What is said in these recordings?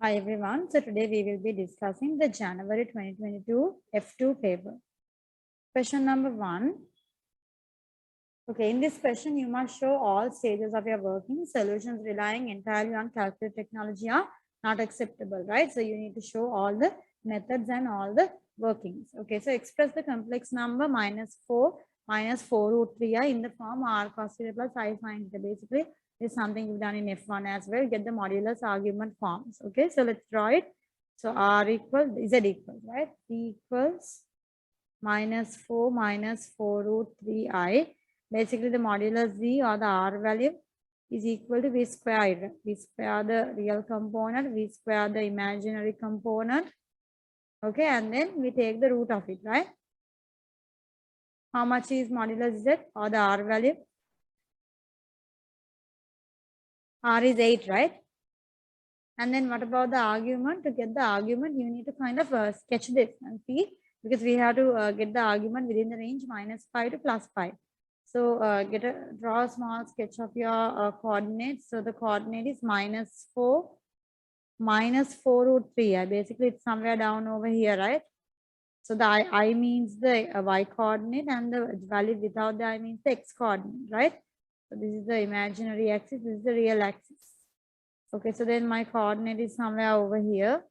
Hi everyone. So today we will be discussing the January 2022 F2 paper. Question number 1. Okay, in this question you must show all stages of your working. Solutions relying entirely on calculator technology are not acceptable, right? So you need to show all the methods and all the workings. Okay, so express the complex number minus 4 root 3i in the form r cos theta plus I sin theta. Basically, is something we've done in F1 as well. Get the modulus argument forms. Okay, so let's draw it. So R equals Z equals, right? P equals minus 4 root 3i. Basically, the modulus Z or the R value is equal to V squared. We square the real component, we square the imaginary component. Okay, and then we take the root of it, right? How much is modulus Z or the R value? R is 8, right? And then what about the argument? To get the argument, you need to kind of sketch this and see, because we have to get the argument within the range minus 5 to plus 5. So draw a small sketch of your coordinates. So the coordinate is minus 4 root 3. Basically, it's somewhere down over here, right? So the I means the y coordinate, and the value without the I means the x coordinate, right? So this is the imaginary axis, this is the real axis. Okay, so then my coordinate is somewhere over here.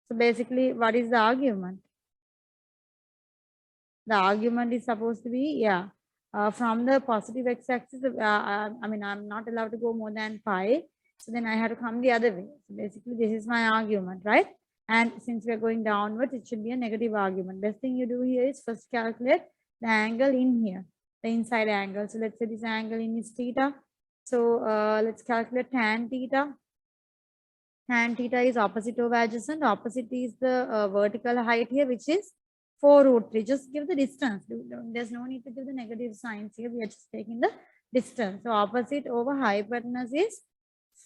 So basically, what is the argument? The argument is supposed to be, from the positive x-axis. I mean, I'm not allowed to go more than 5. So then I have to come the other way. So basically, this is my argument, right? And since we are going downwards, it should be a negative argument. Best thing you do here is first calculate the angle in here, the inside angle. So let's say this angle in is theta. So let's calculate tan theta. Tan theta is opposite over adjacent. Opposite is the vertical height here, which is 4 root 3. Just give the distance. There's no need to give the negative signs here. We are just taking the distance. So opposite over hypotenuse is,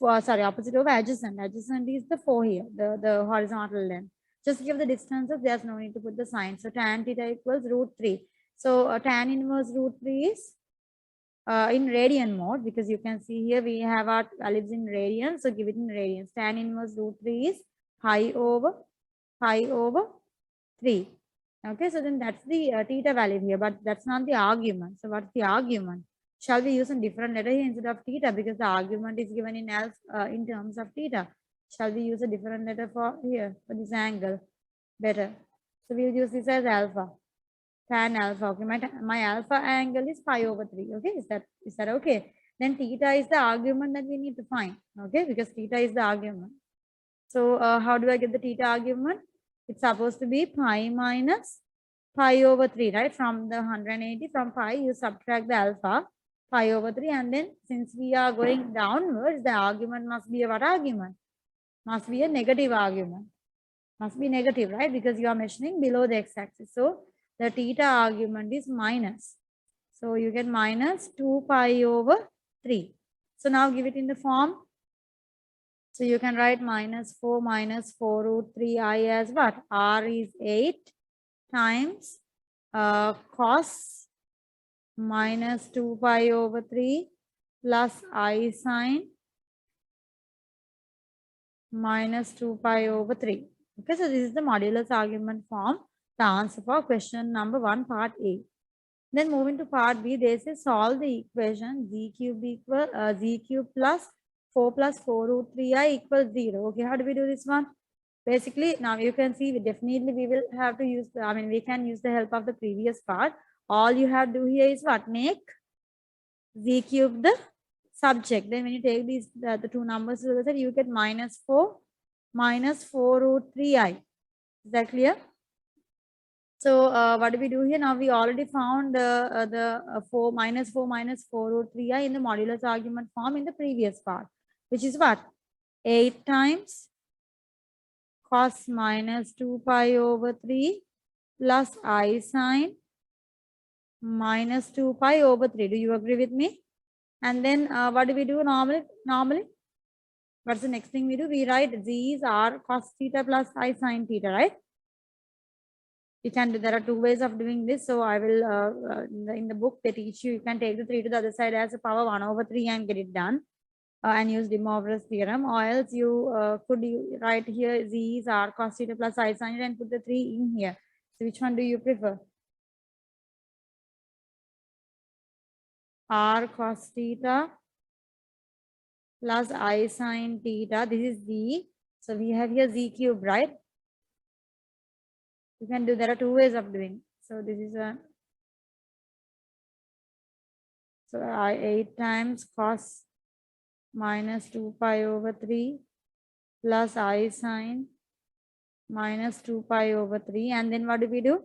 opposite over adjacent. Adjacent is the 4 here, the horizontal length. Just give the distances. There's no need to put the sign. So tan theta equals root 3. So tan inverse root 3 is in radian mode, because you can see here we have our values in radians. So give it in radians. Tan inverse root 3 is pi over 3. Okay, so then that's the theta value here, but that's not the argument. So what's the argument? Shall we use a different letter here instead of theta, because the argument is given in terms of theta? Shall we use a different letter for here for this angle? Better. So we'll use this as alpha. Tan alpha. Okay, my alpha angle is pi over 3. Okay, is that okay? Then theta is the argument that we need to find. Okay, because theta is the argument. So how do I get the theta argument? It's supposed to be pi minus pi over 3, right? From the 180, from pi, you subtract the alpha, pi over 3. And then since we are going downwards, the argument must be a what argument? Must be a negative argument. Must be negative, right? Because you are measuring below the x-axis. So the theta argument is minus. So you get minus 2 pi over 3. So now give it in the form. So you can write minus 4 root 3i as what? R is 8 times cos minus 2 pi over 3 plus I sin minus 2 pi over 3. Okay, so this is the modulus argument form, the answer for question number 1, part A. Then moving to part B, they say solve the equation z cube plus 4 plus 4 root 3i equals 0. Okay, how do we do this one? Basically, now you can see we will have to use we can use the help of the previous part. All you have to do here is what? Make z cube the subject. Then when you take these the two numbers together, you get minus 4 root 3i. Is that clear? So what do we do here? Now we already found the minus 4 root 3i in the modulus argument form in the previous part, which is what? 8 times cos minus 2 pi over 3 plus I sin minus 2 pi over 3. Do you agree with me? And then what do we do normally? What's the next thing we do? We write z is r cos theta plus I sin theta, right? You can do, there are two ways of doing this. So I will, in the book they teach you, you can take the 3 to the other side as a power 1 over 3 and get it done. and use De Moivre's theorem, or else you could write here z is r cos theta plus I sin it and put the 3 in here. So which one do you prefer? R cos theta plus I sin theta. This is z. So we have here z cube, right? You can do, there are two ways of doing. So this is a, so I 8 times cos minus 2 pi over 3 plus I sin minus 2 pi over 3. And then what do we do?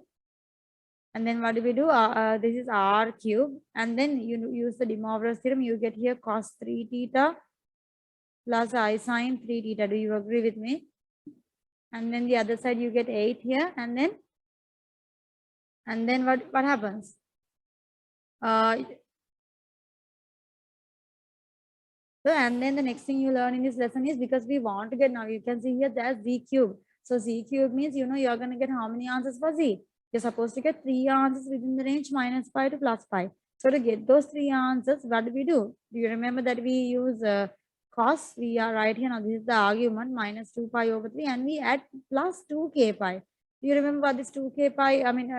And then what do we do? This is r cube. And then you use the De Moivre's theorem. You get here cos 3 theta plus I sin 3 theta. Do you agree with me? And then the other side you get 8 here. And then what happens? So, and then the next thing you learn in this lesson is, because we want to get, now you can see here there's z cube. So z cube means, you know, you're going to get how many answers for z? You're supposed to get 3 answers within the range minus pi to plus pi. So to get those 3 answers, what do we do? Do you remember that we use cos? We are right here. Now this is the argument, minus 2 pi over 3, and we add plus 2k pi. Do you remember what this 2k pi? I mean,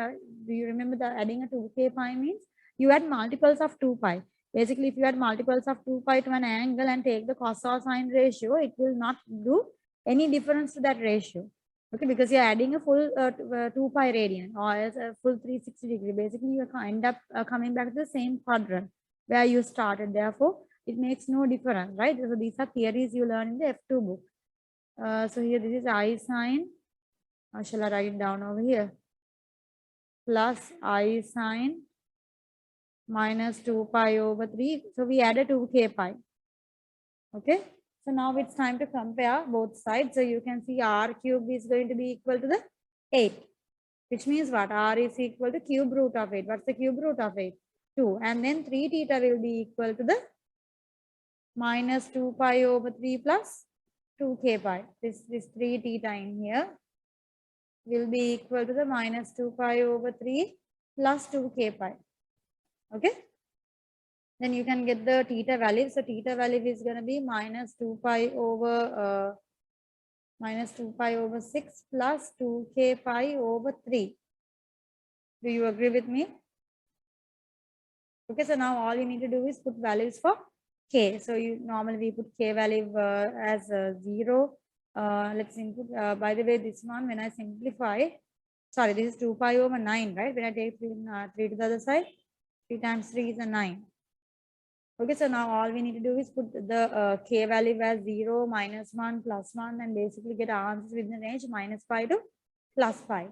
do you remember that adding a 2k pi means? You add multiples of 2 pi. Basically, if you add multiples of 2 pi to an angle and take the cos or sine ratio, it will not do any difference to that ratio. Okay, because you're adding a full 2 pi radian, or as a full 360 degree. Basically, you end up coming back to the same quadrant where you started. Therefore, it makes no difference, right? So these are theories you learn in the F2 book. So here this is I sine. Shall I write it down over here? Plus I sine minus 2 pi over 3. So we added 2k pi. Okay. So now it's time to compare both sides. So you can see r cube is going to be equal to the 8. Which means what? R is equal to cube root of 8. What's the cube root of 8? 2. And then 3 theta will be equal to the minus 2 pi over 3 plus 2k pi. This 3 theta in here will be equal to the minus 2 pi over 3 plus 2k pi. Okay. Then you can get the theta value. So theta value is going to be minus 2 pi over 6 plus 2k pi over 3. Do you agree with me? Okay, so now all you need to do is put values for k. So you normally we put k value as 0. Let's input. By the way, this one, when I simplify, sorry, this is 2 pi over 9, right? When I take 3 to the other side, 3 times 3 is a 9. Okay, so now all we need to do is put the k value as 0, minus 1, plus 1, and basically get our answers within the range minus pi to plus pi.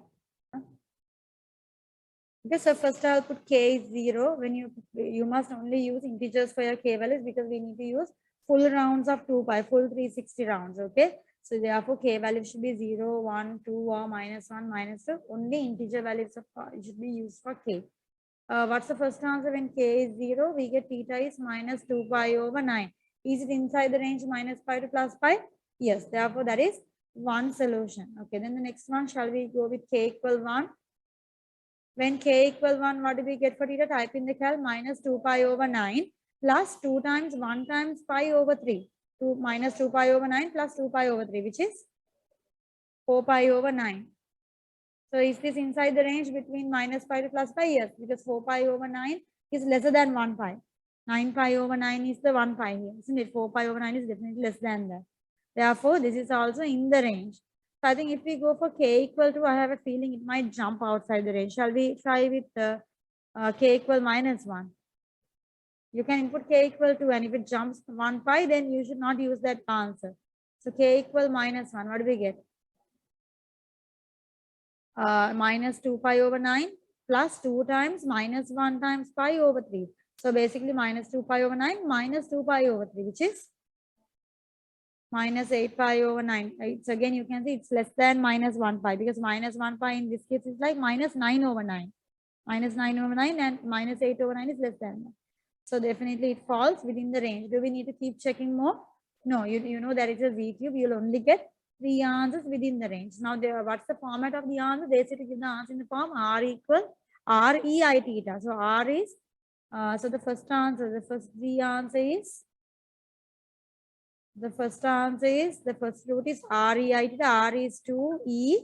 Okay, so first I'll put k is 0. When you must only use integers for your k values, because we need to use full rounds of 2 pi, full 360 rounds. Okay, so therefore k value should be 0, 1, 2, or minus 1, minus 2. Only integer values should be used for k. What's the first answer when k is 0? We get theta is minus 2 pi over 9. Is it inside the range minus pi to plus pi? Yes, therefore that is one solution. Okay, then the next one, shall we go with k equal 1? When k equal 1, what do we get for theta? Type in the cal, minus 2 pi over 9 plus 2 times 1 times pi over 3. Minus 2 pi over 9 plus 2 pi over 3, which is 4 pi over 9. So is this inside the range between minus pi to plus pi? Yes, because 4 pi over 9 is lesser than 1 pi. 9 pi over 9 is the 1 pi here, isn't it? 4 pi over 9 is definitely less than that. Therefore, this is also in the range. So I think if we go for k equal to, I have a feeling it might jump outside the range. Shall we try with k equal minus 1? You can input k equal to, and if it jumps 1 pi, then you should not use that answer. So k equal minus 1, what do we get? Minus 2 pi over 9 plus 2 times minus 1 times pi over 3. So basically minus 2 pi over 9 minus 2 pi over 3, which is minus 8 pi over 9. It's again, you can see it's less than minus 1 pi, because minus 1 pi in this case is like minus 9 over 9. Minus 9 over 9 and minus 8 over 9 is less than that. So definitely it falls within the range. Do we need to keep checking more? No, you know that it's a z cube. You'll only get 3 answers within the range. Now, what's the format of the answer? They say to give the answer in the form r equal REI theta. So r is, so the first answer, the first z answer is The first answer is, the first root is r e I theta. R is 2 e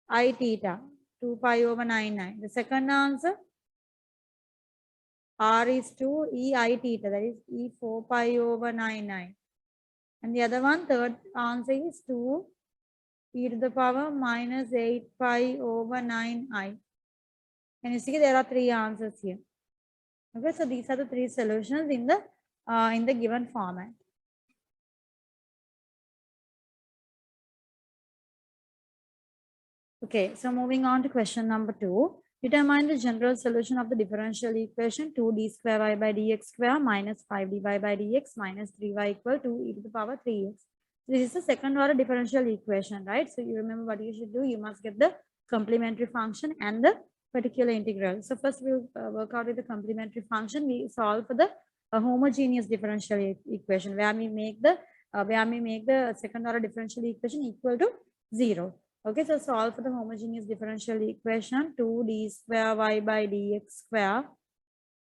I theta, 2 pi over 9. The second answer, r is 2 e I theta, that is e 4 pi over 9. And the other one, third answer is 2 e to the power minus 8 pi over 9i. And you see there are three answers here. Okay, so these are the three solutions in the given format. Okay, so moving on to question number 2. Determine the general solution of the differential equation 2d square y by dx square minus 5dy by dx minus 3y equal to e to the power 3x. This is the second order differential equation, right? So you remember what you should do. You must get the complementary function and the particular integral. So first we'll work out with the complementary function. We solve for the homogeneous differential equation where we make the second order differential equation equal to 0. Okay, so solve for the homogeneous differential equation 2d square y by dx square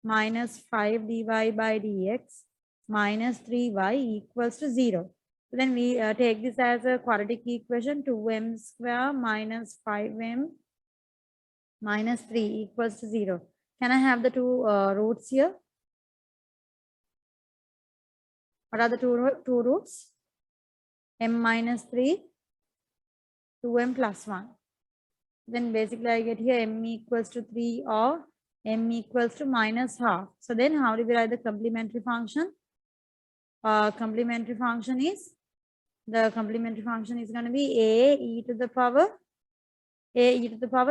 minus 5dy by dx minus 3y equals to 0. So then we take this as a quadratic equation 2m square minus 5m minus 3 equals to 0. Can I have the two roots here? What are the two roots? M minus 3, 2m plus 1. Then basically I get here m equals to 3 or m equals to minus half. So then how do we write the complementary function? Complementary function is going to be a e to the power.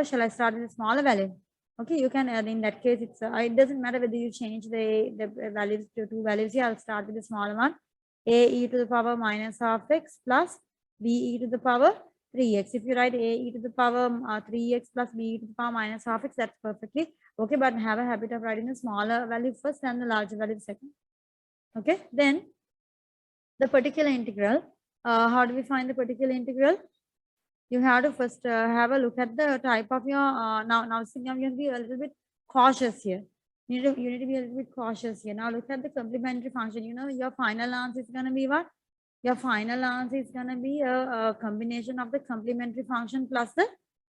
Shall I start with a smaller value? Okay, you can add. In that case, it doesn't matter whether you change the values to two values here. I'll start with the smaller one. A e to the power minus half x plus b e to the power 3x. If you write a e to the power 3x plus b e to the power minus half x, that's perfectly okay. But have a habit of writing the smaller value first and the larger value second. Okay, then the particular integral. How do we find the particular integral? You have to first have a look at the type of your now you have to be a little bit cautious here. You need to be a little bit cautious here. Now look at the complementary function. You know your final answer is going to be what? Your final answer is going to be a combination of the complementary function plus the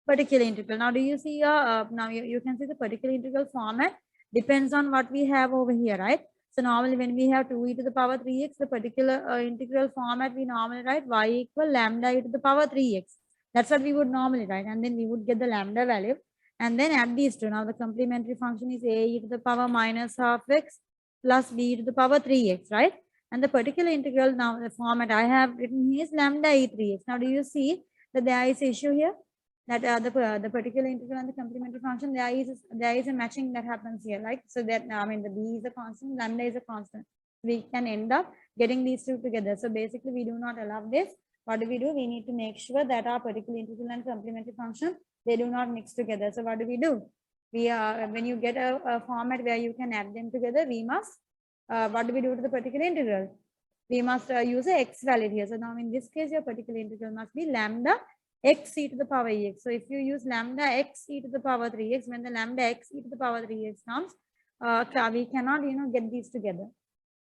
particular integral. Now do you see now you can see the particular integral format depends on what we have over here, right? So normally when we have 2e to the power 3x, the particular integral format we normally write y equal lambda e to the power 3x. That's what we would normally write, and then we would get the lambda value and then add these two. Now the complementary function is a e to the power minus half x plus b to the power 3x, right? And the particular integral, now the format I have written here is lambda e 3x. Now do you see that there is an issue here? That the particular integral and the complementary function, there is a matching that happens here, like so that I mean the b is a constant, lambda is a constant. We can end up getting these two together. So basically we do not allow this. What do? We need to make sure that our particular integral and complementary function, they do not mix together. So what do? We when you get a format where you can add them together, we must what do we do to the particular integral? We must use a x value here. So now in this case, your particular integral must be lambda x e to the power ex. So if you use lambda x e to the power 3x, when the lambda x e to the power 3x comes, we cannot get these together.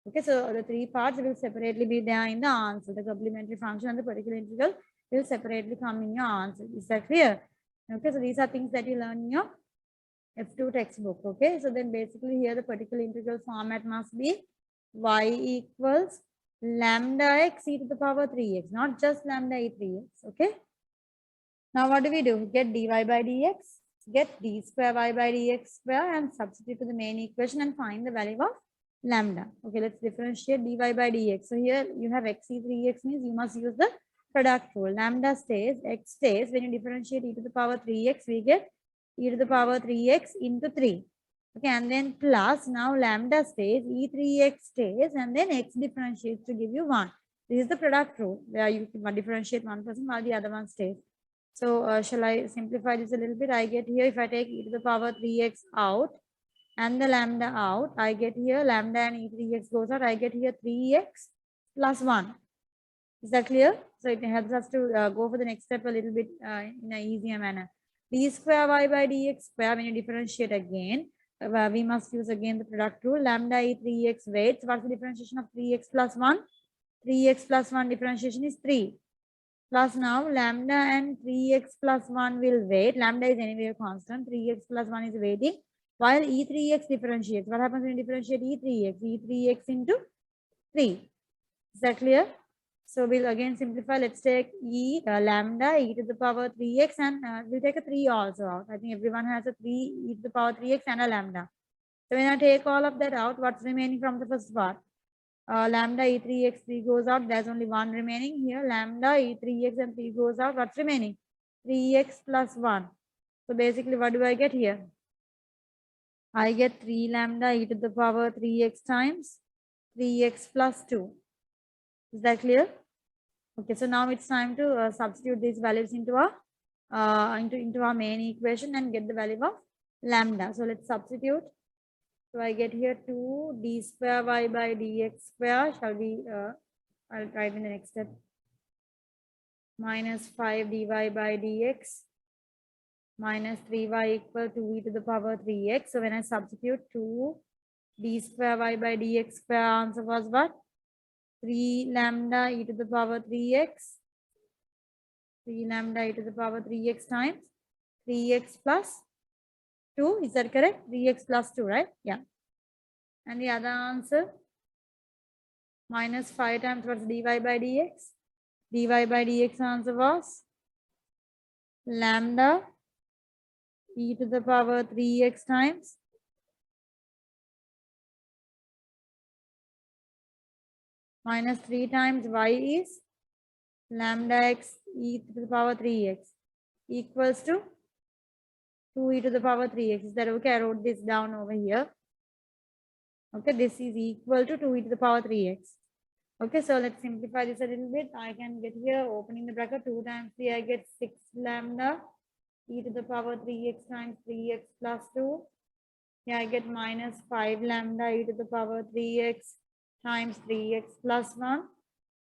Okay, so the three parts will separately be there in the answer. The complementary function and the particular integral will separately come in your answer. Is that clear? Okay, so these are things that you learn in your F2 textbook. Okay, so then basically here the particular integral format must be y equals lambda x e to the power 3x, not just lambda e 3x. Okay, now what do? Get dy by dx, get d square y by dx square and substitute to the main equation and find the value of lambda. Okay, let's differentiate dy by dx. So here you have x e 3x means you must use the product rule. Lambda stays, x stays. When you differentiate e to the power 3x, we get e to the power 3x into 3. Okay, and then plus now lambda stays, e3x stays, and then x differentiates to give you 1. This is the product rule where you can differentiate one person while the other one stays. So shall I simplify this a little bit? I get here, if I take e to the power 3x out and the lambda out, I get here lambda and e3x goes out. I get here 3x plus 1. Is that clear? So it helps us to go for the next step a little bit in an easier manner. D square y by dx square, when you differentiate again, we must use again the product rule. Lambda e 3x weights. What's the differentiation of 3x plus 1? 3x plus 1 differentiation is 3. Plus now lambda and 3x plus 1 will wait. Lambda is anyway a constant. 3x plus 1 is waiting. While E3x differentiates. What happens when you differentiate E3x? E3x into 3. Is that clear? So we'll again simplify. Let's take lambda e to the power 3x and we'll take a 3 also out. I think everyone has a 3 e to the power 3x and a lambda. So when I take all of that out, what's remaining from the first part? Lambda e3x 3 goes out. There's only one remaining here. Lambda e3x and 3 goes out. What's remaining? 3x plus 1. So basically, what do I get here? I get 3 lambda e to the power 3x times 3x plus 2. Is that clear? Okay, so now it's time to substitute these values into our main equation and get the value of lambda. So let's substitute. So I get here 2 d square y by dx square. Shall we? I'll write in the next step. Minus 5 dy by dx minus 3y equal to e to the power 3x. So when I substitute 2 d square y by dx square, answer was what? 3 lambda e to the power 3x. 3 lambda e to the power 3x times 3x plus 2. Is that correct? 3x plus 2, right? Yeah. And the other answer, minus 5 times what's dy by dx? Dy by dx answer was lambda e to the power 3x times minus 3 times y is lambda x e to the power 3x equals to 2 e to the power 3x. Is that okay? I wrote this down over here. Okay, this is equal to 2 e to the power 3x. Okay, so let's simplify this a little bit. I can get here, opening the bracket, 2 times 3, I get 6 lambda e to the power 3x times 3x plus 2. Here I get minus 5 lambda e to the power 3x times 3x plus 1.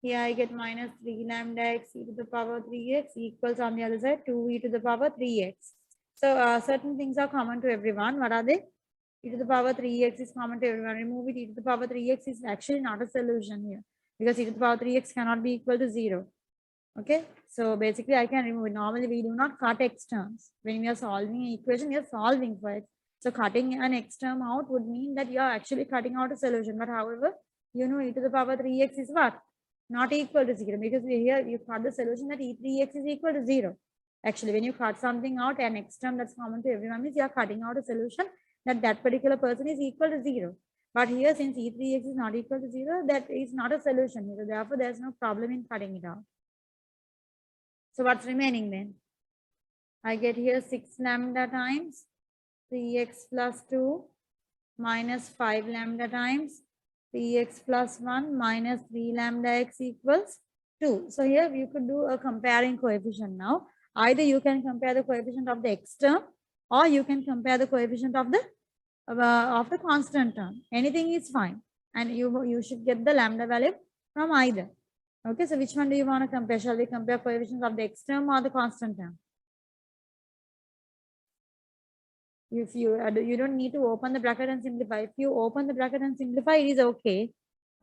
Here I get minus 3 lambda x e to the power 3x equals on the other side 2 e to the power 3x. So certain things are common to everyone. What are they? E to the power 3x is common to everyone. Remove it. E to the power 3x is actually not a solution here because e to the power 3x cannot be equal to 0. Okay, so basically I can remove it. Normally we do not cut x terms. When we are solving an equation, we are solving for it. So cutting an x term out would mean that you are actually cutting out a solution. But however, you know e to the power 3x is what? Not equal to 0 because here you cut the solution that e3x is equal to 0. Actually, when you cut something out, an x term that's common to everyone means you are cutting out a solution that particular person is equal to 0. But here, since e3x is not equal to 0, that is not a solution here. So therefore, there's no problem in cutting it out. So what's remaining then? I get here 6 lambda times 3x plus 2 minus 5 lambda times 3x plus 1 minus 3 lambda x equals 2. So here you could do a comparing coefficient now. Either you can compare the coefficient of the x term or you can compare the coefficient of the constant term. Anything is fine. And you should get the lambda value from either. Okay, so which one do you want to compare? Shall we compare coefficients of the x term or the constant term? If you don't need to open the bracket and simplify. If you open the bracket and simplify, it is okay.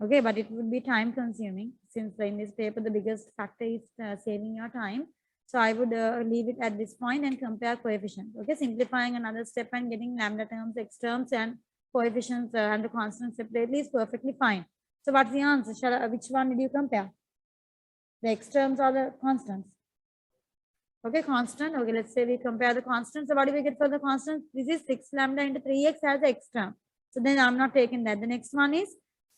Okay, but it would be time consuming since in this paper the biggest factor is saving your time. So I would leave it at this point and compare coefficients. Okay, simplifying another step and getting lambda terms, x terms, and coefficients and the constants separately is perfectly fine. So what's the answer? Which one did you compare? The x terms or the constants? Okay, constant. Okay, let's say we compare the constants. So what do we get for the constants? This is 6 lambda into 3x as the x term. So then I'm not taking that. The next one is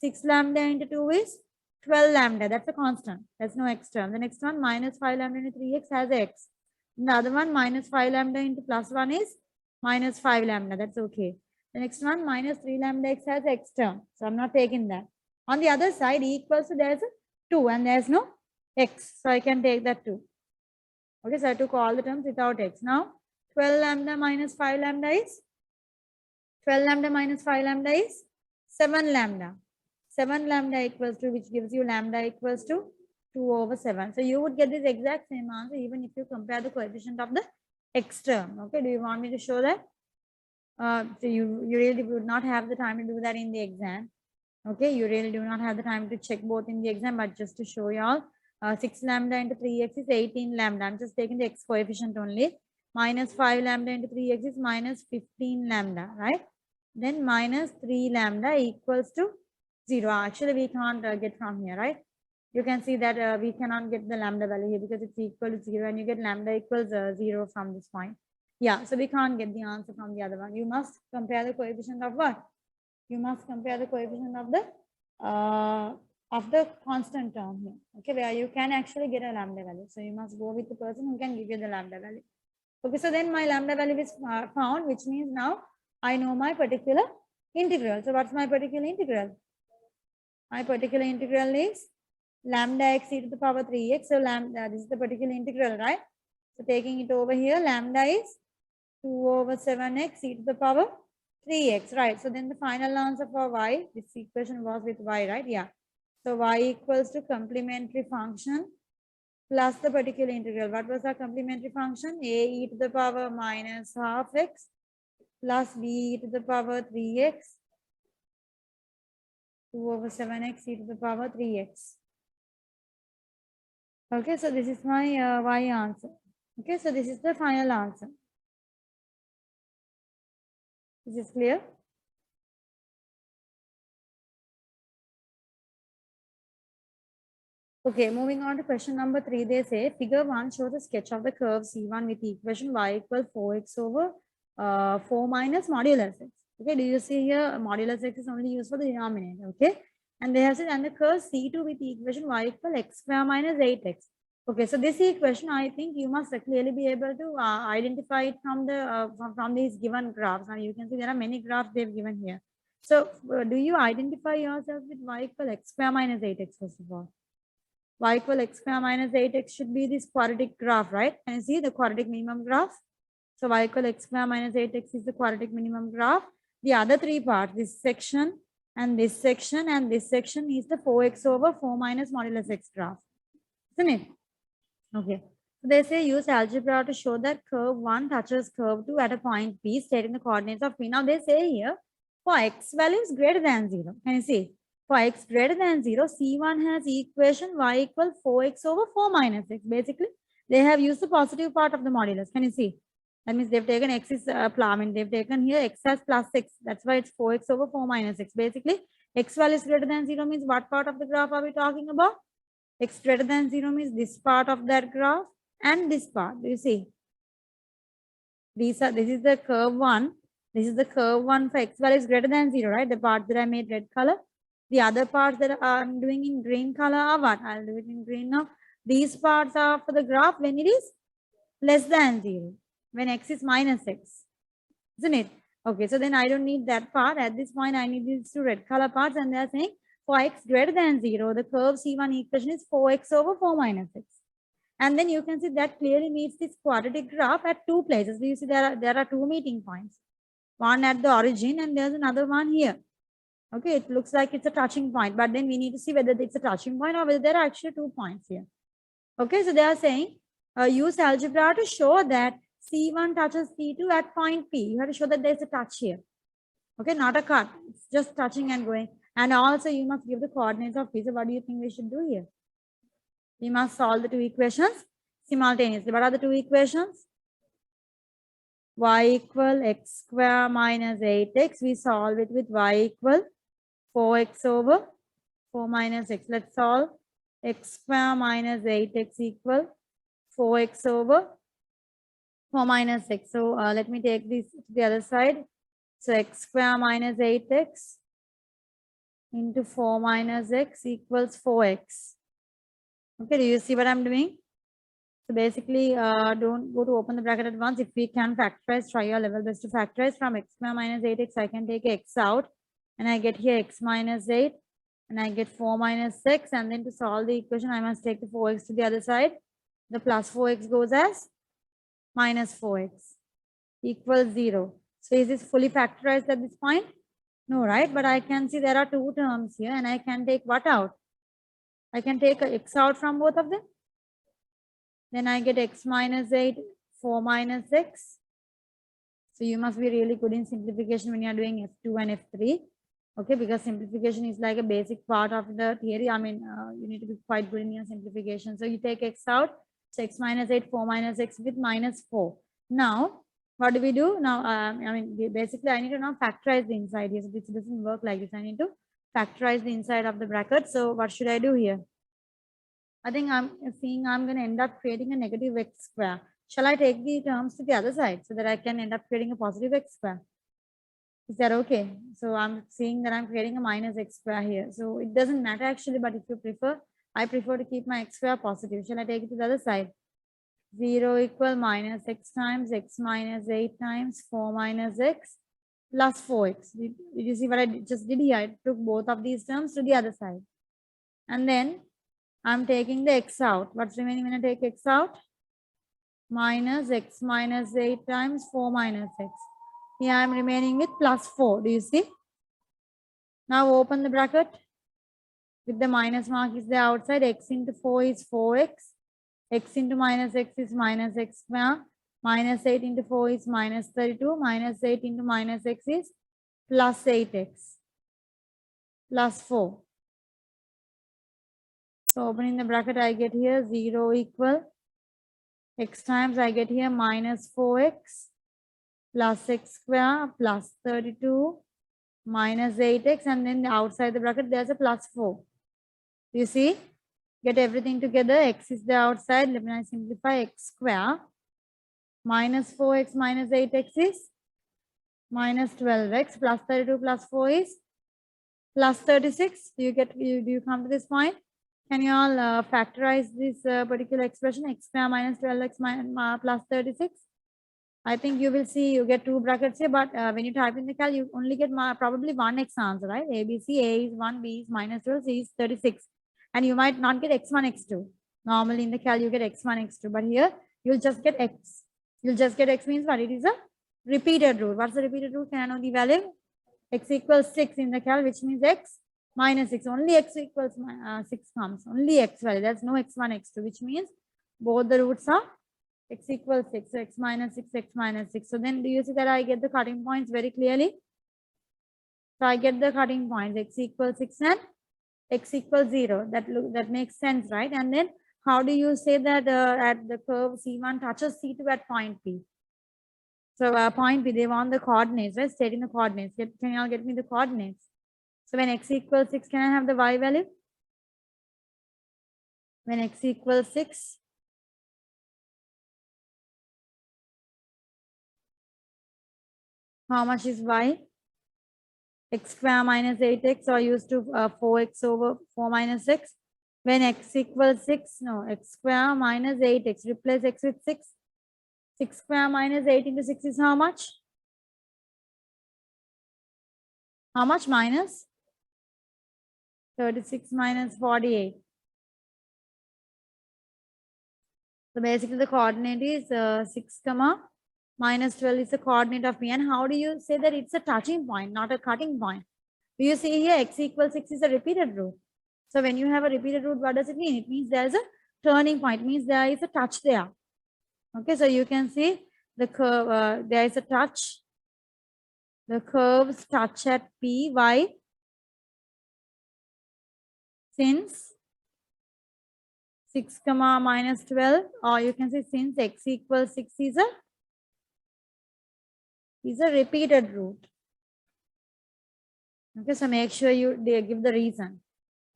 6 lambda into 2 is 12 lambda. That's a constant. That's no x term. The next one minus 5 lambda into 3x has x. And the other one minus 5 lambda into plus 1 is minus 5 lambda. That's okay. The next one minus 3 lambda x has x term. So I'm not taking that. On the other side, e equals to there's a 2 and there's no x. So I can take that 2. Okay, so I took all the terms without x. Now 12 lambda minus 5 lambda is 12 lambda minus 5 lambda is 7 lambda. 7 lambda equals to, which gives you lambda equals to 2 over 7. So you would get this exact same answer even if you compare the coefficient of the x term. Okay, do you want me to show that? So you really would not have the time to do that in the exam. Okay, you really do not have the time to check both in the exam, but just to show you all, 6 lambda into 3x is 18 lambda. I'm just taking the x coefficient only. Minus 5 lambda into 3x is minus 15 lambda, right? Then minus 3 lambda equals to 0. Actually, we can't get from here, right? You can see that we cannot get the lambda value here because it's equal to 0, and you get lambda equals 0 from this point. Yeah, so we can't get the answer from the other one. You must compare the coefficient of what? You must compare the coefficient of the constant term here. Okay, where you can actually get a lambda value. So you must go with the person who can give you the lambda value. Okay, so then my lambda value is found, which means now I know my particular integral. So what's my particular integral? My particular integral is lambda x e to the power 3x. So lambda, this is the particular integral, right? So taking it over here, lambda is 2 over 7x e to the power 3x, right? So then the final answer for y, this equation was with y, right? Yeah. So y equals to complementary function plus the particular integral. What was our complementary function? A e to the power minus half x plus b e to the power 3x, 2 over 7x e to the power 3x. Okay, so this is my y answer. Okay, so this is the final answer. This is clear? Okay, moving on to question number 3. They say figure 1 shows a sketch of the curve C1 with the equation y equals 4x over 4 minus modulus x. Okay, do you see here modulus x is only used for the denominator? Okay, and they have said and the curve C2 with the equation y equals x square minus 8x. Okay, so this equation I think you must clearly be able to identify it from these given graphs. Now you can see there are many graphs they've given here. So do you identify yourself with y equals x square minus 8x first of all? Y equal x square minus 8x should be this quadratic graph, right? Can you see the quadratic minimum graph? So y equal x square minus 8x is the quadratic minimum graph. The other three parts, this section and this section and this section is the 4x over 4 minus modulus x graph. Isn't it? Okay. So they say use algebra to show that curve 1 touches curve 2 at a point P, stating the coordinates of P. Now they say here for x value is greater than 0. Can you see? For x greater than 0, C1 has equation y equals 4x over 4 minus x. Basically, they have used the positive part of the modulus. Can you see? That means they've taken x is they've taken here x as plus x. That's why it's 4x over 4 minus x. Basically, x value is greater than 0 means what part of the graph are we talking about? X greater than 0 means this part of that graph and this part. Do you see? This is the curve 1. This is the curve 1 for x value is greater than 0, right? The part that I made red color. The other parts that I'm doing in green color are what? I'll do it in green now. These parts are for the graph when it is less than 0. When x is minus x. Isn't it? Okay, so then I don't need that part. At this point, I need these two red color parts, and they're saying for x greater than 0, the curve C1 equation is 4x over 4 minus x. And then you can see that clearly meets this quadratic graph at two places. You see there are two meeting points. One at the origin and there's another one here. Okay, it looks like it's a touching point, but then we need to see whether it's a touching point or whether there are actually 2 points here. Okay, so they are saying use algebra to show that C1 touches C2 at point P. You have to show that there's a touch here. Okay, not a cut. It's just touching and going. And also you must give the coordinates of P. So what do you think we should do here? We must solve the two equations simultaneously. What are the two equations? Y equal x square minus 8x. We solve it with y equal 4x over 4 minus x. Let's solve x square minus 8x equal 4x over 4 minus x. So let me take this to the other side. So x square minus 8x into 4 minus x equals 4x. Okay, do you see what I'm doing? So basically, don't go to open the bracket at once. If we can factorize, try your level best to factorize. From x square minus 8x, I can take x out. And I get here x minus 8. And I get 4 minus 6. And then to solve the equation, I must take the 4x to the other side. The plus 4x goes as minus 4x equals 0. So is this fully factorized at this point? No, right? But I can see there are two terms here. And I can take what out? I can take a x out from both of them. Then I get x minus 8, 4 minus x. So you must be really good in simplification when you are doing F2 and F3. Okay, because simplification is like a basic part of the theory. I mean, you need to be quite good in your simplification. So you take x out, so x minus 8, 4 minus x with minus 4. Now, what do we do? Now, I mean, basically, I need to now factorize the inside here. So this doesn't work like this. I need to factorize the inside of the bracket. So what should I do here? I think I'm going to end up creating a negative x square. Shall I take the terms to the other side so that I can end up creating a positive x square? Is that okay? So I'm seeing that I'm creating a minus x square here. So it doesn't matter actually, but if you prefer, I prefer to keep my x square positive. Shall I take it to the other side? 0 equal minus x times x minus 8 times 4 minus x plus 4x. Did you see what I just did here? I took both of these terms to the other side. And then I'm taking the x out. What's remaining when I take x out? Minus x minus 8 times 4 minus x. Here I'm remaining with plus 4. Do you see? Now open the bracket. With the minus mark is the outside. X into 4 is 4x. X into minus x is minus x square. Minus 8 into 4 is minus 32. Minus 8 into minus x is plus 8x. Plus 4. So opening the bracket, I get here 0 equal x times, I get here minus 4x plus x square plus 32 minus 8x, and then outside the bracket there's a plus 4. You see, get everything together. X is the outside. Let me simplify. X square minus 4x minus 8x is minus 12x plus 32 plus 4 is plus 36. Do you come to this point? Can you all factorize this particular expression? X square minus 12x plus 36. I think you will see you get two brackets here, but when you type in the cal, you only get probably one x answer, right? A, B, C. A is 1, B is minus 12, C is 36. And you might not get x1, x2. Normally in the cal, you get x1, x2. But here, you'll just get x. You'll just get x means what? It is a repeated root. What's the repeated root? Can I know the value? X equals 6 in the cal, which means x minus 6. Only x equals 6 comes. Only x value. There's no x1, x2, which means both the roots are x equals 6. So x minus 6, x minus 6. So then do you see that I get the cutting points very clearly? So I get the cutting points. X equals 6 and x equals 0. That makes sense, right? And then how do you say that at the curve C1 touches C2 at point P? So point P, they want the coordinates, right? Stating the coordinates. Can you all get me the coordinates? So when x equals 6, can I have the y value? When x equals 6, how much is y? X square minus 8x, or used to 4x over 4 minus x. When x equals 6, no, x square minus 8x. Replace x with 6. 6 square minus 8 into 6 is how much? How much minus? 36 minus 48. So basically the coordinate is 6 comma minus 12 is the coordinate of P. And how do you say that it's a touching point, not a cutting point? Do you see here x equals 6 is a repeated root? So when you have a repeated root, what does it mean? It means there is a turning point. It means there is a touch there. Okay, so you can see the curve, there is a touch. The curves touch at P. Why? Since 6 comma minus 12, or you can say since x equals 6 is a repeated root. Okay, so make sure they give the reason.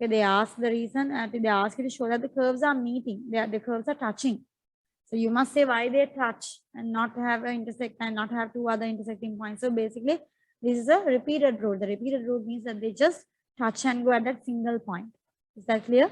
Okay, they ask the reason, and they ask you to show that the curves are meeting. The curves are touching. So you must say why they touch and not have an intersect and not have two other intersecting points. So basically, this is a repeated root. The repeated root means that they just touch and go at that single point. Is that clear?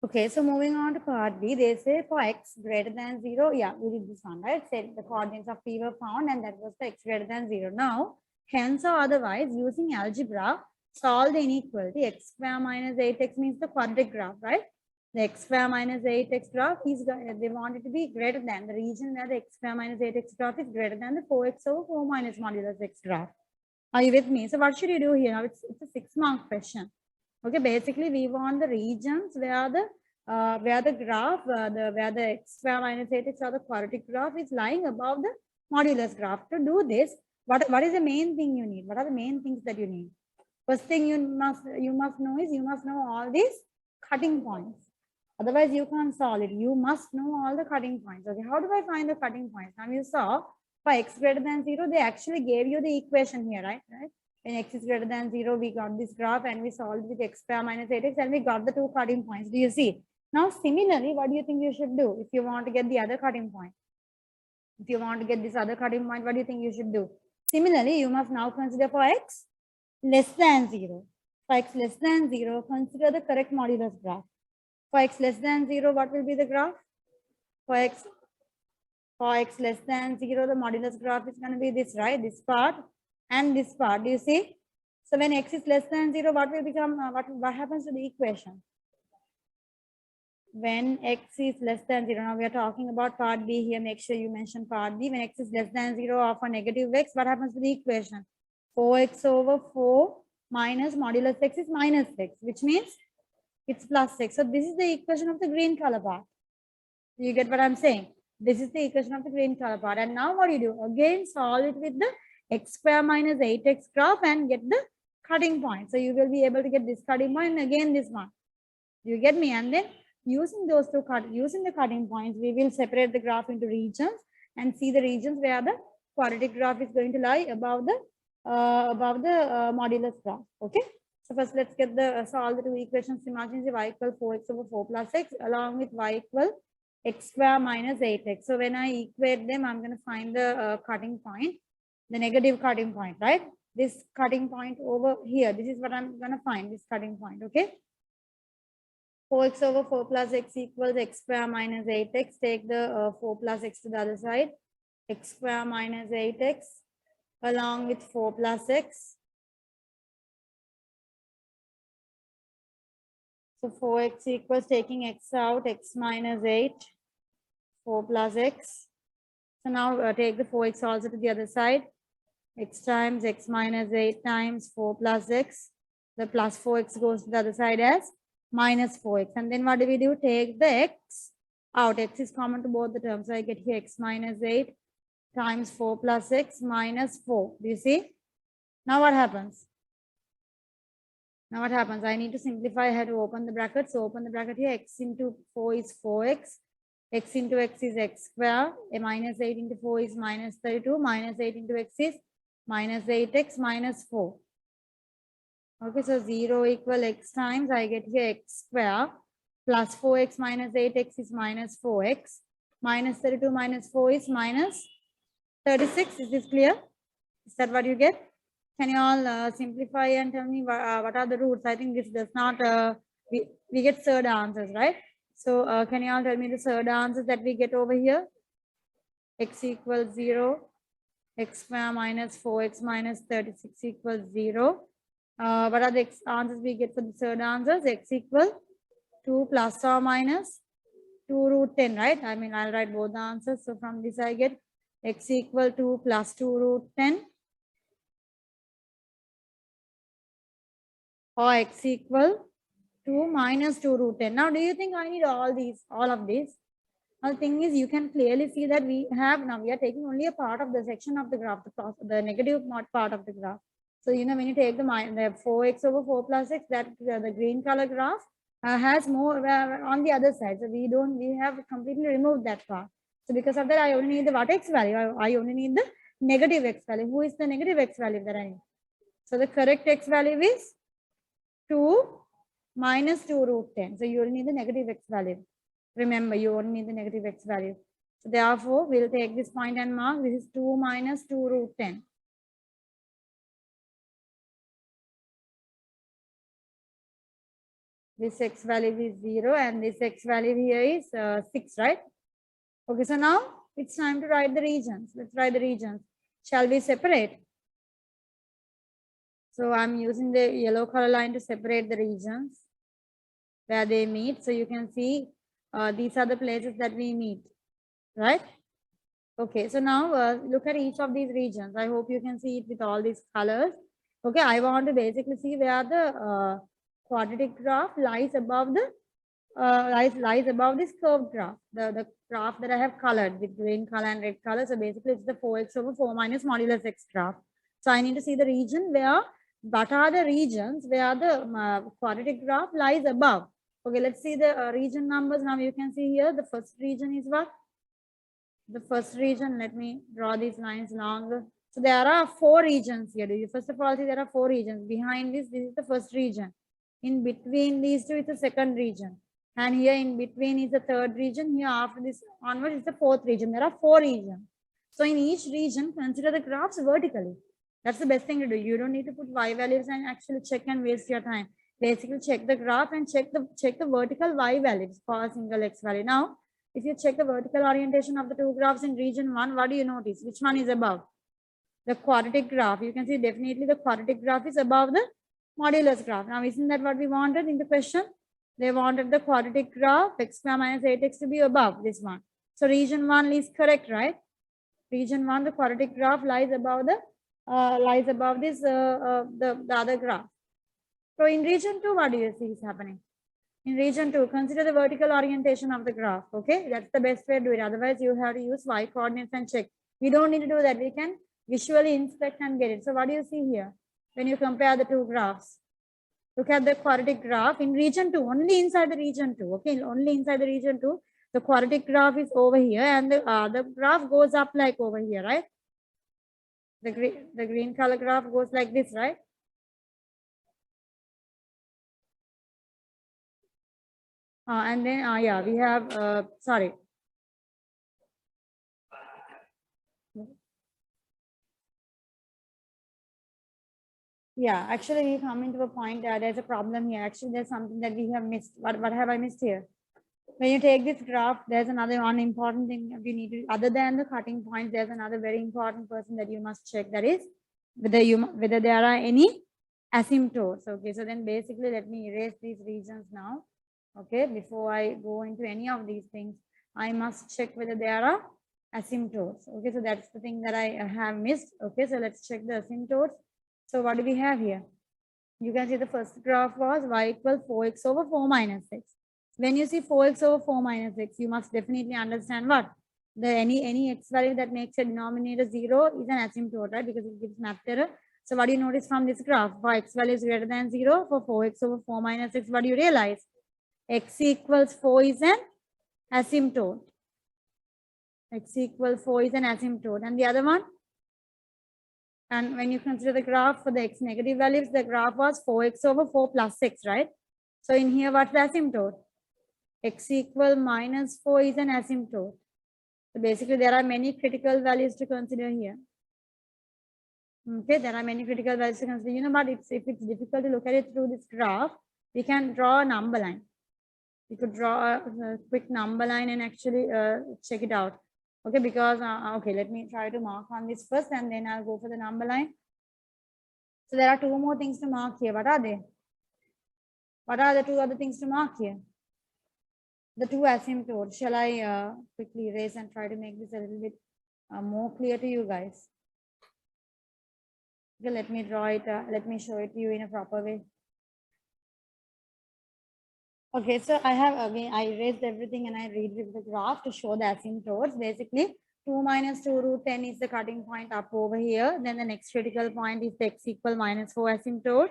Okay, so moving on to part B, they say for x greater than 0, yeah, we did this one, right? Said the coordinates of P were found, and that was the x greater than 0. Now, hence or otherwise, using algebra, solve the inequality. X square minus 8x means the quadratic graph, right? The x square minus 8x graph is, they want it to be greater than the region where the x square minus 8x graph is greater than the 4x over 4 minus modulus x graph. Are you with me? So what should you do here? Now it's a 6-mark question. Okay, basically we want the regions where the where the graph, where the x square minus 8x or the quadratic graph is lying above the modulus graph. To do this, what is the main thing you need? What are the main things that you need? First thing you must know is you must know all these cutting points. Otherwise, you can't solve it. You must know all the cutting points. Okay, how do I find the cutting points? Now you saw for x greater than 0, they actually gave you the equation here, right? When x is greater than 0, we got this graph and we solved with x square minus 8x and we got the two cutting points. Do you see? Now, similarly, what do you think you should do if you want to get the other cutting point? If you want to get this other cutting point, what do you think you should do? Similarly, you must now consider for x less than 0. For x less than 0, consider the correct modulus graph. For x less than 0, what will be the graph? For x less than 0, the modulus graph is going to be this, right? This part and this part. Do you see? So when x is less than 0, what will become, what happens to the equation? When x is less than 0, now we are talking about part B here. Make sure you mention part B. When x is less than 0 of a negative x, what happens to the equation? 4x over 4 minus modulus x is minus x, which means it's plus x. So this is the equation of the green color part. You get what I'm saying? This is the equation of the green color part. And now what do you do? Again, solve it with the x square minus 8x graph and get the cutting point. So you will be able to get this cutting point and again this one. You get me? And then using those two using the cutting points, we will separate the graph into regions and see the regions where the quadratic graph is going to lie above the modulus graph. Okay. So first, let's get the solve the two equations. Imagine y equal 4x over 4 plus x along with y equal x square minus 8x. So when I equate them, I'm going to find the cutting point, the negative cutting point, right? This cutting point over here. This is what I'm going to find, this cutting point. Okay. 4x over 4 plus x equals x square minus 8x. Take the 4 plus x to the other side. X square minus 8x along with 4 plus x. So 4x equals, taking x out, x minus 8, 4 plus x. So now take the 4x also to the other side. X times x minus 8 times 4 plus x. The plus 4x goes to the other side as minus 4x. And then what do we do? Take the x out. X is common to both the terms. So I get here x minus 8 times 4 plus x minus 4. Do you see? Now what happens? Now what happens? I need to simplify. I have to open the bracket. So open the bracket here. X into 4 is 4x. X into x is x square. A minus 8 into 4 is minus 32. Minus 8 into x is minus 8x minus 4. Okay, so 0 equal x times, I get here x square plus 4x minus 8x is minus 4x. Minus 32 minus 4 is minus 36. Is this clear? Is that what you get? Can you all simplify and tell me what are the roots? I think this does not, we get third answers, right? So can you all tell me the third answers that we get over here? X equals 0. X square minus 4x minus 36 equals 0. What are the answers we get for the third answers? X equal 2 plus or minus 2 root 10, right? I mean, I'll write both the answers. So from this, I get x equal 2 plus 2 root 10. Or x equal 2 minus 2 root 10. Now, do you think I need all of these? Now, the thing is, you can clearly see that we are taking only a part of the section of the graph, the negative part of the graph. So, you know, when you take the 4x over 4 plus x, that the green color graph has more on the other side. So, we have completely removed that part. So, because of that, I only need the what x value. I only need the negative x value. Who is the negative x value that I need? So, the correct x value is 2 minus 2 root 10. So, you only need the negative x value. Remember, you only need the negative x value. So, therefore, we'll take this point and mark. This is 2 minus 2 root 10. This x value is 0 and this x value here is 6, right? Okay, so now it's time to write the regions. Let's write the regions. Shall we separate? So I'm using the yellow color line to separate the regions where they meet. So you can see these are the places that we meet, right? Okay, so now look at each of these regions. I hope you can see it with all these colors. Okay, I want to basically see where the quadratic graph lies above the lies above this curved graph, the graph that I have colored with green color and red color. So basically it's the 4x over 4 minus modulus x graph. So I need to see the region where, what are the regions where the quadratic graph lies above. Okay, let's see the region numbers. Now you can see here the first region is what? The first region, let me draw these lines longer. So there are 4 regions here. Do you first of all see there are 4 regions? Behind this is the first region. In between these two is the second region. And here in between is the third region. Here after this onward is the fourth region. There are 4 regions. So in each region, consider the graphs vertically. That's the best thing to do. You don't need to put y values and actually check and waste your time. Basically check the graph and check the vertical y values for a single x value. Now, if you check the vertical orientation of the two graphs in region 1, what do you notice? Which one is above? The quadratic graph. You can see definitely the quadratic graph is above the modulus graph. Now, isn't that what we wanted in the question? They wanted the quadratic graph x square minus 8x to be above this one. So region 1 is correct, right? Region 1, the quadratic graph lies above the the other graph. So in region 2, what do you see is happening? In region 2, consider the vertical orientation of the graph. Okay, that's the best way to do it. Otherwise, you have to use y coordinates and check. We don't need to do that. We can visually inspect and get it. So what do you see here when you compare the two graphs? Look at the quadratic graph in region 2, only inside the region 2. Okay, only inside the region 2. The quadratic graph is over here and the graph goes up like over here, right? The green color graph goes like this, right? And then, yeah, we have, sorry. Yeah, actually, we come into a point that there's a problem here. Actually, there's something that we have missed. What have I missed here? When you take this graph, there's another one important thing that we need to, other than the cutting point, there's another very important person that you must check. That is whether there are any asymptotes. Okay, so then basically, let me erase these regions now. Okay, before I go into any of these things, I must check whether there are asymptotes. Okay, so that's the thing that I have missed. Okay, so let's check the asymptotes. So what do we have here? You can see the first graph was y equals 4x over 4 minus x. When you see 4x over 4 minus x, you must definitely understand what? The any x value that makes a denominator 0 is an asymptote, right? Because it gives math error. So what do you notice from this graph? For x value is greater than 0, for 4x over 4 minus x, what do you realize? X equals 4 is an asymptote. X equals 4 is an asymptote. And the other one? And when you consider the graph for the x negative values, the graph was 4x over 4 plus x, right? So in here, what's the asymptote? X equal minus 4 is an asymptote. So basically, there are many critical values to consider here. Okay, there are many critical values to consider. You know, but if it's difficult to look at it through this graph, we can draw a number line. We could draw a quick number line and actually check it out. Okay, because, okay, let me try to mark on this first and then I'll go for the number line. So there are 2 more things to mark here. What are they? What are the 2 other things to mark here? The 2 asymptotes. Shall I quickly erase and try to make this a little bit more clear to you guys? Okay, let me draw it. Let me show it to you in a proper way. Okay, so I erased everything and I redrew the graph to show the asymptotes. Basically, 2 minus 2 root 10 is the cutting point up over here. Then the next critical point is x equal minus 4 asymptote.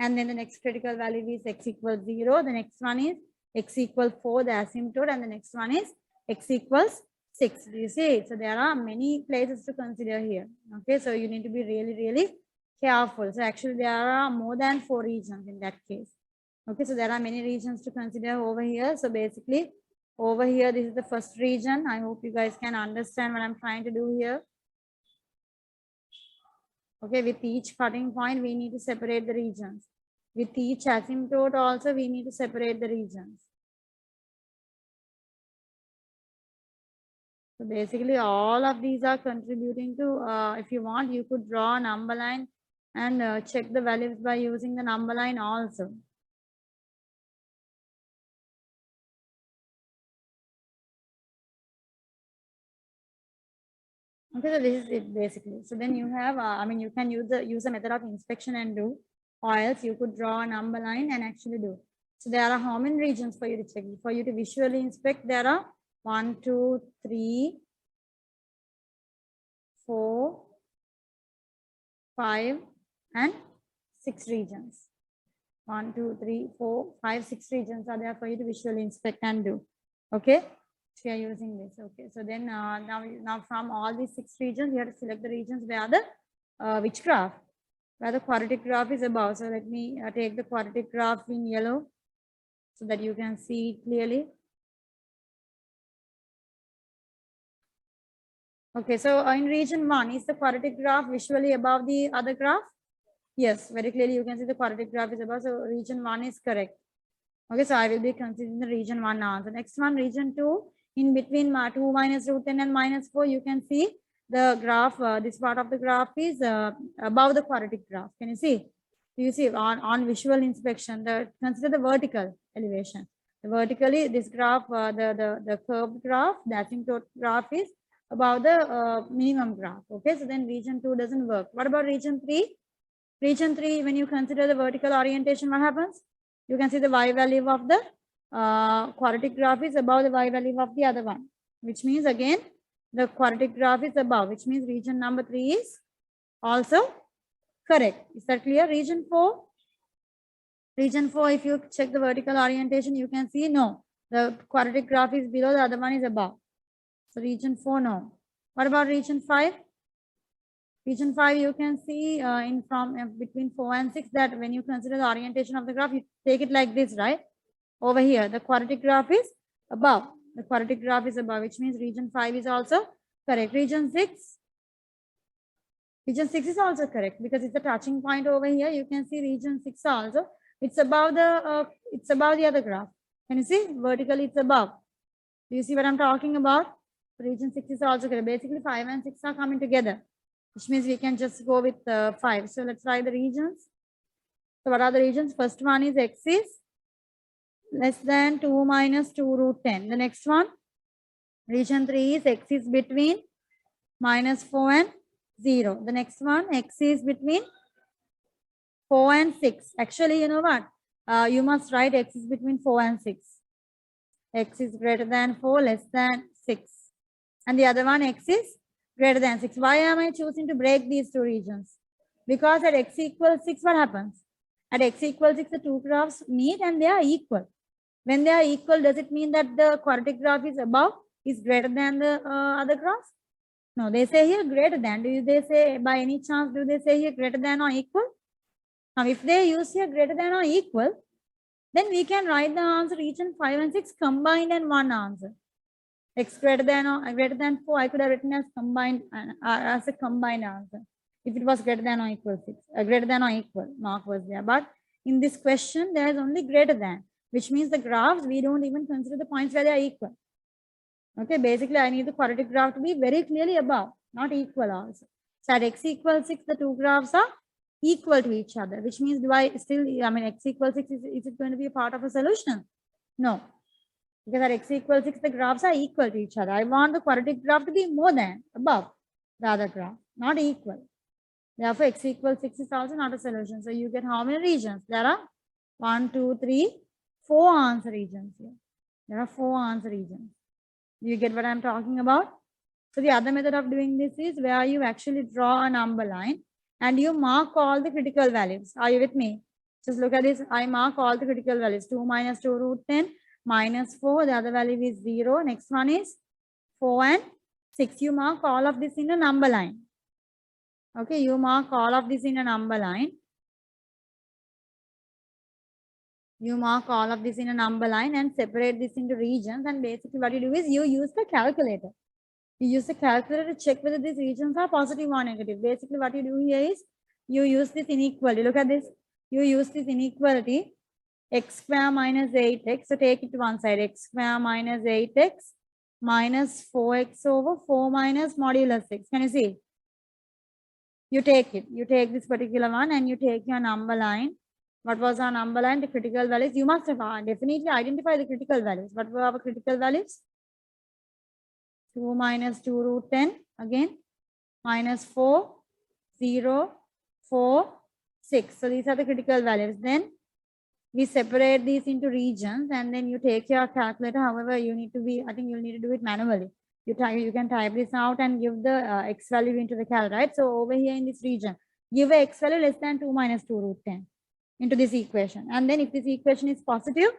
And then the next critical value is x equals 0. The next one is x equals 4, the asymptote. And the next one is x equals 6. Do you see? So there are many places to consider here. Okay, so you need to be really, really careful. So actually there are more than 4 regions in that case. Okay, so there are many regions to consider over here. So basically, over here, this is the first region. I hope you guys can understand what I'm trying to do here. Okay, with each cutting point, we need to separate the regions. With each asymptote also, we need to separate the regions. So basically, all of these are contributing to, if you want, you could draw a number line and check the values by using the number line also. Okay, so this is it basically. So then you have, you can use a method of inspection and do, or else you could draw a number line and actually do. So there are how many regions for you to check? For you to visually inspect, there are 1, 2, 3, 4, 5, and 6 regions. 1, 2, 3, 4, 5, 6 regions are there for you to visually inspect and do. Okay, so we are using this. Okay, so then now from all these 6 regions, you have to select the regions where the which graph, where the quadratic graph is above. So let me take the quadratic graph in yellow so that you can see it clearly. Okay, so in region 1, is the quadratic graph visually above the other graph? Yes, very clearly you can see the quadratic graph is above, so region 1 is correct. Okay, so I will be considering the region 1 answer. Next one, region 2, in between 2 minus root 10 and minus 4, you can see the graph, this part of the graph is above the quadratic graph. Can you see? You see on visual inspection, consider the vertical elevation. Vertically, this graph, the curved graph, the asymptote graph is above the minimum graph. Okay, so then region 2 doesn't work. What about region 3? Region 3, when you consider the vertical orientation, what happens? You can see the y value of the quadratic graph is above the y value of the other one, which means again the quadratic graph is above, which means region number 3 is also correct. Is that clear? Region 4. Region 4, if you check the vertical orientation, you can see no, the quadratic graph is below, the other one is above. So region 4, no. What about region 5? Region 5, you can see in from between 4 and 6 that when you consider the orientation of the graph, you take it like this, right? Over here, the quadratic graph is above. The quadratic graph is above, which means region 5 is also correct. Region 6 is also correct because it's a touching point over here. You can see region 6 also. It's above the other graph. Can you see? Vertically, it's above. Do you see what I'm talking about? Region 6 is also correct. Basically, 5 and 6 are coming together, which means we can just go with 5. So let's write the regions. So what are the regions? First one is x is less than 2 minus 2 root 10. The next one, region 3 is x is between minus 4 and 0. The next one, x is between 4 and 6. Actually, you know what? You must write x is between 4 and 6. X is greater than 4, less than 6. And the other one, x is greater than 6. Why am I choosing to break these two regions? Because at x equals 6, what happens? At x equals 6, the two graphs meet and they are equal. When they are equal, does it mean that the quadratic graph is above, is greater than the other graphs? No, they say here greater than. They say by any chance, do they say here greater than or equal? Now, if they use here greater than or equal, then we can write the answer region 5 and 6 combined in one answer. X greater than or greater than 4, I could have written as combined as a combined answer. If it was greater than or equal 6, greater than or equal mark was there. But in this question, there is only greater than, which means the graphs, we don't even consider the points where they are equal. Okay, basically I need the quadratic graph to be very clearly above, not equal also. So at x equals 6, the two graphs are equal to each other, which means x equals 6, is it going to be a part of a solution? No. Because at x equals 6, the graphs are equal to each other. I want the quadratic graph to be more than, above the other graph, not equal. Therefore, x equals 6 is also not a solution. So you get how many regions? There are 1, 2, 3, 4 answer regions here. There are 4 answer regions. Do you get what I'm talking about? So the other method of doing this is where you actually draw a number line and you mark all the critical values. Are you with me? Just look at this. I mark all the critical values. 2 minus 2 root 10, minus 4. The other value is 0. Next one is 4 and 6. You mark all of this in a number line. Okay, you mark all of this in a number line. You mark all of this in a number line and separate this into regions. And basically what you do is you use the calculator. You use the calculator to check whether these regions are positive or negative. Basically what you do here is you use this inequality. Look at this. You use this inequality x square minus 8x. So take it to one side. X square minus 8x minus 4x over 4 minus modulus x. Can you see? You take it. You take this particular one and you take your number line. What was our number line? The critical values. You must have definitely identify the critical values. What were our critical values? 2 minus 2 root 10. Again, minus 4, 0, 4, 6. So these are the critical values. Then we separate these into regions, and then you take your calculator. However, you need to be, I think you'll need to do it manually. You can type this out and give the x value into the cal, right? So over here in this region, give a x value less than 2 minus 2 root 10 into this equation. And then if this equation is positive,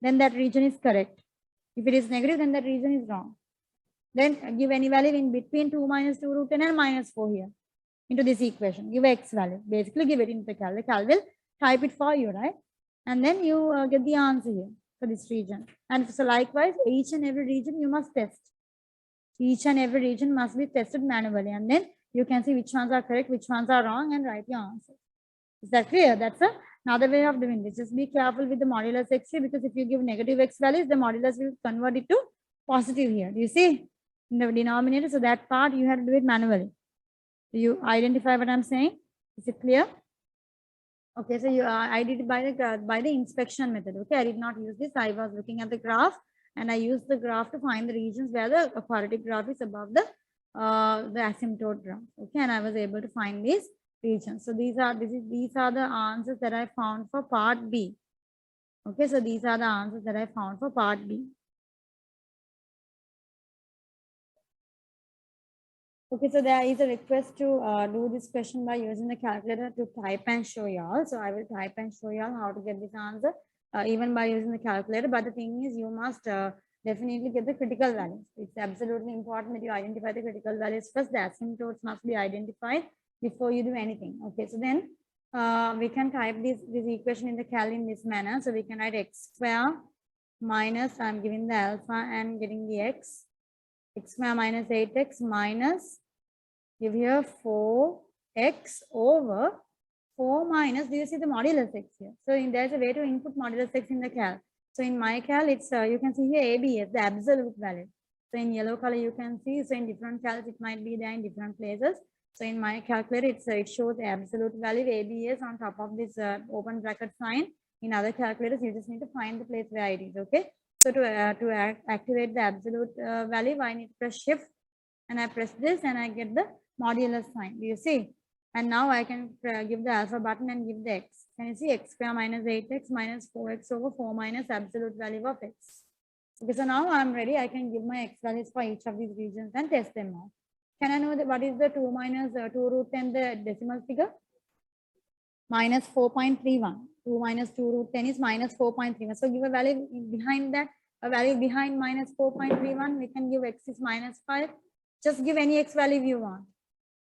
then that region is correct. If it is negative, then that region is wrong. Then give any value in between 2 minus 2 root 10 and minus 4 here into this equation. Give x value. Basically, give it into the cal. The cal will type it for you, right? And then you get the answer here for this region. And so likewise, each and every region you must test. Each and every region must be tested manually. And then you can see which ones are correct, which ones are wrong, and write your answer. Is that clear? That's another way of doing this. Just be careful with the modulus x here, because if you give negative x values, the modulus will convert it to positive here. Do you see? In the denominator. So that part you have to do it manually. Do you identify what I'm saying? Is it clear? Okay, so I did it by the inspection method. Okay, I did not use this. I was looking at the graph, and I used the graph to find the regions where the quadratic graph is above the asymptote graph. Okay, and I was able to find these regions. So these are the answers that I found for part B. Okay, so these are the answers that I found for part B. Okay, so there is a request to do this question by using the calculator to type and show y'all. So I will type and show y'all how to get this answer even by using the calculator. But the thing is, you must definitely get the critical values. It's absolutely important that you identify the critical values first. The asymptotes must be identified before you do anything. Okay, so then we can type this equation in the cal in this manner. So we can write x square minus, I'm giving the alpha and getting the x square minus 8x minus, give here 4x over 4 minus, do you see the modulus x here? So there's a way to input modulus x in the cal. So in my cal, it's you can see here ABS, the absolute value. So in yellow color you can see, so in different cals it might be there in different places. So in my calculator, it shows the absolute value ABS on top of this open bracket sign. In other calculators, you just need to find the place where it is, okay? So to activate the absolute value, I need to press shift, and I press this and I get the modulus sign. Do you see? And now I can give the alpha button and give the x. Can you see? X square minus 8x minus 4x over 4 minus absolute value of x. Okay, so now I'm ready. I can give my x values for each of these regions and test them out. Can I know what is the 2 minus 2 root 10, the decimal figure? Minus 4.31. 2 minus 2 root 10 is minus 4.31. So give a value behind that, a value behind minus 4.31. We can give x is minus 5. Just give any x value you want.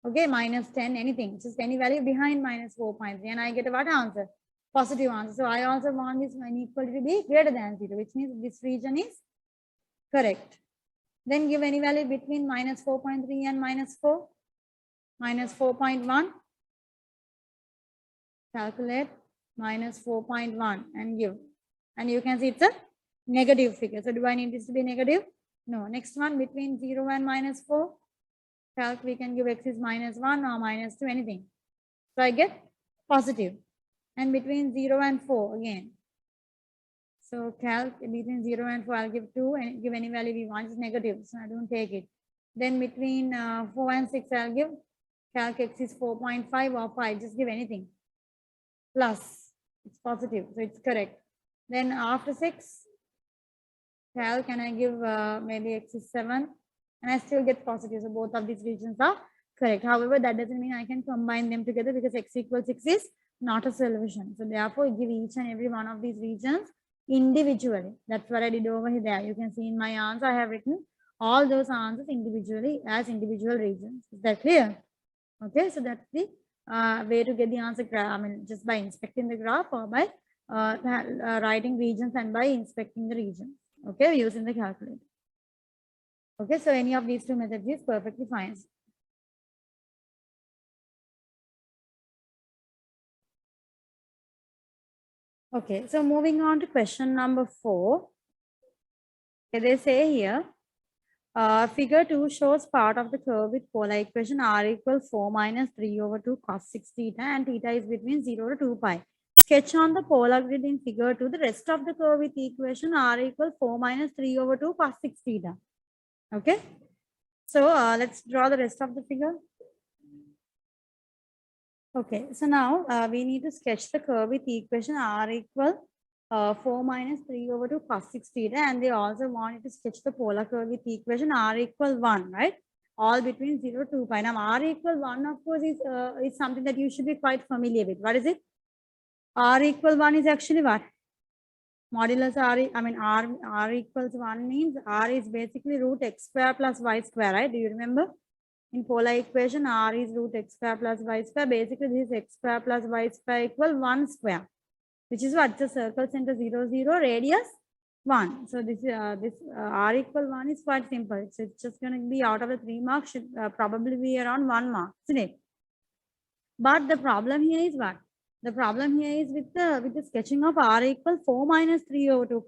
Okay, minus 10, anything. Just any value behind minus 4.3. And I get a what answer? Positive answer. So I also want this inequality to be greater than 0, which means this region is correct. Then give any value between minus 4.3 and minus 4. Minus 4.1. Calculate minus 4.1 and give. And you can see it's a negative figure. So do I need this to be negative? No. Next one, between 0 and minus 4. Calc, we can give x is minus 1 or minus 2, anything. So I get positive. And between 0 and 4 again. So calc between 0 and 4, I'll give 2 and give any value we want. It's negative, so I don't take it. Then between 4 and 6, I'll give calc x is 4.5 or 5. Just give anything. Plus, it's positive, so it's correct. Then after 6, calc, can I give maybe x is 7, and I still get positive. So both of these regions are correct. However, that doesn't mean I can combine them together, because x equals 6 is not a solution. So therefore, give each and every one of these regions individually. That's what I did over here. You can see in my answer, I have written all those answers individually as individual regions. Is that clear? Okay, so that's the way to get the answer. I mean, just by inspecting the graph, or by writing regions and by inspecting the regions. Okay, using the calculator. Okay, so any of these two methods is perfectly fine. Okay, so moving on to question number 4. Okay, they say here, figure 2 shows part of the curve with polar equation r equals 4 minus 3 over 2 cos 6 theta, and theta is between 0 to 2 pi. Sketch on the polar grid in figure 2 the rest of the curve with equation r equals 4 minus 3 over 2 cos 6 theta. Okay, so let's draw the rest of the figure. Okay, so now we need to sketch the curve with equation r equal 4 minus 3 over 2 cos 6 theta, and they also want you to sketch the polar curve with equation r equal 1, right? All between 0 to 2 pi. Now r equal 1, of course, is something that you should be quite familiar with. What is it? R equal 1 is actually what? Modulus r, r equals 1 means r is basically root x square plus y square, right? Do you remember? In polar equation, r is root x square plus y square. Basically, this is x square plus y square equal 1 square, which is what? The circle center 0, 0, radius 1. So this r equal 1 is quite simple. So it's just going to be out of the 3 marks, should probably be around 1 mark, isn't it? But the problem here is what? The problem here is with the sketching of r equal 4 minus 3 over 2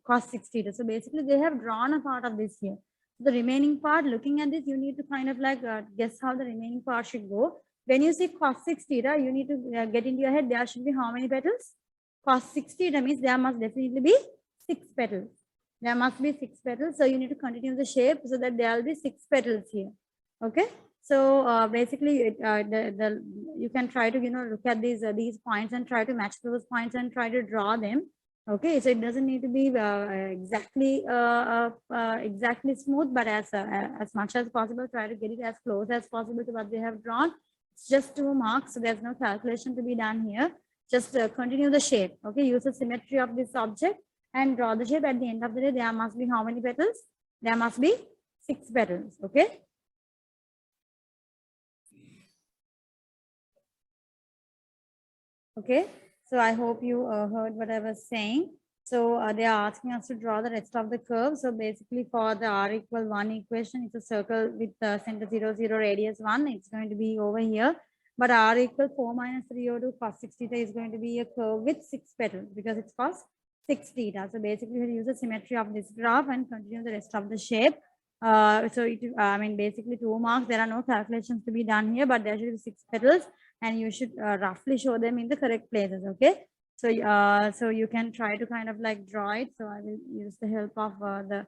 cos 6 theta. So basically, they have drawn a part of this here. The remaining part, looking at this, you need to kind of like guess how the remaining part should go. When you see cos 6 theta, you need to get into your head, there should be how many petals? Cos 6 theta means there must definitely be 6 petals. There must be 6 petals. So you need to continue the shape so that there will be 6 petals here. Okay. So basically, you can try to look at these points and try to match those points and try to draw them. Okay, so it doesn't need to be exactly smooth, but as much as possible, try to get it as close as possible to what they have drawn. It's just 2 marks, so there's no calculation to be done here. Just continue the shape. Okay, use the symmetry of this object and draw the shape. At the end of the day, there must be how many petals? There must be 6 petals. Okay. Okay, so I hope you heard what I was saying. So they are asking us to draw the rest of the curve. So basically for the r equal 1 equation, it's a circle with center 0, 0, radius 1. It's going to be over here. But r equal 4 minus 3 over 2 cos 6 theta is going to be a curve with 6 petals because it's cos 6 theta. So basically we'll use the symmetry of this graph and continue the rest of the shape. Basically 2 marks. There are no calculations to be done here, but there should be 6 petals. And you should roughly show them in the correct places. Okay, so you can try to kind of like draw it. So I will use the help of the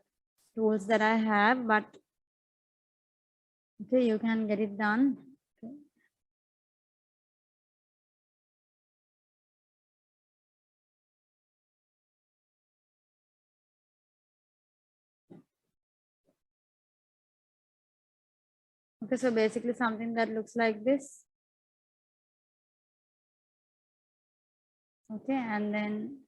tools that I have, but okay, you can get it done. Okay, so basically something that looks like this. Okay, and then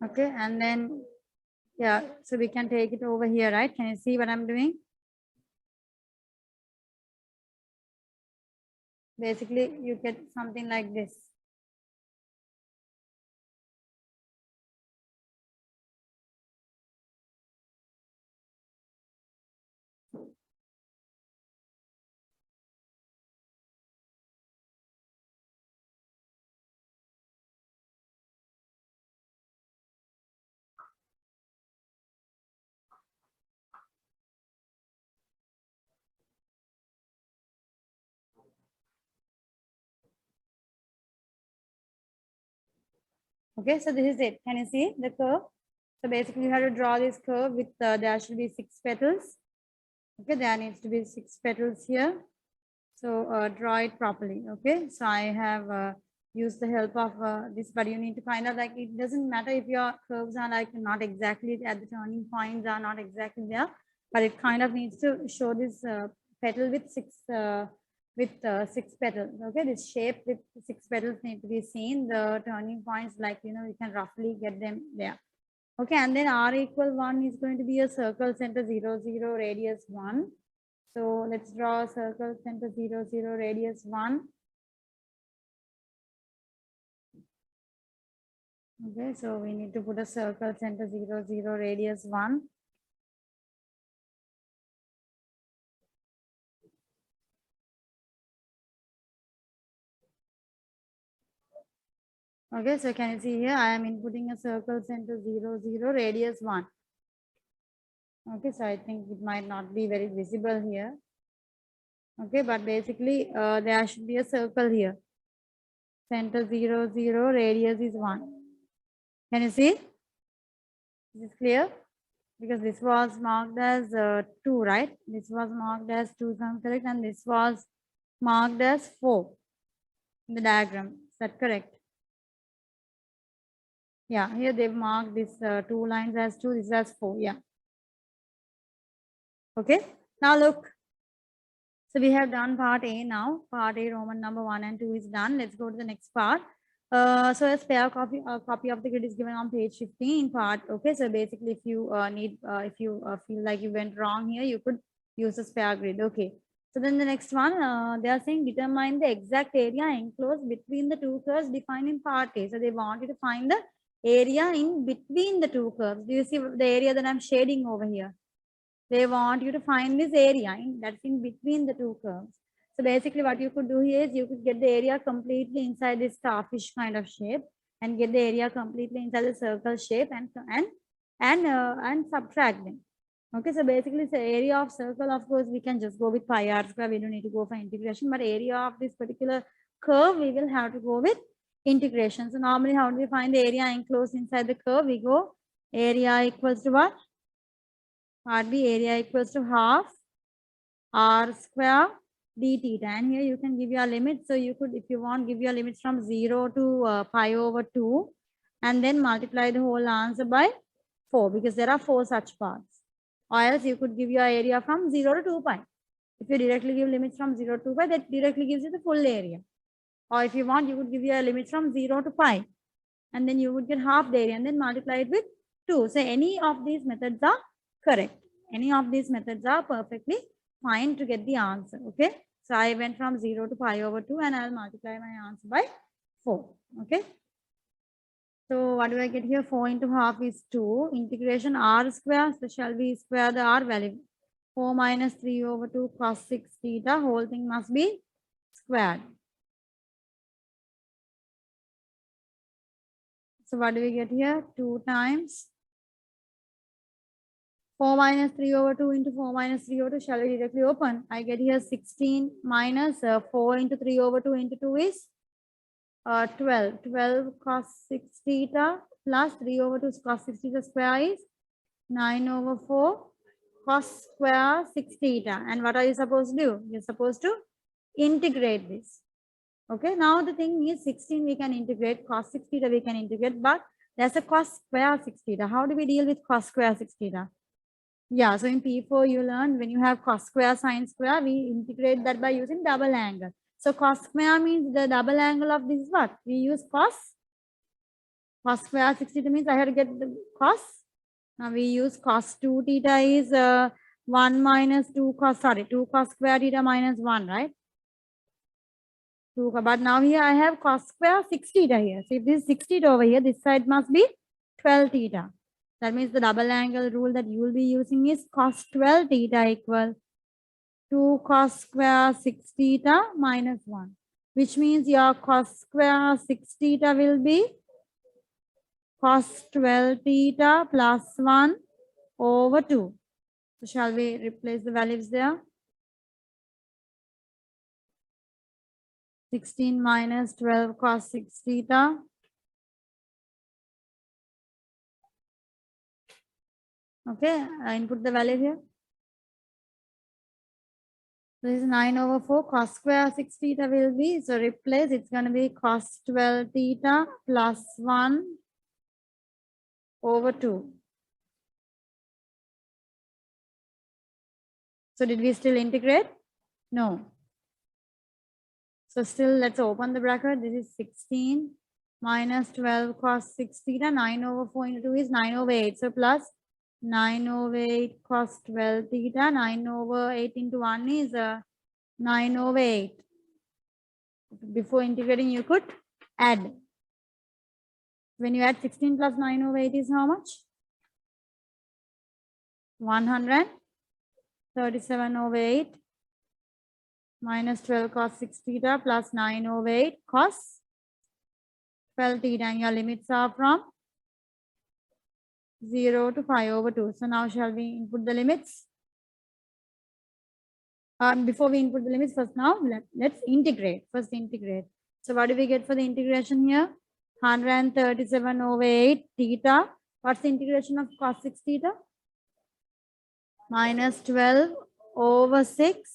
okay, and then yeah, so we can take it over here, right? Can you see what I'm doing? Basically, you get something like this. Okay, so this is it. Can you see the curve? So basically, you have to draw this curve with there should be 6 petals. Okay, there needs to be 6 petals here. So draw it properly. Okay, so I have used the help of this, but you need to kind of like, it doesn't matter if your curves are like not exactly at the turning points are not exactly there, but it kind of needs to show this petal with 6 petals. Okay, this shape with 6 petals need to be seen. The turning points, like you can roughly get them there. Okay, and then r equal 1 is going to be a circle center 0, 0, radius 1. So let's draw a circle center 0, 0, radius 1. Okay, so we need to put a circle center 0, 0, radius 1. Okay, so can you see here, I am inputting a circle center 0, 0, radius 1. Okay, so I think it might not be very visible here. Okay, but basically there should be a circle here. Center 0, 0, radius is 1. Can you see? Is this clear? Because this was marked as 2, right? This was marked as 2, if I'm correct, and this was marked as 4 in the diagram. Is that correct? Yeah, here they've marked this 2 lines as 2, this as 4. Yeah. Okay. Now look. So we have done part A now. Part A, Roman number 1 and 2 is done. Let's go to the next part. So a spare copy of the grid is given on page 15 part. Okay, so basically if you if you feel like you went wrong here, you could use a spare grid. Okay. So then the next one, they are saying determine the exact area enclosed between the two curves defined in part A. So they want you to find the area in between the two curves. Do you see the area that I'm shading over here? They want you to find this area that's in between the two curves. So basically what you could do here is you could get the area completely inside this starfish kind of shape and get the area completely inside the circle shape and subtract them. Okay, so basically the area of circle, of course, we can just go with pi r square. We don't need to go for integration, but area of this particular curve, we will have to go with integration. So normally how do we find the area enclosed inside the curve? We go area equals to what? Part B, area equals to half r square d theta. And here you can give your limit. So you could, if you want, give your limits from 0 to pi over 2 and then multiply the whole answer by 4 because there are 4 such parts. Or else you could give your area from 0 to 2 pi. If you directly give limits from 0 to 2 pi, that directly gives you the full area. Or if you want, you could give your limits from 0 to pi. And then you would get half the area and then multiply it with 2. So any of these methods are correct. Any of these methods are perfectly fine to get the answer. Okay. So I went from 0 to pi over 2 and I'll multiply my answer by 4. Okay. So what do I get here? 4 into half is 2. Integration r square. So shall we square the r value? 4 minus 3 over 2 cos 6 theta. Whole thing must be squared. So what do we get here? 2 times 4 minus 3 over 2 into 4 minus 3 over 2. Shall we directly open? I get here 16 minus 4 into 3 over 2 into 2 is 12. 12 cos 6 theta plus 3 over 2 cos 6 theta square is 9 over 4 cos square 6 theta. And what are you supposed to do? You're supposed to integrate this. Okay, now the thing is 16 we can integrate, cos 6 theta we can integrate, but there's a cos square 6 theta. How do we deal with cos square 6 theta? Yeah, so in P4 you learned when you have cos square sin square, we integrate that by using double angle. So cos square means the double angle of this is what? We use cos square 6 theta means I have to get the cos. Now we use cos 2 theta is 1 minus 2 cos, 2 cos square theta minus 1, right? 2, but now here I have cos square 6 theta here. So if this is 6 theta over here, this side must be 12 theta. That means the double angle rule that you will be using is cos 12 theta equal 2 cos square 6 theta minus 1. Which means your cos square 6 theta will be cos 12 theta plus 1 over 2. So shall we replace the values there? 16 minus 12 cos 6 theta. Okay, input the value here. This is 9 over 4 cos square 6 theta will be, so replace, it's going to be cos 12 theta plus 1 over 2. So did we still integrate? No. So still let's open the bracket. This is 16 minus 12 cos 6 theta. 9 over 4 into 2 is 9 over 8. So plus 9 over 8 cos 12 theta. 9 over 8 into 1 is 9 over 8. Before integrating, you could add. When you add 16 plus 9 over 8 is how much? 137 over 8 minus 12 cos 6 theta plus 9 over 8 cos 12 theta. And your limits are from 0 to 5 over 2. So now shall we input the limits? Before we input the limits, first now let's integrate. First integrate. So what do we get for the integration here? 137 over 8 theta What's the integration of cos 6 theta? Minus 12 over 6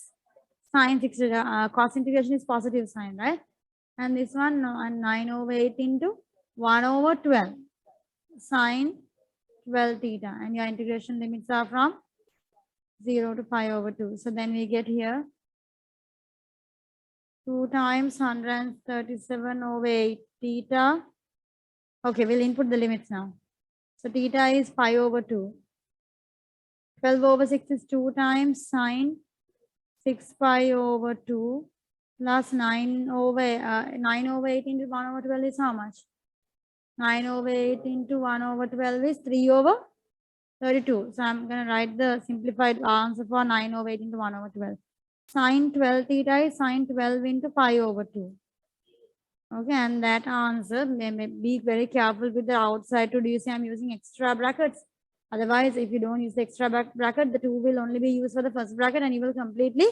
sine 6 theta. Cos integration is positive sign, right? And this one 9 over 8 into 1 over 12 sine 12 theta. And your integration limits are from 0 to pi over 2. So then we get here 2 times 137 over 8 theta. Okay, we'll input the limits now. So theta is pi over 2. 12 over 6 is 2 times sine 6 pi over 2 plus 9 over 8 into 1 over 12 is how much? 9 over 8 into 1 over 12 is 3 over 32. So I'm going to write the simplified answer for 9 over 8 into 1 over 12. Sine 12 theta is sine 12 into pi over 2. Okay, and that answer, may be very careful with the outside to do. You see, I'm using extra brackets. Otherwise, if you don't use the extra bracket, the 2 will only be used for the first bracket and you will completely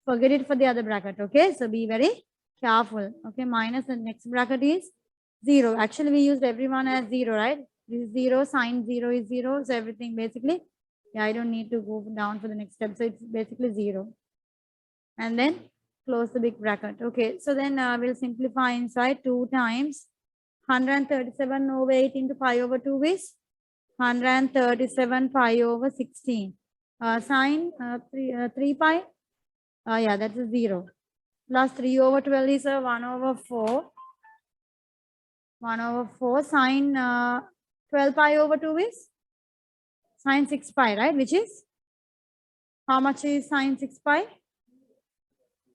forget it for the other bracket. Okay, so be very careful. Okay, minus the next bracket is 0. Actually, we used everyone as 0, right? This is 0, sine 0 is 0. So everything basically, yeah, I don't need to go down for the next step. So it's basically 0. And then close the big bracket. Okay, so then we'll simplify inside 2 times 137 over 8 into pi over 2 is 137 pi over 16. Sine 3 pi, yeah, that's a 0. Plus 3 over 12 is a 1 over 4. 1 over 4. Sine 12 pi over 2 is sine 6 pi, right? Which is, how much is sine 6 pi?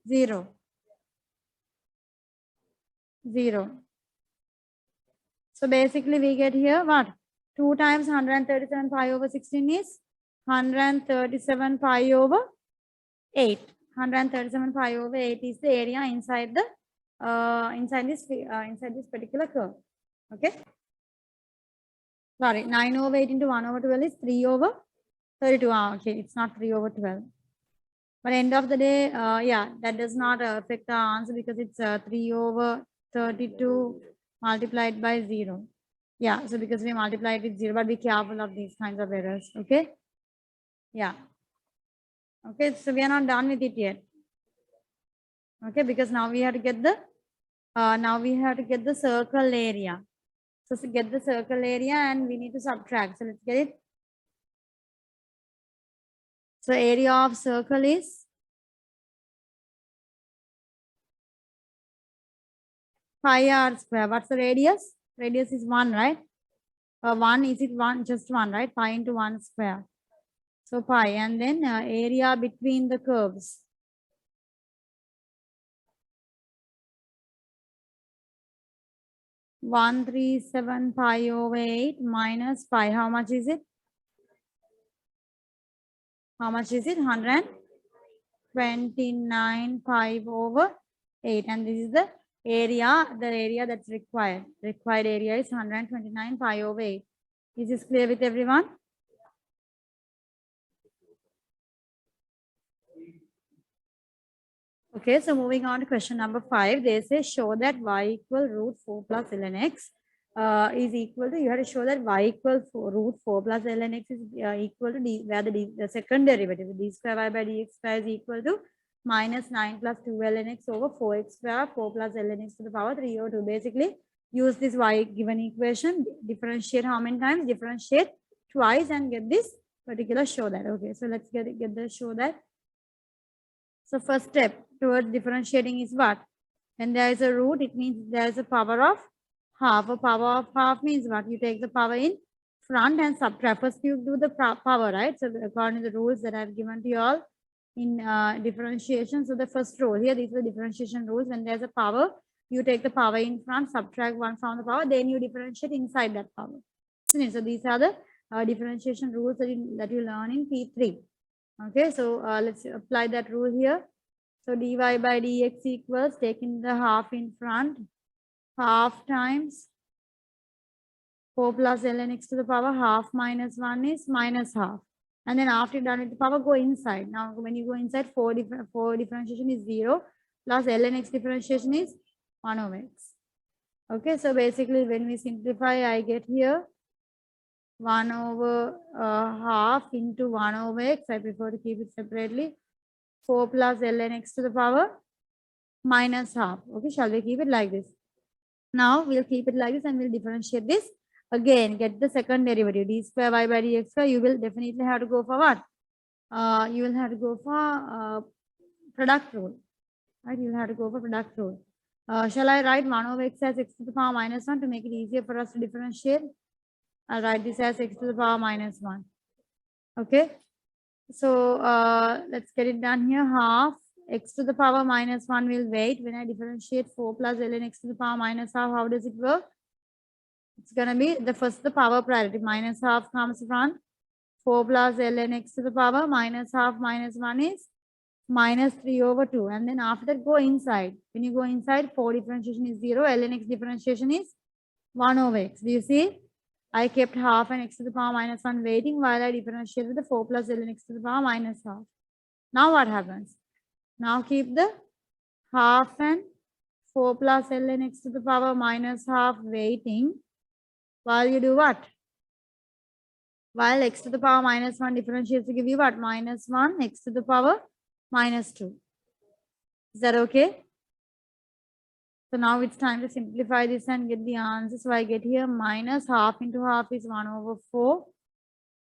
0. 0. So basically we get here what? 2 times 137 pi over 16 is 137 pi over 8. 137 pi over 8 is the area inside the inside this particular curve. Okay. Sorry, 9 over 8 into 1 over 12 is 3 over 32. Okay, it's not 3 over 12. But end of the day, yeah, that does not affect the answer because it's 3 over 32 multiplied by 0. Yeah, so because we multiplied with 0, but be careful of these kinds of errors. Okay. Yeah. Okay, so we are not done with it yet. Okay, because now we have to get the circle area. So to get the circle area and we need to subtract. So let's get it. So area of circle is pi r square. What's the radius? Radius is 1, right? 1, is it 1? Just 1, right? Pi into 1 square. So pi, and then area between the curves. One 137 pi over 8 minus pi. How much is it? How much is it? 129 pi over 8. And this is the area that's required. Required area is 129 pi over 8. Is this clear with everyone? Okay, so moving on to question number 5. They say show that y equal root 4 plus ln x is equal to, you have to show that y equal root 4 plus ln x is equal to d, where the second derivative, d square y by dx square is equal to minus 9 plus 2 ln x over 4x square, 4 plus ln x to the power 3 over 2. Basically, use this y given equation, differentiate how many times? Differentiate twice and get this particular show that. Okay, so let's get the show that. So first step towards differentiating is what? When there is a root, it means there is a power of half. A power of half means what? You take the power in front and subtract. First you do the power, right? So according to the rules that I've given to you all in differentiation. So the first rule here, these are the differentiation rules. When there's a power, you take the power in front, subtract 1 from the power, then you differentiate inside that power. So these are the differentiation rules that you learn in P3. Okay, so let's apply that rule here. So dy by dx equals, taking the half in front, half times 4 plus ln x to the power, half minus 1 is minus half. And then after you're done with the power, go inside. Now when you go inside, 4 differentiation is 0 plus ln x differentiation is 1 over x. Okay, so basically when we simplify, I get here 1 over half into 1 over x. I prefer to keep it separately. 4 plus ln x to the power minus half. Okay, shall we keep it like this? Now we'll keep it like this and we'll differentiate this. Again, get the second derivative. D square y by dx square. You will definitely have to go for what? You will have to go for product rule. Right? You'll have to go for product rule. Shall I write 1 over x as x to the power minus 1 to make it easier for us to differentiate? I'll write this as x to the power minus 1. Okay. So let's get it done here. Half x to the power minus 1 will wait. When I differentiate 4 plus ln x to the power minus half, how does it work? It's going to be the power priority. Minus half comes from 4 plus ln x to the power minus half minus 1 is minus 3 over 2. And then after that, go inside. When you go inside, 4 differentiation is 0. ln x differentiation is 1 over x. Do you see? I kept half and x to the power minus 1 waiting while I differentiated the 4 plus ln x to the power minus half. Now what happens? Now keep the half and 4 plus ln x to the power minus half waiting while you do what? While x to the power minus 1 differentiates to give you what? Minus 1 x to the power minus 2. Is that okay? So now it's time to simplify this and get the answer. So I get here minus half into half is 1 over 4.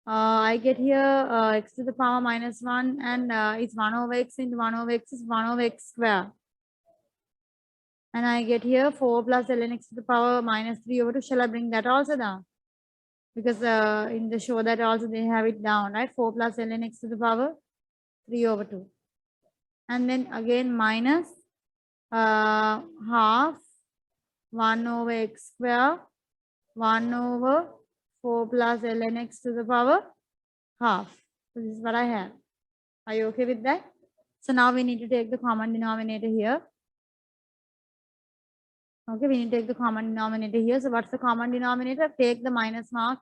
I get here x to the power minus 1 and it's 1 over x into 1 over x is 1 over x square. And I get here 4 plus ln x to the power minus 3 over 2. Shall I bring that also down? Because in the show that also they have it down, right? 4 plus ln x to the power 3 over 2. And then again minus half 1 over x square 1 over 4 plus ln x to the power half. So this is what I have. Are you okay with that? So now we need to take the common denominator here. Okay, we need to take the common denominator here. So what's the common denominator? Take the minus mark.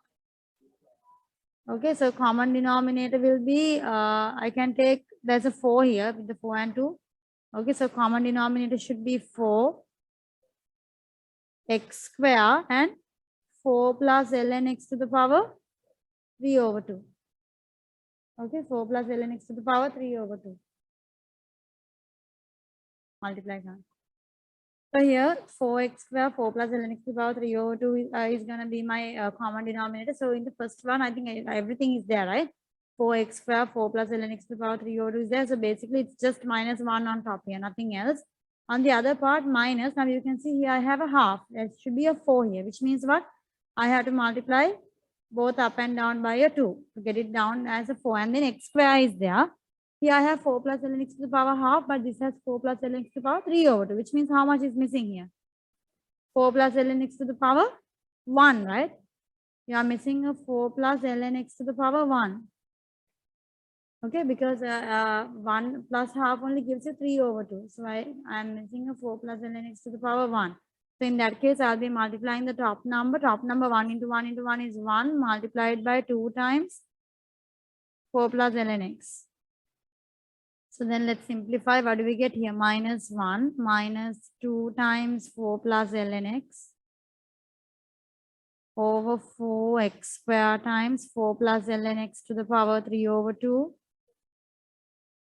Okay, so common denominator will be, I can take, there's a 4 here with the 4 and 2. Okay, so common denominator should be 4 x square and 4 plus ln x to the power 3 over 2. Okay, 4 plus ln x to the power 3 over 2. Multiply now. So here 4x square 4 plus ln x to the power 3 over 2 is going to be my common denominator. So in the first one, I think everything is there, right? 4x square 4 plus ln x to the power 3 over 2 is there. So basically it's just minus 1 on top here, nothing else. On the other part, minus. Now you can see here I have a half. There should be a 4 here, which means what? I have to multiply both up and down by a 2 to get it down as a 4. And then x square is there. Here I have 4 plus ln x to the power half, but this has 4 plus ln x to the power 3 over 2, which means how much is missing here? 4 plus ln x to the power 1, right? You are missing a 4 plus ln x to the power 1. Okay, because 1 plus half only gives you 3 over 2. So I am missing a 4 plus ln x to the power 1. So in that case, I'll be multiplying the top number. Top number 1 into 1 into 1 is 1 multiplied by 2 times 4 plus ln x. So then let's simplify. What do we get here? Minus 1 minus 2 times 4 plus ln x over 4x square times 4 plus ln x to the power 3 over 2.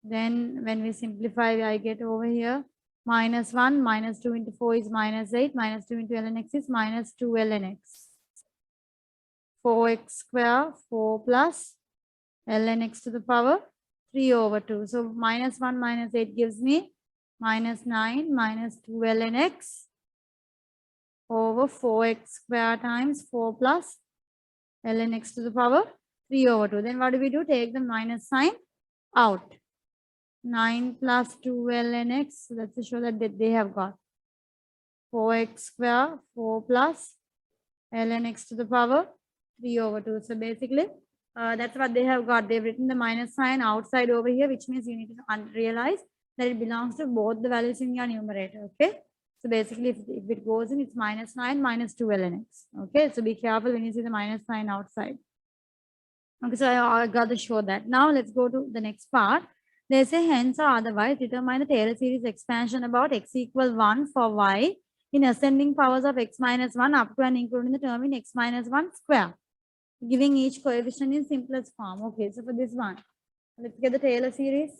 Then when we simplify, I get over here minus 1 minus 2 into 4 is minus 8 minus 2 into ln x is minus 2 ln x. 4x square 4 plus ln x to the power 3 over 2. So minus 1 minus 8 gives me minus 9 minus 2 ln x over 4x square times 4 plus ln x to the power 3 over 2. Then what do we do? Take the minus sign out. 9 plus 2 ln x. So let's show that they have got 4x square 4 plus ln x to the power 3 over 2. So basically, that's what they have got. They've written the minus sign outside over here, which means you need to realize that it belongs to both the values in your numerator. Okay. So basically, if it goes in, it's minus 9 minus 2 ln x. Okay. So be careful when you see the minus sign outside. Okay. So I got to show that. Now let's go to the next part. They say hence or otherwise determine the Taylor series expansion about x equal 1 for y in ascending powers of x minus 1 up to and including the term in x minus 1 square. giving each coefficient in simplest form. Okay, so for this one, let's get the Taylor series.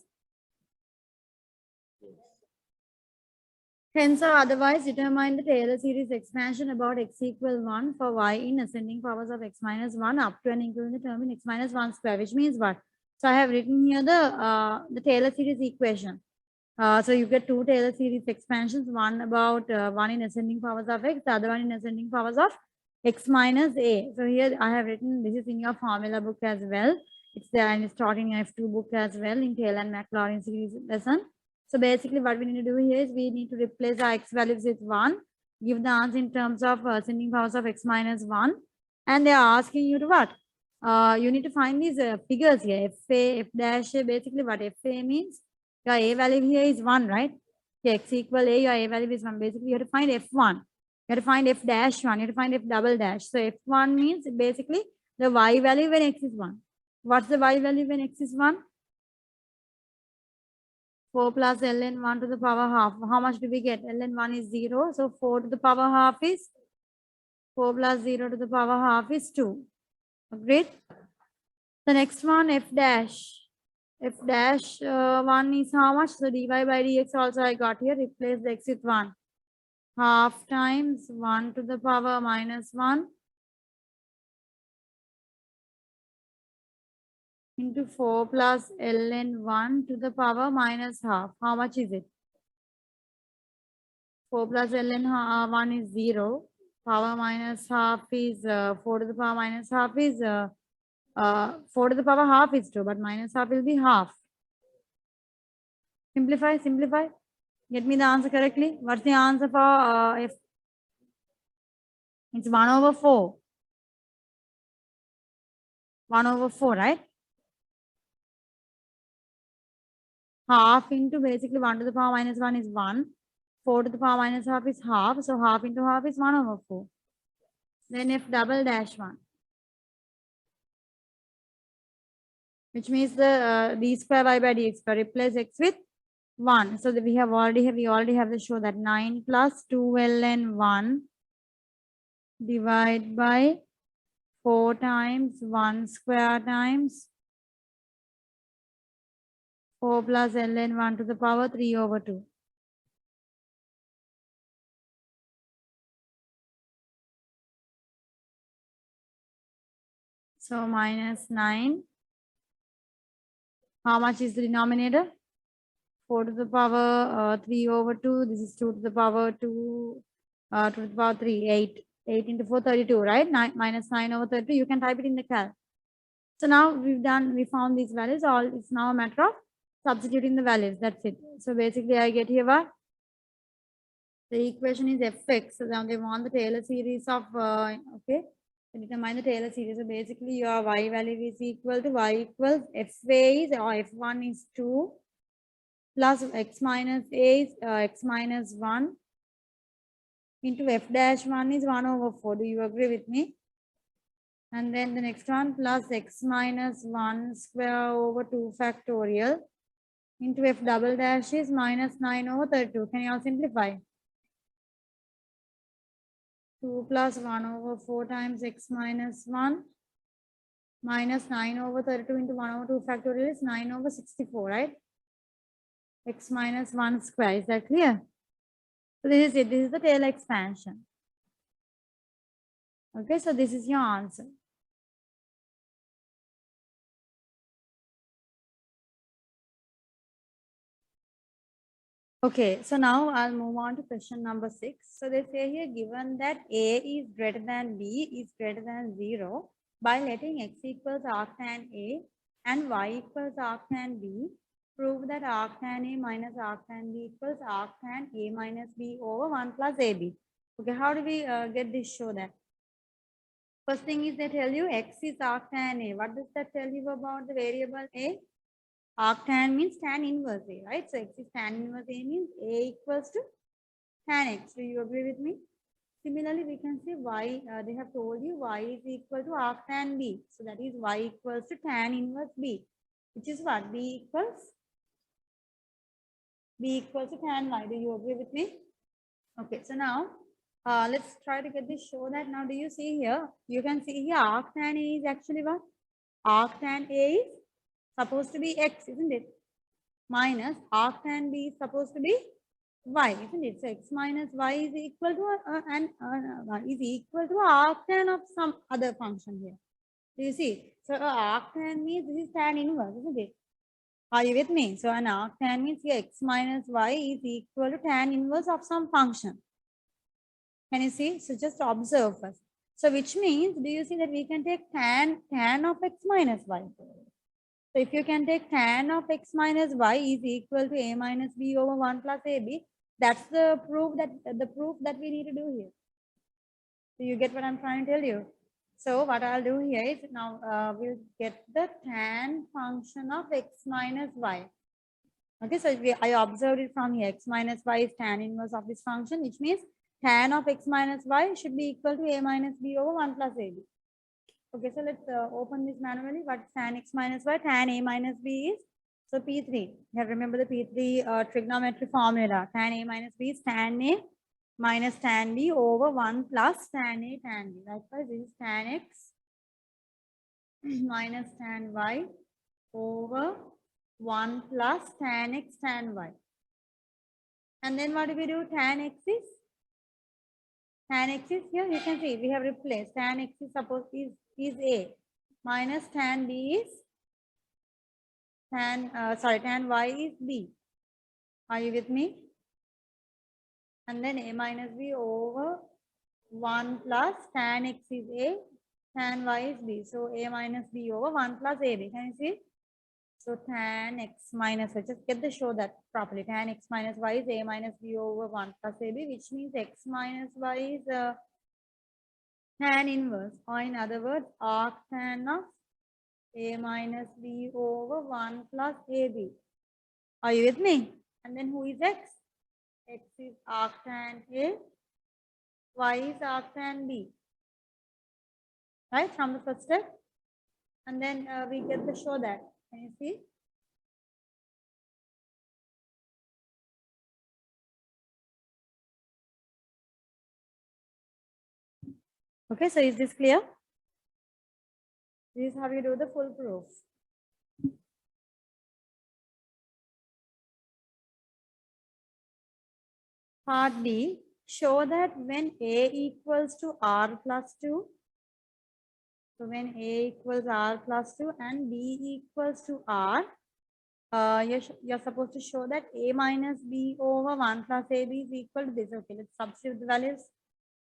Hence or otherwise determine the Taylor series expansion about x equal 1 for y in ascending powers of x minus 1 up to and including the term in x minus 1 square, which means what? So I have written here the Taylor series equation. So you get two Taylor series expansions, one about one in ascending powers of x, the other one in ascending powers of x minus a. So here I have written, this is in your formula book as well. It's there and it's taught in your F2 book as well in Taylor and Maclaurin series lesson. So basically what we need to do here is we need to replace our x values with 1, give the answer in terms of ascending powers of x minus 1, and they are asking you to what? You need to find these figures here, fa, f dash a, basically what fa means. Your a value here is 1, right? Okay, x equal a, your a value is 1. Basically, you have to find f1. You have to find f dash 1. You have to find f double dash. So f1 means basically the y value when x is 1. What's the y value when x is 1? 4 plus ln 1 to the power half. How much do we get? Ln 1 is 0. So 4 to the power half is 4 plus 0 to the power half is 2. Agreed? The next one, f dash. F dash 1 is how much? So dy by dx also I got here. Replace the x with 1. Half times 1 to the power minus 1 into 4 plus ln 1 to the power minus half. How much is it? 4 plus ln 1 is 0. Power minus half is 4 to the power minus half is 4 to the power half is 2, but minus half will be half. Simplify, simplify. Get me the answer correctly. What's the answer for f? It's 1 over 4. 1 over 4, right? Half into basically 1 to the power minus 1 is 1. 4 to the power minus half is half. So half into half is 1 over 4. Then f double dash 1. Which means the d square y by dx square. Replace x with 1. So that we already have to show that 9 plus 2 ln 1 divide by 4 times 1 square times 4 plus ln 1 to the power 3 over 2. So minus 9. How much is the denominator? 4 to the power 3 over 2. This is 2 to the power 2 to the power 3, 8. 8 into 4, 32, right? 9, minus 9 over 32. You can type it in the calc. So now we found these values. It's now a matter of substituting the values. That's it. So basically I get here what? The equation is fx. So now they want the Taylor series of, okay. So determine the Taylor series. So basically your y value is equal to y equals fa is or f1 is 2 plus x minus a is x minus 1 into f dash 1 is 1 over 4. Do you agree with me? And then the next one plus x minus 1 square over 2 factorial into f double dash is minus 9 over 32. Can you all simplify? 2 plus 1 over 4 times x minus 1 minus 9 over 32 into 1 over 2 factorial is 9 over 64, right? X minus 1 square. Is that clear? So this is it. This is the Taylor expansion. Okay, so this is your answer. Okay, so now I'll move on to question number 6. So they say here, given that A is greater than B is greater than 0, by letting x equals arctan A and y equals arctan B, prove that arctan A minus arctan B equals arctan A minus B over 1 plus AB. Okay, how do we get this show that? First thing is they tell you x is arctan A. What does that tell you about the variable A? Arctan means tan inverse A, right? So x is tan inverse A means A equals to tan x. Do you agree with me? Similarly, we can say y, they have told you y is equal to arctan B. So that is y equals to tan inverse B, which is what? B equals to tan y. Do you agree with me? Okay, so now Let's try to get this show that now. Do you see here? You can see here arctan A is actually what? Arctan A is supposed to be x, isn't it? Minus arctan B is supposed to be y, isn't it? So x minus y is equal to arctan of some other function here. Do you see? So arctan means this is tan inverse, isn't it? Are you with me? So an arctan means here x minus y is equal to tan inverse of some function. Can you see? So just observe first. So which means, do you see that we can take tan of x minus y? So if you can take tan of x minus y is equal to a minus b over 1 plus ab, that's the proof that we need to do here. So you get what I'm trying to tell you. So what I'll do here is now we'll get the tan function of x minus y. Okay, so I observed it from here. X minus y is tan inverse of this function, which means tan of x minus y should be equal to a minus b over 1 plus ab. Okay, so let's open this manually. What's tan x minus y? Tan a minus b is, so P3. You have remember the P3 trigonometric formula. Tan a minus b is tan a minus tan b over 1 plus tan a tan b. Likewise, this is tan x minus tan y over 1 plus tan x tan y. And then what do we do? Tan x is here. You can see we have replaced tan x is supposed is a minus tan b is tan y is b. Are you with me? And then a minus b over 1 plus tan x is a, tan y is b. So a minus b over 1 plus ab. Can you see? So tan x minus y, just get the show that properly. Tan x minus y is a minus b over 1 plus ab, which means x minus y is tan inverse, or in other words, arctan of a minus b over 1 plus ab. Are you with me? And then who is x? X is arctan a, y is arctan b. Right, from the first step. And then we get the show that. Can you see? Okay, so is this clear? This is how you do the full proof. Part B, show that when A equals to R plus 2, so when A equals R plus 2 and B equals to R, you're supposed to show that A minus B over 1 plus AB is equal to this. Okay, let's substitute the values.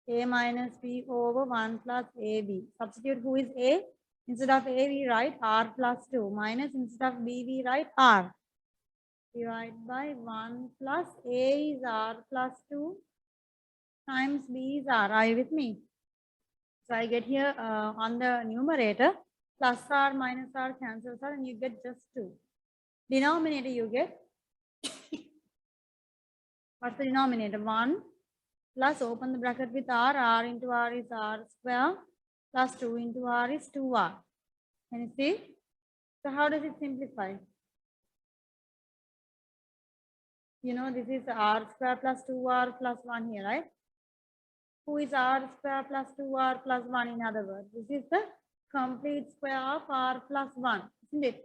A minus B over 1 plus AB. Substitute who is A? Instead of A, we write R plus 2. Minus instead of B, we write R. Divide by 1 plus A is R plus 2 times B is R. Are you with me? So I get here on the numerator, plus R minus R cancels R and you get just 2. Denominator you get, what's the denominator? 1 plus, open the bracket with R, R into R is R square, plus 2 into R is 2R. Can you see? So how does it simplify? You know, this is R square plus 2R plus 1 here, right? Who is R square plus 2R plus 1 in other words? This is the complete square of R plus 1, isn't it?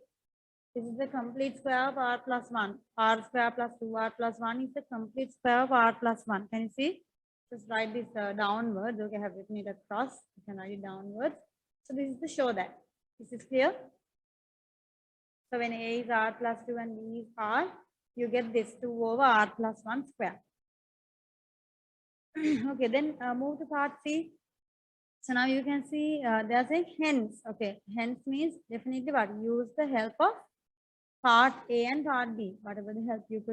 This is the complete square of R plus 1. R square plus 2R plus 1 is the complete square of R plus 1. Can you see? Just write this downwards. Okay, I have written it across. You can write it downwards. So this is to show that. This is clear? So when A is R plus 2 and B is R, you get this 2 over R plus 1 square. Okay, then move to part C. So now you can see there's a hence. Okay, hence means definitely what? Use the help of part A and part B. Whatever the help you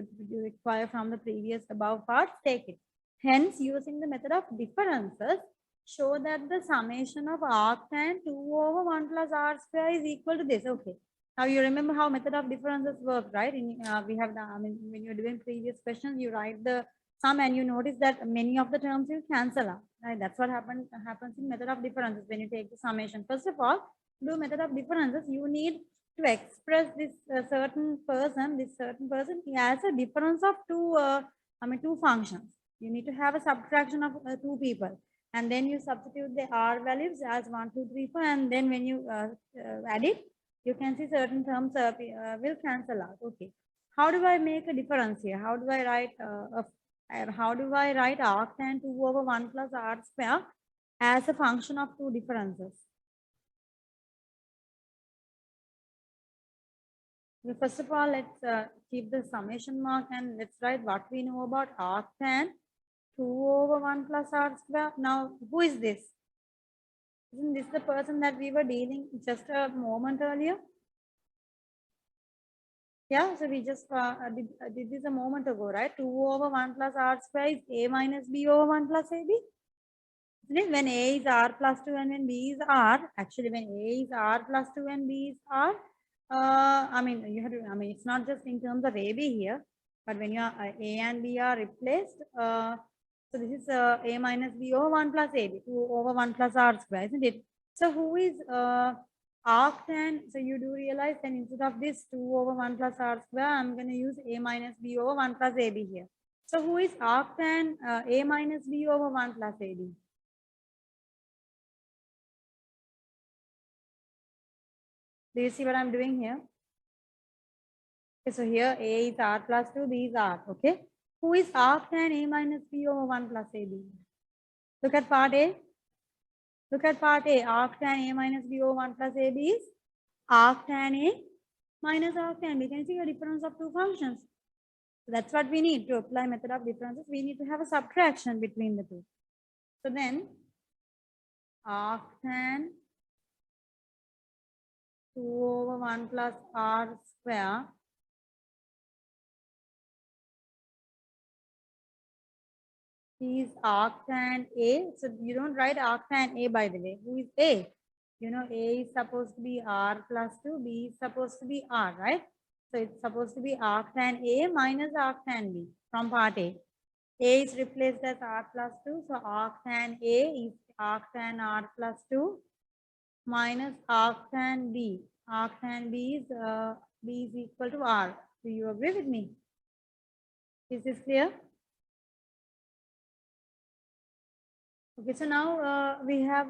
require from the previous above parts, take it. Hence, using the method of differences, show that the summation of arctan 2 over 1 plus R square is equal to this. Okay. Now you remember how method of differences work, right? We have the, when you're doing previous questions, you write the sum and you notice that many of the terms will cancel out. Right? That's what happens in method of differences when you take the summation. First of all, to do method of differences, you need to express this certain person, he has a difference of two functions. You need to have a subtraction of two people. And then you substitute the R values as 1, 2, 3, 4. And then when you add it, you can see certain terms will cancel out. Okay. How do I make a difference here? How do I write arctan 2 over 1 plus R square as a function of two differences? So first of all, let's keep the summation mark and let's write what we know about arctan 2 over 1 plus R square. Now, who is this? Isn't this the person that we were dealing just a moment earlier? Yeah, so we just did this a moment ago, right? 2 over 1 plus R square is A minus B over 1 plus AB. Isn't it? When A is R plus 2 and when B is R, actually when A is R plus 2 and B is R, it's not just in terms of AB here, but when you are A and B are replaced, so this is A minus B over 1 plus AB, 2 over 1 plus R square, isn't it? So who is arctan? So you do realize that instead of this 2 over 1 plus R square, I'm going to use A minus B over 1 plus AB here. So who is arctan A minus B over 1 plus AB? Do you see what I'm doing here? Okay, so here A is R plus 2, B is R. Okay. Who is arctan A minus B over 1 plus AB? Look at part A. Look at part A. Arctan A minus B over 1 plus AB is arctan A minus arctan B. Can you see the difference of two functions? So that's what we need to apply method of differences. We need to have a subtraction between the two. So then arctan 2 over 1 plus R square is arctan A. So you don't write arctan A, by the way. Who is A? You know, A is supposed to be R plus 2, B is supposed to be R, right? So it's supposed to be arctan A minus arctan B from part A. A is replaced as R plus 2. So arctan A is arctan R plus 2 minus arctan B. Arctan B is equal to R. Do you agree with me? Is this clear? Okay, so now we have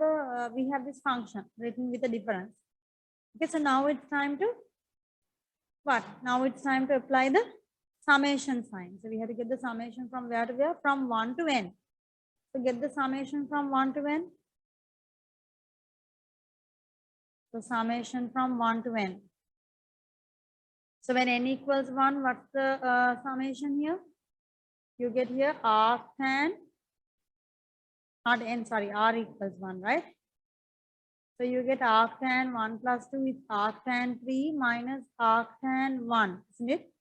this function written with a difference. Okay, so now it's time to what? Now it's time to apply the summation sign. So we have to get the summation from where to where? From 1 to n. So get the summation from 1 to n. So summation from 1 to n. So when n equals 1, what's the summation here? You get here arctan, not n, sorry, r equals 1, right? So you get arctan 1 plus 2 is arctan 3 minus arctan 1, isn't it?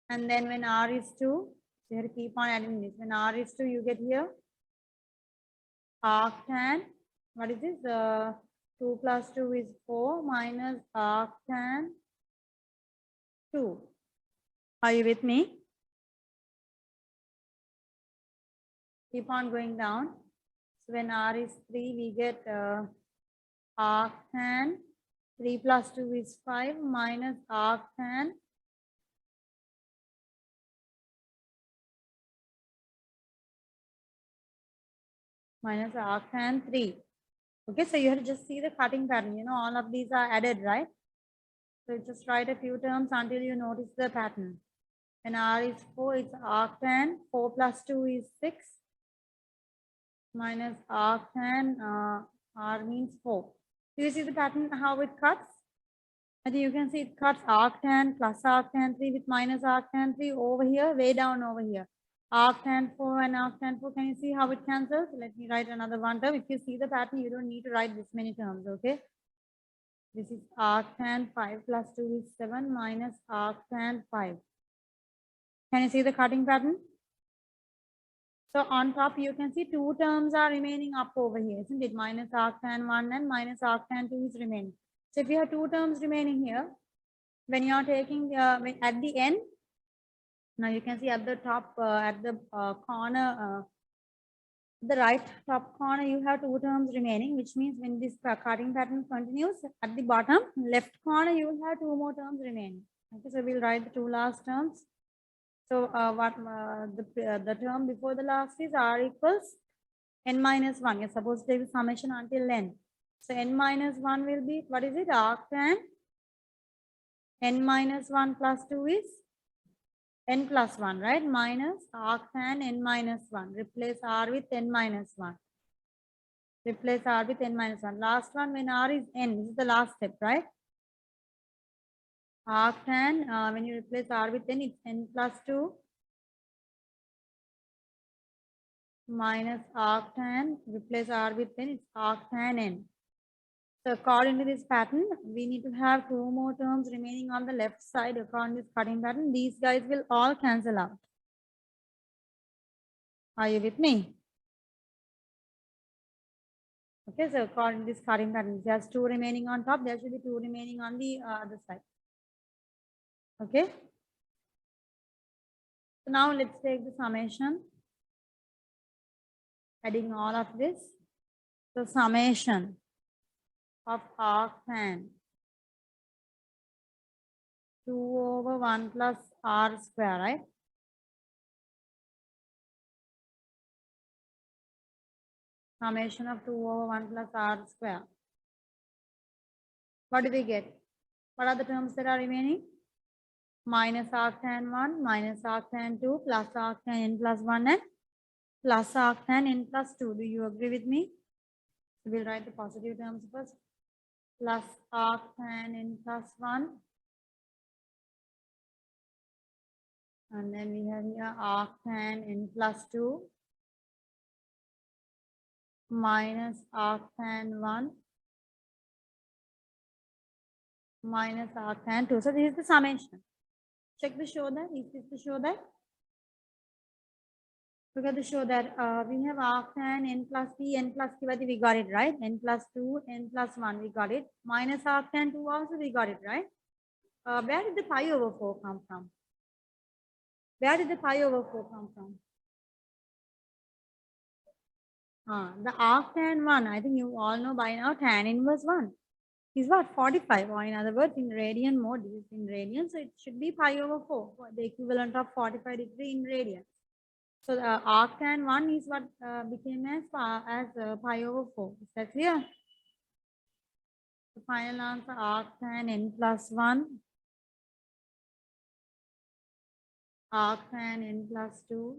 And then when r is 2, so you have to keep on adding this. When r is 2, you get here arctan, what is this? 2 plus 2 is 4 minus arctan 2. Are you with me? Keep on going down. So when r is 3, we get arctan 3 plus 2 is 5 minus arctan minus arctan 3. Okay, so you have to just see the cutting pattern. You know, all of these are added, right? So just write a few terms until you notice the pattern. When r is 4, it's arctan 4 plus 2 is 6 minus arctan r means 4. Do you see the pattern, how it cuts? I think you can see it cuts arctan plus arctan 3 with minus arctan 3 over here, way down over here. Arctan 4 and arctan 4, can you see how it cancels? Let me write another one term. If you see the pattern, you don't need to write this many terms, okay? This is arctan 5 plus 2 is 7 minus arctan 5. Can you see the cutting pattern? So on top, you can see two terms are remaining up over here, isn't it? Minus arctan 1 and minus arctan 2 is remaining. So if you have two terms remaining here, when you are taking at the end, now you can see at the top, at the corner, the right top corner, you have two terms remaining, which means when this cutting pattern continues, at the bottom left corner, you will have two more terms remaining. Okay, so we'll write the two last terms. So what the term before the last is r equals n minus 1. You're supposed to take the summation until n. So n minus 1 will be, what is it? Arctan n minus 1 plus 2 is n plus 1, right? Minus arctan n minus 1. Replace r with n minus 1. Replace r with n minus 1. Last one, when r is n, this is the last step, right? Arctan, when you replace r with n, it's n plus 2 minus arctan, replace r with n, it's arctan n. So according to this pattern, we need to have two more terms remaining on the left side according to this cutting pattern. These guys will all cancel out. Are you with me? Okay, so according to this cutting pattern, there's two remaining on top. There should be two remaining on the other side. Okay. So now let's take the summation. Adding all of this. So summation of arctan 2 over 1 plus r square, right? Summation of 2 over 1 plus r square. What do we get? What are the terms that are remaining? Minus arctan 1, minus arctan 2, plus arctan n plus 1 and plus arctan n plus 2. Do you agree with me? We'll write the positive terms first. Plus arctan n plus 1. And then we have here arctan n plus 2 minus arctan 1 minus arctan 2. So this is the summation. Check the show that. Is this the show that? Look at the show that we have arctan n plus p, n plus q, we got it, right? N plus 2, n plus 1, we got it. Minus arctan 2 also, we got it, right? Where did the pi over 4 come from? Where did the pi over 4 come from? The arctan 1, I think you all know by now, tan inverse 1 is what? 45, or in other words, in radian mode, this is in radian, so it should be pi over 4, the equivalent of 45 degree in radian. So the arctan 1 is what became as pi over 4. Is that clear? The final answer, arctan n plus 1, arctan n plus 2,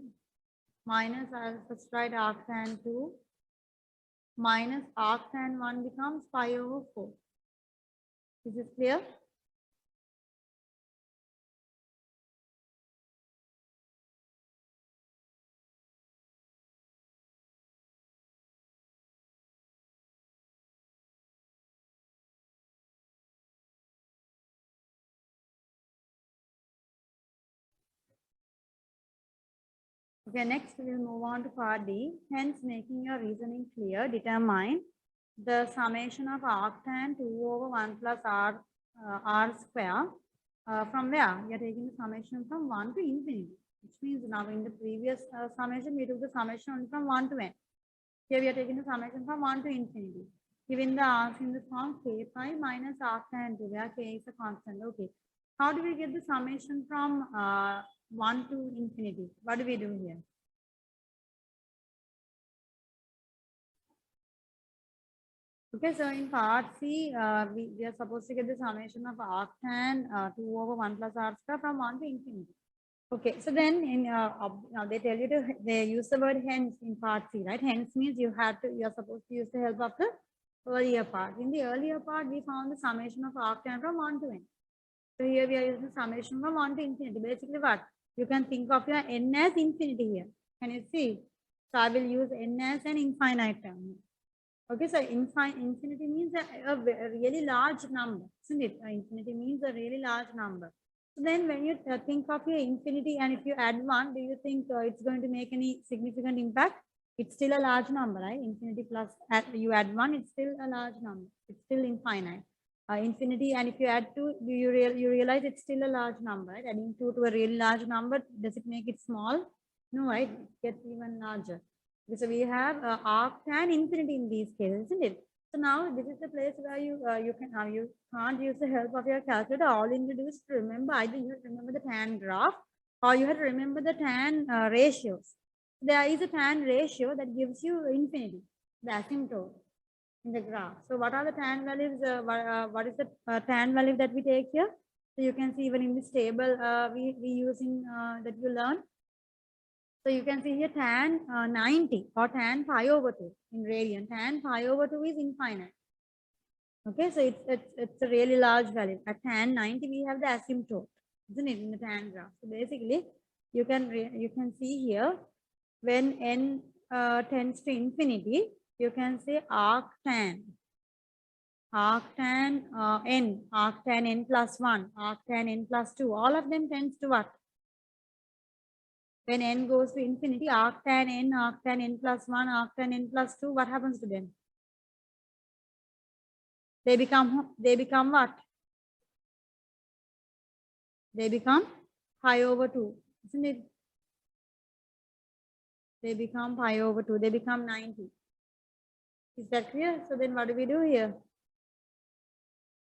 minus, I'll first write arctan 2, minus arctan 1 becomes pi over 4. Is this clear? Okay, next we'll move on to part D. Hence, making your reasoning clear, determine the summation of arctan 2 over 1 plus r square. From where? We are taking the summation from 1 to infinity, which means now in the previous summation, we took the summation only from 1 to n. Here we are taking the summation from 1 to infinity. Given the answer in the form k pi minus arctan 2, where k is a constant. Okay. How do we get the summation from 1 to infinity? What do we do here? Okay, so in part C, we are supposed to get the summation of arctan 2 over 1 plus r square from 1 to infinity. Okay, so then in now they tell you to, they use the word hence in part C, right? Hence means you are supposed to use the help of the earlier part. In the earlier part, we found the summation of arctan from 1 to n. So here we are using summation from 1 to infinity. Basically what? You can think of your n as infinity here. Can you see? So I will use n as an infinite term. Okay, so infinity means a really large number, isn't it? Infinity means a really large number. So then when you think of your infinity and if you add 1, do you think it's going to make any significant impact? It's still a large number, right? Infinity plus, you add 1, it's still a large number. It's still infinite. Infinity, and if you add 2, you realize it's still a large number, right? Adding 2 to a really large number, does it make it small? No, right? It gets even larger. So we have arctan infinity in these cases, isn't it? So now this is the place where you can't use the help of your calculator. All you need to do is to remember, either you remember the tan graph, Or you have to remember the tan ratios. There is a tan ratio that gives you infinity, the asymptote in the graph. So what are the tan values? What is the tan value that we take here? So you can see even in this table we using that you learn. So you can see here tan 90 or tan pi over 2 in radian. Tan pi over 2 is infinite. Okay, so it's a really large value. At tan 90 we have the asymptote, isn't it, in the tan graph? So basically you can see here when n tends to infinity, you can say arctan n plus 1, arctan n plus 2, all of them tends to what? When n goes to infinity, arctan n plus 1, arctan n plus 2, what happens to them? They become what? They become pi over 2, isn't it? They become pi over 2, they become 90. Is that clear? So then what do we do here?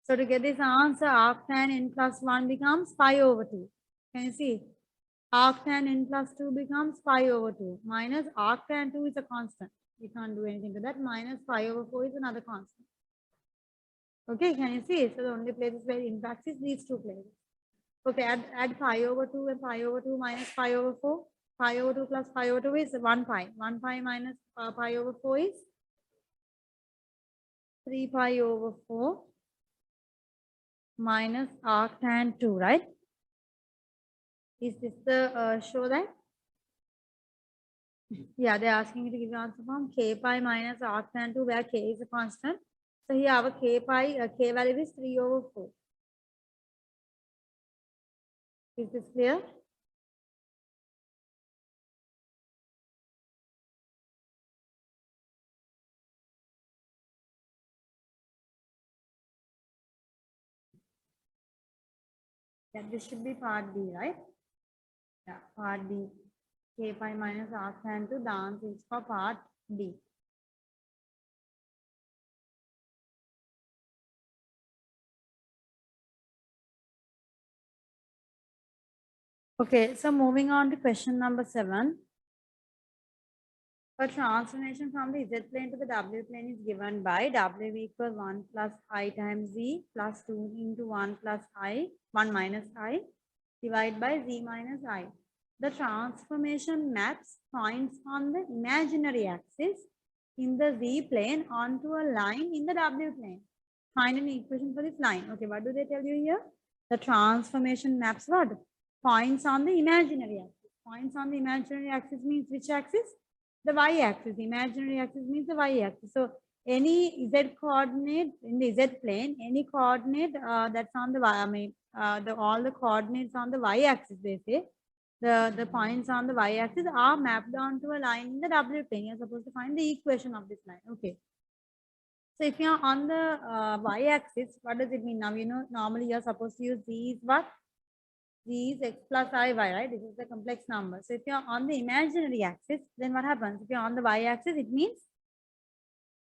So to get this answer, arctan n plus 1 becomes pi over 2. Can you see? Arctan n plus 2 becomes pi over 2 minus arctan 2 is a constant. We can't do anything to that. Minus pi over 4 is another constant. Okay, can you see? So the only places where it impacts is these two places. Okay, add pi over 2 and pi over 2 minus pi over 4. Pi over 2 plus pi over 2 is 1 pi. 1 pi minus pi over 4 is 3 pi over 4 minus arctan 2, right? Is this the show that? Yeah, they're asking you to give the answer from k pi minus arctan 2 where k is a constant. So here our k value is 3 over 4. Is this clear? Yeah, this should be part B, right? Yeah, part B. K pi minus arctan 2, the answer is for part B. Okay, so moving on to question number 7. A transformation from the Z plane to the W plane is given by W equals 1 plus I times Z plus 2 into 1 plus I, 1 minus I, divided by Z minus I. The transformation maps points on the imaginary axis in the Z plane onto a line in the W plane. Find an equation for this line. Okay, what do they tell you here? The transformation maps what? Points on the imaginary axis. Points on the imaginary axis means which axis? The y-axis. Imaginary axis means the y-axis. So any z coordinate in the z plane, any coordinate that's on the y, all the coordinates on the y-axis, they say, the points on the y-axis are mapped onto a line in the w plane. You're supposed to find the equation of this line. Okay. So if you're on the y-axis, what does it mean? Now, you know, normally you're supposed to use z is what? Z is x plus iy, right? This is the complex number. So if you're on the imaginary axis, then what happens? If you're on the y-axis, it means,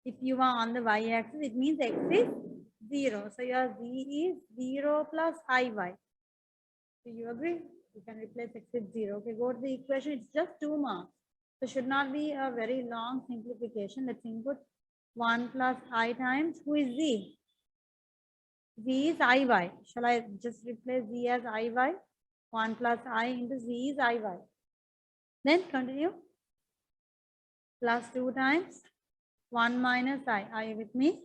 if you are on the y-axis, it means x is 0. So your z is 0 plus iy. Do you agree? You can replace x with 0. Okay, go to the equation. It's just 2 marks. So should not be a very long simplification. Let's input 1 plus I times, who is z? Z is iy. Shall I just replace z as iy? 1 plus I into z is iy. Then continue. Plus 2 times 1 minus I. Are you with me?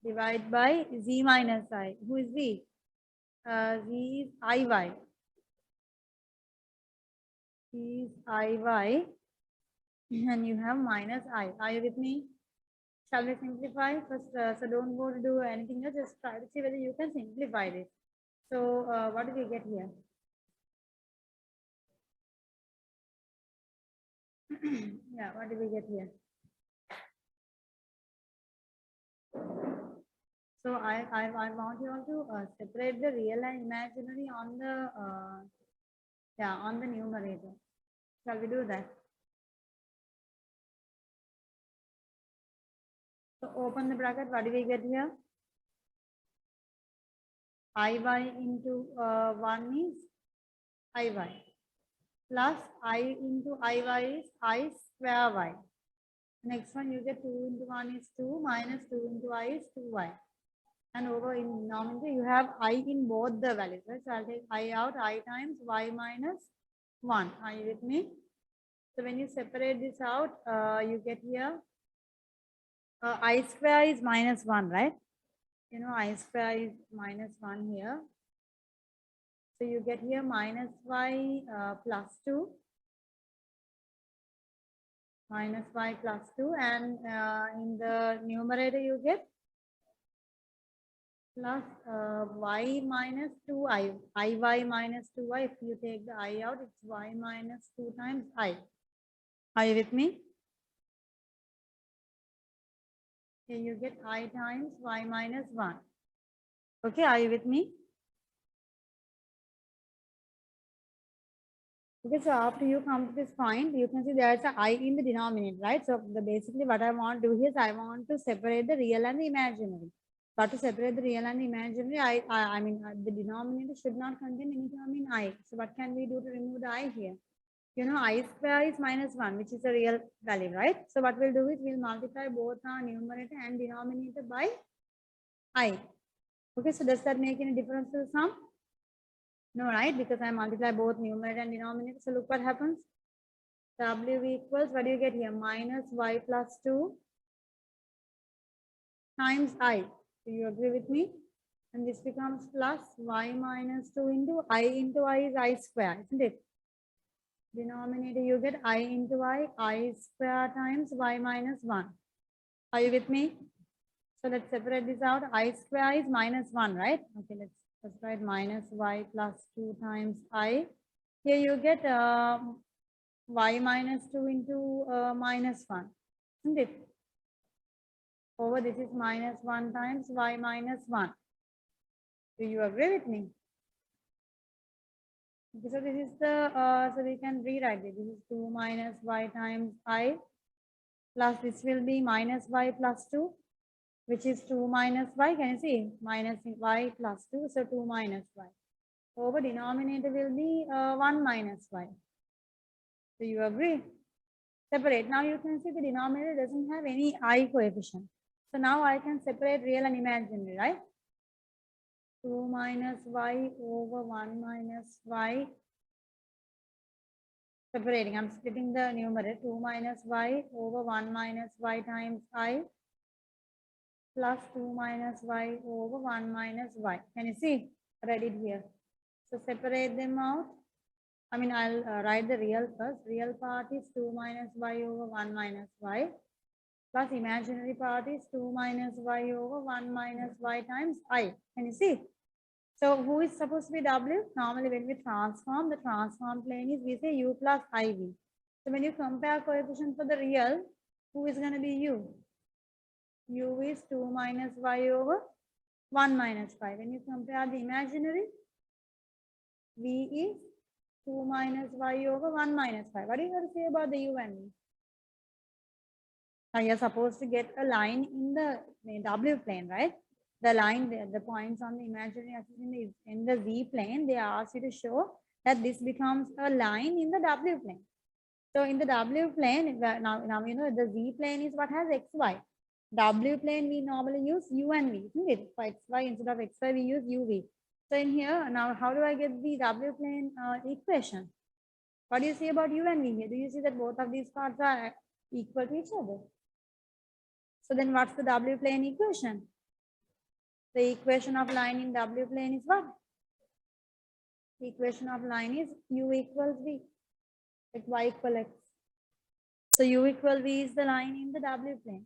Divide by z minus I. Who is z? Z is iy. Z is iy. And you have minus I. Are you with me? Shall we simplify? First, so don't go to do anything else. Just try to see whether you can simplify this. So what do we get here? Yeah, what do we get here? So I want you all to separate the real and imaginary on the on the numerator. Shall we do that? So open the bracket. What do we get here? iy into 1 is iy plus I into iy is I square y. Next one you get 2 into 1 is 2 minus 2 into I is 2y. And over in denominator you have I in both the values, right? So I'll take I out, I times y minus 1. Are you with me? So when you separate this out, you get here I square is minus 1, right? You know, I square is minus 1 here. So you get here minus y plus 2. Minus y plus 2. And in the numerator you get plus y minus 2i. Iy minus 2y. If you take the I out, it's y minus 2 times I. Are you with me? Here you get I times y minus 1. Okay, are you with me? Okay, so after you come to this point, you can see there's a I in the denominator, right? So basically what I want to do here is I want to separate the real and the imaginary. But to separate the real and the imaginary, I mean, the denominator should not contain any term in I. So what can we do to remove the I here? You know, I square is minus 1, which is a real value, right? So what we'll do is we'll multiply both our numerator and denominator by I. Okay, so does that make any difference to the sum? No, right? Because I multiply both numerator and denominator. So look what happens. W equals, what do you get here? Minus y plus 2 times I. Do you agree with me? And this becomes plus y minus 2 into I is I square, isn't it? Denominator, you get I square times y minus 1. Are you with me? So let's separate this out. I square is minus 1, right? Okay, let's write minus y plus 2 times I. Here you get y minus 2 into minus 1, isn't it? Over this is minus 1 times y minus 1. Do you agree with me? Okay, so this is the, so we can rewrite it. This is 2 minus y times I plus this will be minus y plus 2, which is 2 minus y. Can you see? Minus y plus 2, so 2 minus y. Over denominator will be 1 minus y. Do you agree? Separate. Now you can see the denominator doesn't have any I coefficient. So now I can separate real and imaginary, right? 2 minus y over 1 minus y. Separating. I'm splitting the numerator. 2 minus y over 1 minus y times I plus 2 minus y over 1 minus y. Can you see? Write it here. So separate them out. I mean, I'll write the real first. Real part is 2 minus y over 1 minus y. Plus imaginary part is 2 minus y over 1 minus y times I. Can you see? So who is supposed to be W? Normally when we transform, the transform plane is we say U plus IV. So when you compare coefficient for the real, who is going to be U? U is 2 minus y over 1 minus 5. When you compare the imaginary, V is 2 minus y over 1 minus 5. What do you have to say about the U and V? Now you're supposed to get a line in the W plane, right? The line, the points on the imaginary axis in the Z plane, they ask you to show that this becomes a line in the W plane. So in the W plane, now you know the Z plane is what has XY. W plane we normally use U and V, isn't it? For XY instead of XY we use UV. So in here, now how do I get the W plane equation? What do you say about U and V here? Do you see that both of these parts are equal to each other? So then what's the W plane equation? The equation of line in W plane is what? The equation of line is U equals V, like Y equal X. So U equal V is the line in the W plane.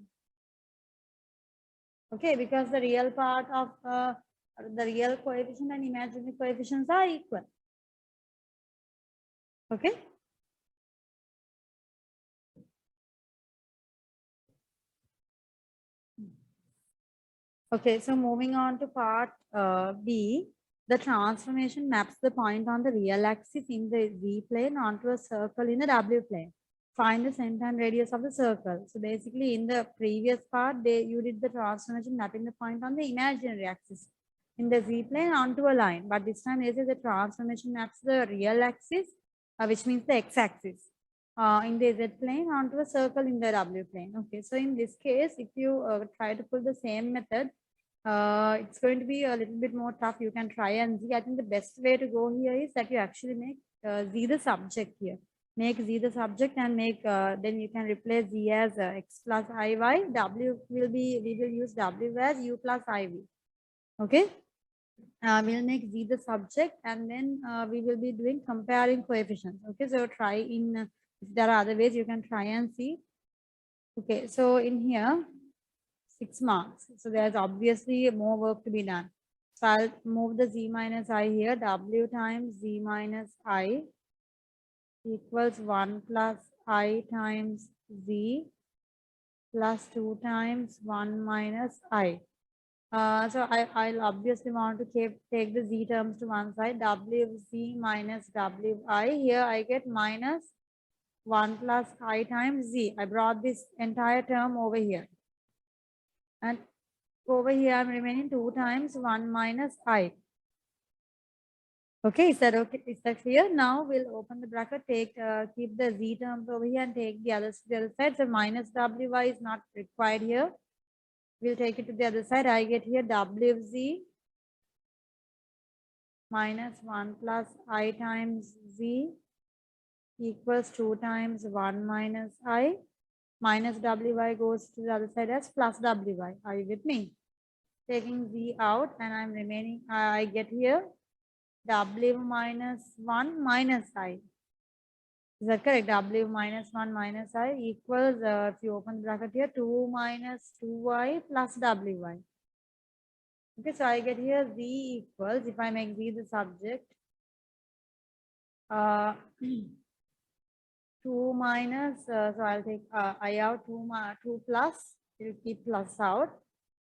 Okay, because the real part of the real coefficient and imaginary coefficients are equal. Okay. Okay, so moving on to part B, the transformation maps the point on the real axis in the Z plane onto a circle in the W plane. Find the center and radius of the circle. So basically in the previous part, you did the transformation mapping the point on the imaginary axis. in the z plane onto a line, but this time this is the transformation maps the real axis, which means the x-axis, in the z plane onto a circle in the w plane. Okay, so in this case, if you try to pull the same method, it's going to be a little bit more tough. You can try and see. I think the best way to go here is that you actually make z the subject here. Make z the subject and make then you can replace z as x plus iy. W will be, we will use w as u plus iv. Okay. We'll make z the subject, and then we will be doing comparing coefficients. Okay, so try in, if there are other ways you can try and see. Okay, so in here 6 marks, so there's obviously more work to be done. So I'll move the z minus I here. W times z minus I equals 1 plus I times z plus 2 times 1 minus I. So I'll obviously want to take the z terms to one side. Wz minus wi. Here I get minus 1 plus I times z. I brought this entire term over here. And over here I'm remaining 2 times 1 minus I. Okay, is that okay? Is that clear? Now we'll open the bracket, take keep the z terms over here and take the other side. So minus wi is not required here. We'll take it to the other side. I get here wz minus 1 plus I times z equals 2 times 1 minus I. Minus wi goes to the other side as plus wi. Are you with me? Taking z out, and I'm remaining, I get here w minus 1 minus I. Is that correct? W minus 1 minus I equals, if you open the bracket here, 2 minus 2i plus wi. Okay, so I get here z equals, if I make z the subject, 2 minus, so I'll take I out, 2 plus, you'll keep plus out,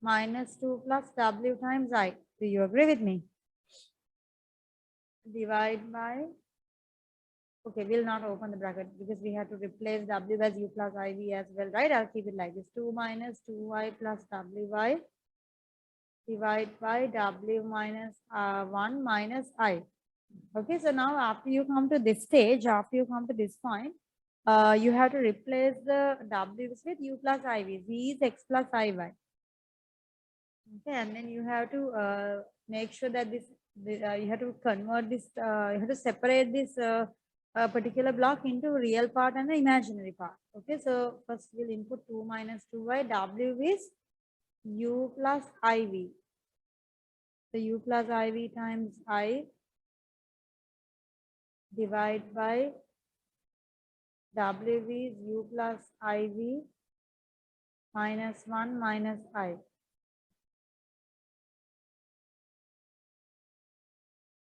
minus 2 plus w times I. Do you agree with me? Divide by, okay, we'll not open the bracket because we have to replace w as u plus iv as well, right? I'll keep it like this, 2 minus 2i plus wi divide by w minus 1 minus I. Okay, so now after you come to this stage, after you come to this point, you have to replace the w's with u plus iv. Z is x plus iy. Okay, and then you have to make sure that this, you have to convert this, you have to separate this particular block into real part and the imaginary part. Okay, so first we'll input 2 minus 2y, w is u plus iv. So u plus iv times I divide by w is u plus iv minus 1 minus I.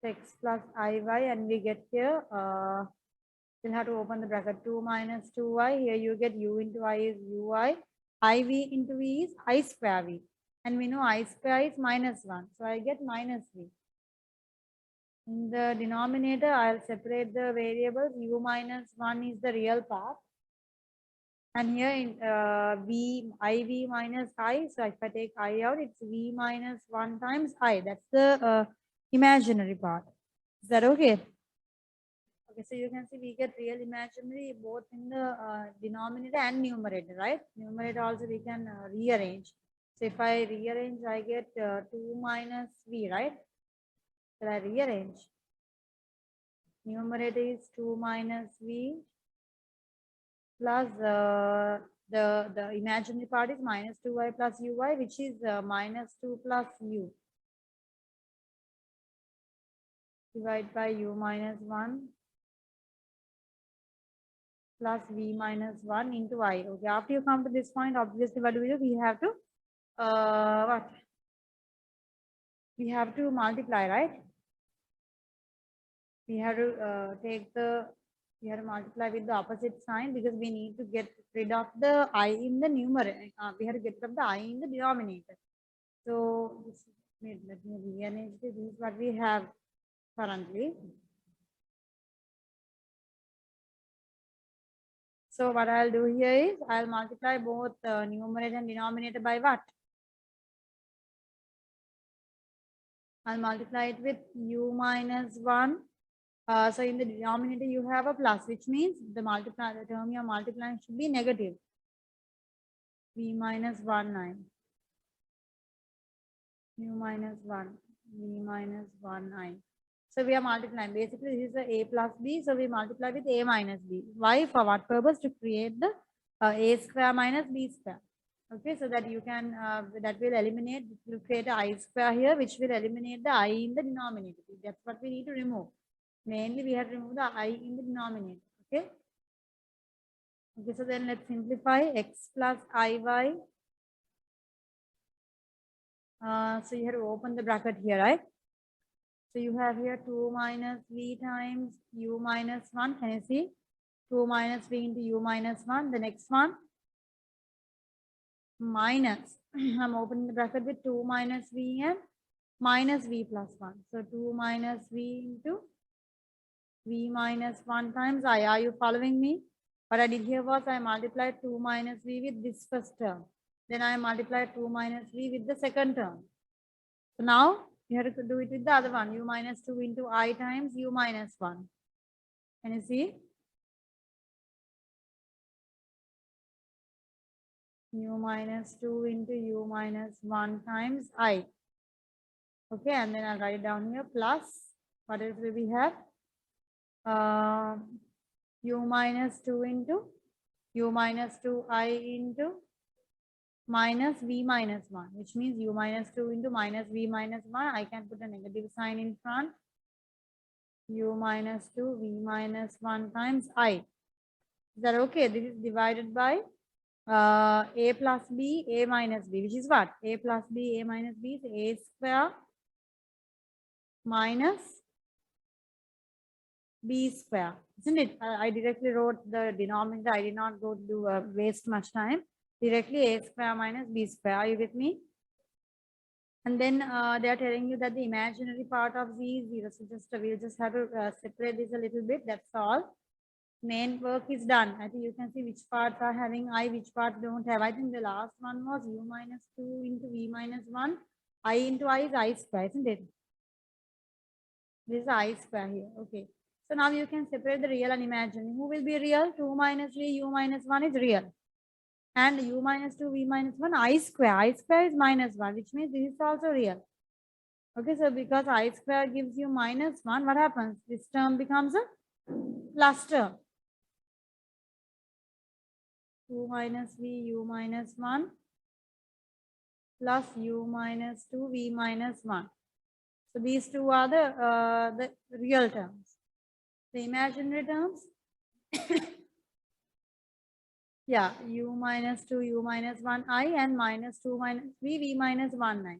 X plus iy, and we get here, we'll have to open the bracket, 2 minus 2y. Here you get u into I is ui. Iv into v is I square v. And we know I square is minus 1. So I get minus v. In the denominator, I'll separate the variables. U minus 1 is the real part. And here in iv minus I. So if I take I out, it's v minus 1 times I. That's the imaginary part. Is that okay? Okay, so you can see we get real imaginary both in the denominator and numerator, right? Numerator also we can rearrange. So if I rearrange, I get 2 minus v, right? So I rearrange. Numerator is 2 minus v plus the imaginary part is minus 2y plus uy, which is minus 2 plus u. Divide by u minus 1 plus v minus 1 into I. Okay, after you come to this point, obviously what do? We have to, what? We have to multiply, right? We have to we have to multiply with the opposite sign because we need to get rid of the I in the numerator. We have to get rid of the I in the denominator. So let me rearrange this. This is what we have currently. So what I'll do here is I'll multiply both numerator and denominator by what? I'll multiply it with u minus 1. So in the denominator, you have a plus, which means the term you're multiplying should be negative. V minus 1, 9. U minus 1, V minus 1, 9. So we are multiplying. Basically, this is a A plus B. So we multiply with A minus B. Why? For what purpose? To create the A square minus B square. Okay, so that you can, that will eliminate, will create a I square here, which will eliminate the I in the denominator. That's what we need to remove. Mainly, we have to remove the I in the denominator. Okay. Okay, so then let's simplify x plus iy. So you have to open the bracket here, right? So you have here 2 minus v times u minus 1. Can you see? 2 minus v into u minus 1. The next one, minus. I'm opening the bracket with 2 minus v and minus v plus 1. So 2 minus v into v minus 1 times I. Are you following me? What I did here was I multiplied 2 minus v with this first term. Then I multiplied 2 minus v with the second term. So now you have to do it with the other one. U minus 2 into I times u minus 1. Can you see? U minus 2 into u minus 1 times I. Okay, and then I'll write it down here. Plus, what else will we have? U minus 2 into u minus 2I into minus v minus 1, which means u minus 2 into minus v minus 1. I can put a negative sign in front. U minus 2 v minus 1 times I. Is that okay? This is divided by a plus b, a minus b, which is what? A plus b, a minus b is a square minus b square, isn't it? I directly wrote the denominator. I did not go to waste much time. Directly a square minus b square. Are you with me? And then they are telling you that the imaginary part of z is 0. So we'll just have to separate this a little bit. That's all. Main work is done. I think you can see which parts are having I, which parts don't have. I think the last one was u minus 2 into v minus 1. I into I is I square, isn't it? This is I square here. Okay. So now you can separate the real and imaginary. Who will be real? 2 minus v, u minus 1 is real. And u minus 2, v minus 1, I square. I square is minus 1, which means this is also real. Okay, so because I square gives you minus 1, what happens? This term becomes a plus term. 2 minus v, u minus 1 plus u minus 2, v minus 1. So these two are the real terms. The imaginary terms, yeah, u minus 2, u minus 1, I, and minus 2 minus v, v minus 1, 9.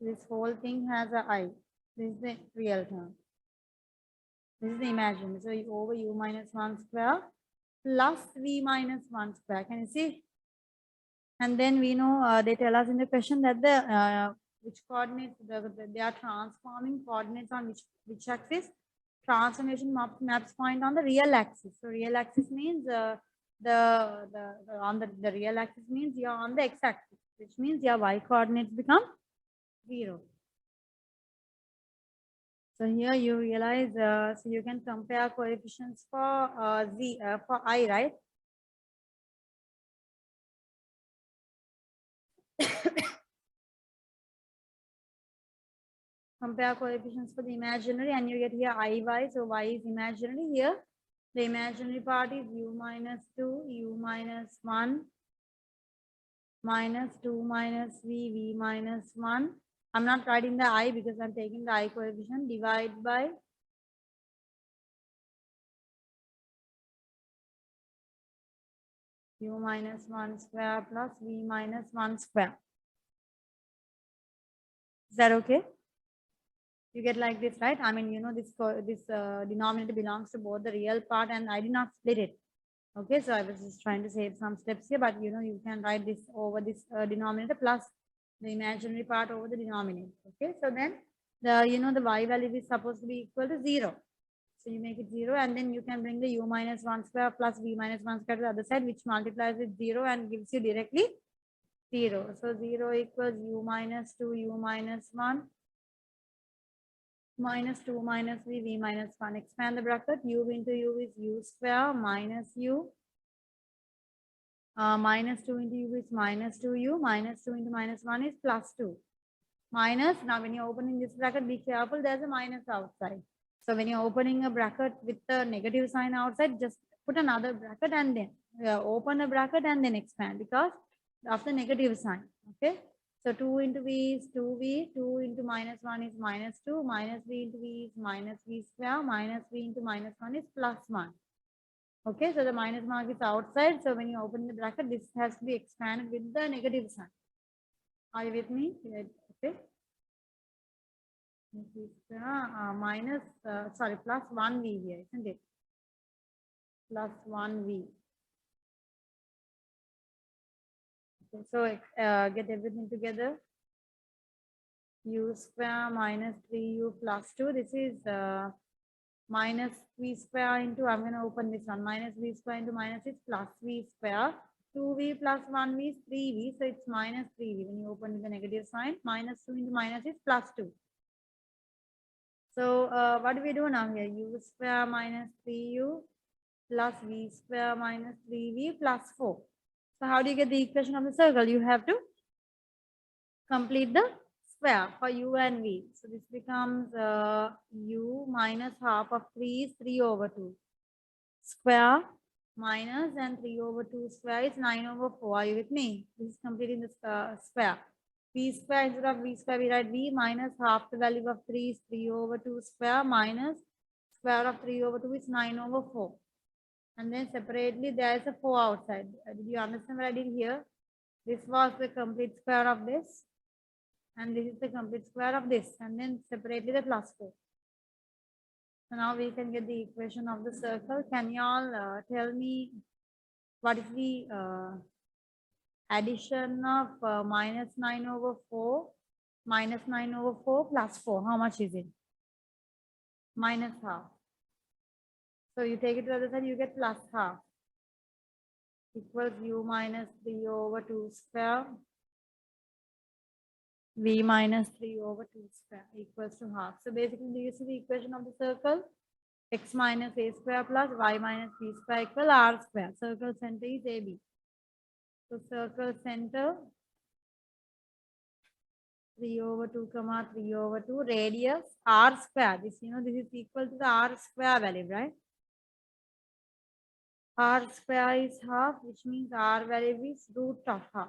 This whole thing has a I. This is the real term. This is the imaginary. So over u minus 1 square plus v minus 1 square. Can you see? And then we know they tell us in the question that the which coordinates they are transforming coordinates on which axis? Transformation maps point on the real axis. So real axis means the real axis means you're on the x-axis, which means your y coordinates become 0. So here you realize, so you can compare coefficients for for I, right? Compare coefficients for the imaginary, and you get here IY. So y is imaginary here. The imaginary part is u minus 2, u minus 1, minus 2 minus v, v minus 1. I'm not writing the I because I'm taking the I coefficient. Divide by u minus 1 square plus v minus 1 square. Is that okay? You get like this, right? I mean, you know, this denominator belongs to both the real part, and I did not split it. Okay, so I was just trying to save some steps here, but you know, you can write this over this denominator plus the imaginary part over the denominator. Okay, so then the, you know, the y value is supposed to be equal to 0. So you make it 0, and then you can bring the u minus 1 square plus v minus 1 square to the other side, which multiplies with 0 and gives you directly 0. So 0 equals u minus 2, u minus 1, minus 2 minus v minus 1. Expand the bracket. U into u is u square minus u. Minus 2 into u is minus 2u. Minus 2 into minus 1 is plus 2. Minus, now when you're opening this bracket, be careful, there's a minus outside. So when you're opening a bracket with the negative sign outside, just put another bracket and then open a bracket and then expand, because of the negative sign. Okay. So 2 into v is 2v, 2 into minus 1 is minus 2, minus v into v is minus v square, minus v into minus 1 is plus 1. Okay, so the minus mark is outside. So when you open the bracket, this has to be expanded with the negative sign. Are you with me? Okay. Minus, sorry, plus 1v here, isn't it? Plus 1v. Okay, so get everything together. U square minus 3u plus 2. This is minus v square into, I'm going to open this one, minus v square into minus is plus v square. 2v plus 1v is 3v, so it's minus 3v. When you open with the negative sign, minus 2 into minus is plus 2. So what do we do now here? U square minus 3u plus v square minus 3v plus 4. So how do you get the equation of the circle? You have to complete the square for u and v. So this becomes u minus half of 3 is 3 over 2. Square minus and 3 over 2 square is 9 over 4. Are you with me? This is completing the square. V square, instead of v square, we write v minus half the value of 3 is 3 over 2 square minus square of 3 over 2 is 9 over 4. And then separately there is a 4 outside. Did you understand what I did here? This was the complete square of this. And this is the complete square of this. And then separately the plus 4. So now we can get the equation of the circle. Can you all tell me what is the addition of minus 9 over 4, minus 9 over 4 plus 4? How much is it? Minus half. So you take it to the other side, you get plus half. Equals u minus 3 over 2 square. V minus 3 over 2 square equals to half. So basically, do you see the equation of the circle? X minus a square plus y minus b square equal r square. Circle center is AB. So circle center 3 over 2 comma 3 over 2, radius r square. This, you know, this is equal to the r square value, right? R square is half, which means r value is root of half.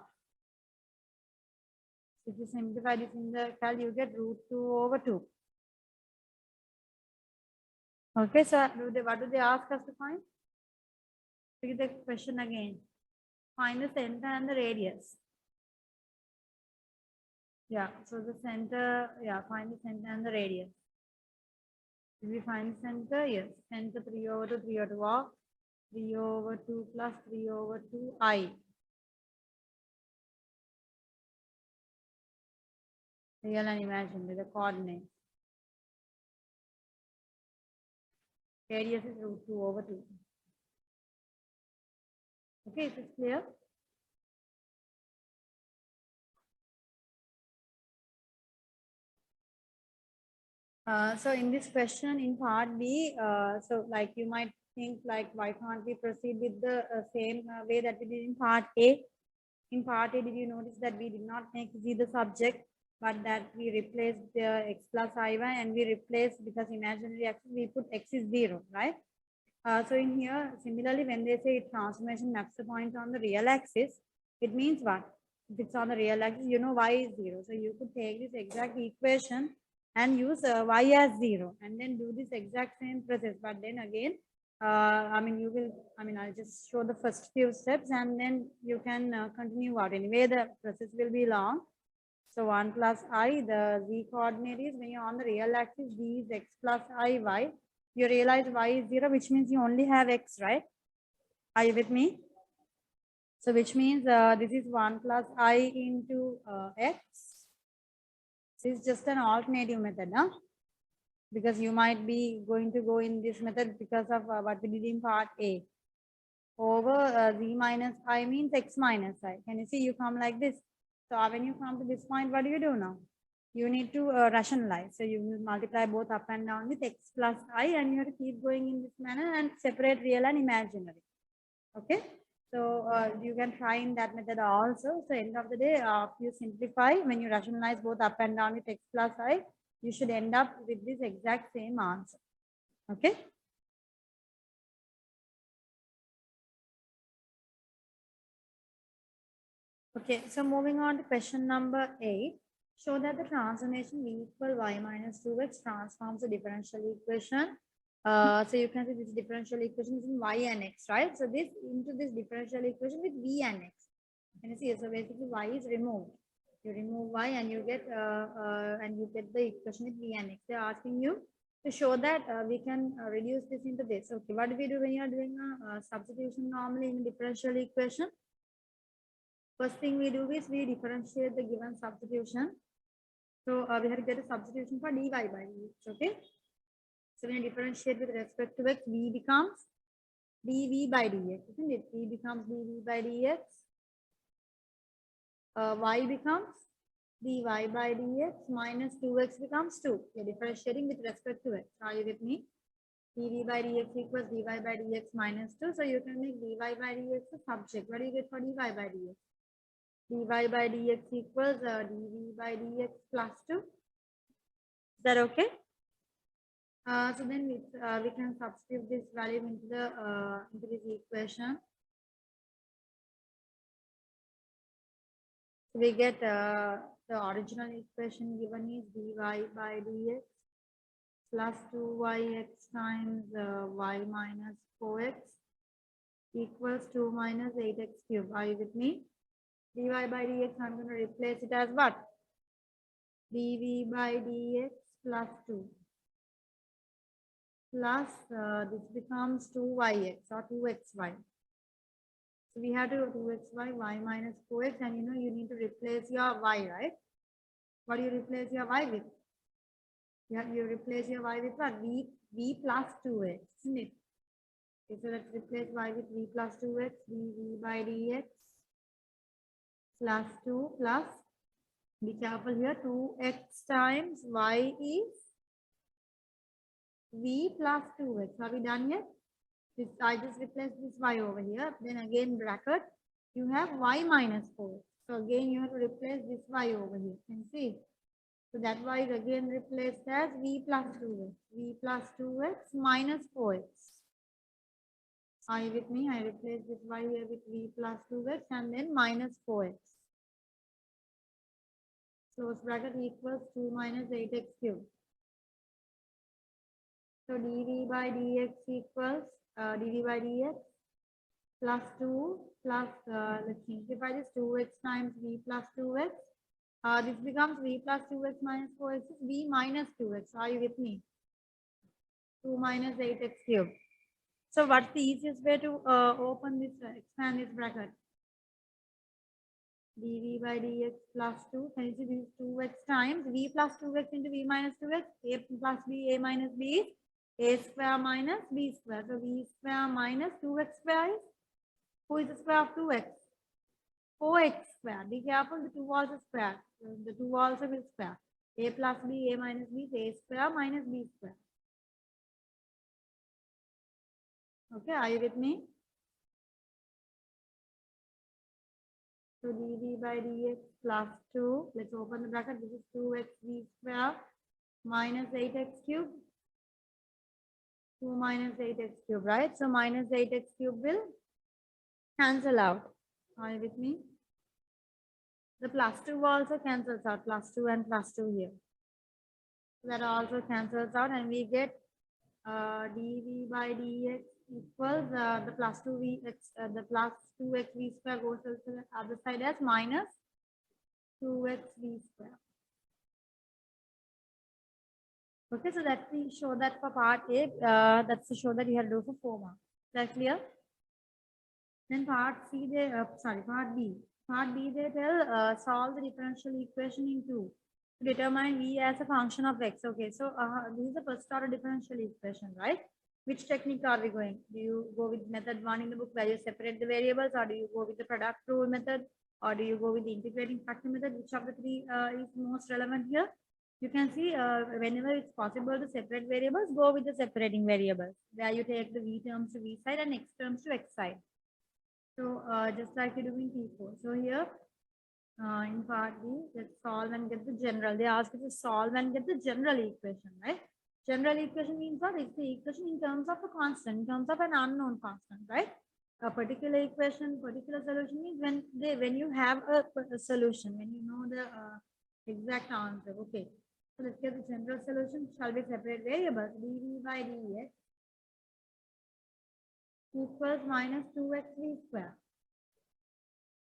If you simplify this in the cal, you get root 2 over 2. Okay, so what do they ask us to find? Read the question again. Find the center and the radius. Yeah, so the center, yeah, find the center and the radius. If we find the center, yes, center 3 over 2, 3 over 2 off, 3 over 2 plus 3 over 2 I. Real and imaginary, the coordinates. Radius is root 2 over 2. Okay, is it clear? So in this question in part B, so like you might think like, why can't we proceed with the same way that we did in part A? In part A, did you notice that we did not make Z the subject, but that we replaced the x plus iy, and we replaced, because imaginary axis, we put x is 0, right? So in here, similarly, when they say transformation maps the point on the real axis, it means what? If it's on the real axis, you know y is 0. So you could take this exact equation and use y as 0 and then do this exact same process. But then again, I'll just show the first few steps and then you can continue out. Anyway, the process will be long. So 1 plus I, the z coordinate is, when you're on the real axis, d is x plus I, y. You realize y is 0, which means you only have x, right? Are you with me? So which means this is 1 plus I into x. This is just an alternative method, huh? because you might be going to go in this method because of what we did in part A. Over z minus I means x minus I. Can you see you come like this? So when you come to this point, what do you do now? You need to rationalize. So you will multiply both up and down with x plus I, and you have to keep going in this manner and separate real and imaginary. Okay. So you can try in that method also. So end of the day, you simplify, when you rationalize both up and down with x plus I, you should end up with this exact same answer. Okay. Okay, so moving on to question number 8. Show that the transformation v equal y minus 2x transforms the differential equation. So you can see this differential equation is in y and x, right? So this into this differential equation with v and x. Can you see? So basically y is removed. You remove y and you get the equation with v and x. They're asking you to show that we can reduce this into this. Okay, what do we do when you are doing a substitution normally in a differential equation? First thing we do is we differentiate the given substitution. So we have to get a substitution for dy by dx. Okay. So when you differentiate with respect to x, v becomes dv by dx, isn't it? V becomes dv by dx. Y becomes dy by dx minus 2x becomes 2. You're differentiating with respect to x. Are you with me? dv by dx equals dy by dx minus 2. So you can make dy by dx a subject. What do you get for dy by dx? dy by dx equals dv by dx plus 2. Is that okay? So then we can substitute this value into this equation. So we get the original equation given is dy by dx plus 2yx times y minus 4x equals 2 minus 8x cube. Are you with me? dy by dx, I'm going to replace it as what? dv by dx plus 2 plus this becomes 2yx or 2xy. So we have to 2xy, y minus 4x, and you need to replace your y, right? What do you replace your y with? You replace your y with what? V plus 2x, isn't it? Okay, so let's replace y with v plus 2x, dv by dx plus 2 plus, be careful here, 2x times y is v plus 2x. Are we done yet? I just replaced this y over here. Then again bracket, you have y minus 4x. So again you have to replace this y over here. Can you see? So that y is again replaced as v plus 2x. V plus 2x minus 4x. Are you with me? I replace this y here with v plus 2x and then minus 4x. Close bracket equals 2 minus 8x cubed. So dv by dx equals dv by dx plus 2 plus, let's simplify this, 2x times v plus 2x. This becomes v plus 2x minus 4x is v minus 2x. Are you with me? 2 minus 8x cubed. So what's the easiest way to open this, expand this bracket? dv by dx plus 2. Can you see this is 2x times v plus 2x into v minus 2x? A plus b, a minus b is a square minus b square. So b square minus 2x square is, who is the square of 2x? 4x square. Be careful, the 2 also square. The 2 also will square. A plus b, a minus b is a square minus b square. Okay, are you with me? So dv by dx plus 2. Let's open the bracket. This is 2x v square minus 8x cube. 2 minus 8x cube, right? So minus 8x cube will cancel out. Are you with me? The plus 2 also cancels out. Plus 2 and plus 2 here. So that also cancels out and we get dv by dx equals the plus 2x, the plus 2x v square goes to the other side as minus 2x v square. Okay, so that's the show that for part A. That's the show that you have to do for 4 marks. That's clear. Then part C, part B. Part B, they tell solve the differential equation in 2. To determine v as a function of x. Okay, so this is the first order differential equation, right? Which technique are we going? Do you go with method 1 in the book where you separate the variables, or do you go with the product rule method, or do you go with the integrating factor method? Which of the three is most relevant here? You can see whenever it's possible to separate variables, go with the separating variables, where you take the v terms to v side and x terms to x side. So just like you do in T4. So here in part B, let's solve and get the general. They ask you to solve and get the general equation, right? General equation means what? It's the equation in terms of a constant, in terms of an unknown constant, right? A particular equation, particular solution means when you have a solution, when you know the exact answer. Okay. So let's get the general solution. Shall we separate variables? dv by dx equals minus 2xv square.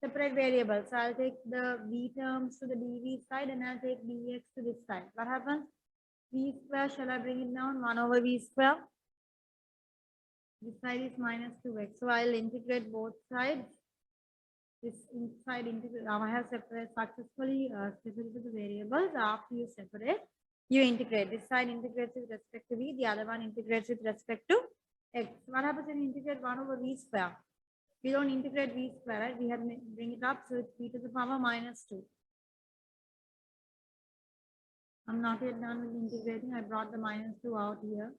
Separate variables. So I'll take the v terms to the dv side and I'll take dx to this side. What happens? V square, shall I bring it down? 1 over v square. This side is minus 2x. So I'll integrate both sides. This inside integrate. I have separated successfully separated the variables. After you separate, you integrate. This side integrates with respect to v. The other one integrates with respect to x. What happens when you integrate 1 over v square? We don't integrate v square, right? We have to bring it up, so it's v to the power minus 2. I'm not yet done with integrating. I brought the minus 2 out here.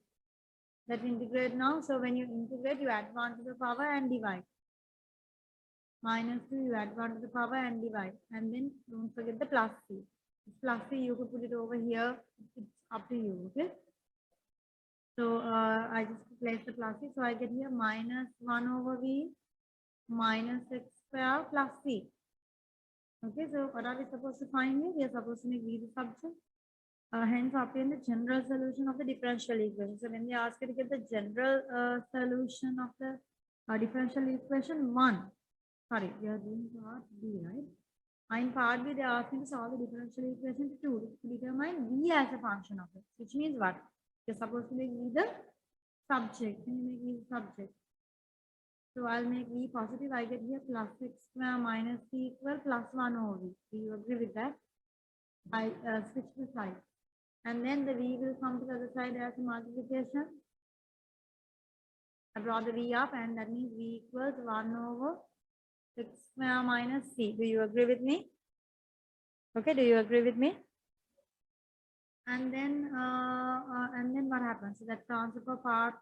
Let's integrate now. So when you integrate, you add 1 to the power and divide. Minus 2, you add 1 to the power and divide. And then don't forget the plus c. Plus c, you could put it over here. It's up to you, okay? So I just place the plus c. So I get here minus 1 over v minus x square plus c. Okay, so what are we supposed to find here? We are supposed to make v the subject. Hence, obtain the general solution of the differential equation. So when they ask you to get the general solution of the differential equation 1, sorry, we are doing part B, right? In part B, they are asking to solve the differential equation 2 to determine v as a function of it, which means what? You're supposed to make v the subject. Can you make v the subject? So I'll make v positive. I get here plus x square minus c equal plus 1 over v. Do you agree with that? I switch the side. And then the v will come to the other side as a multiplication. I brought the v up, and that means v equals 1 over x square minus c. Do you agree with me? Okay, do you agree with me? And then what happens? So that's the answer for part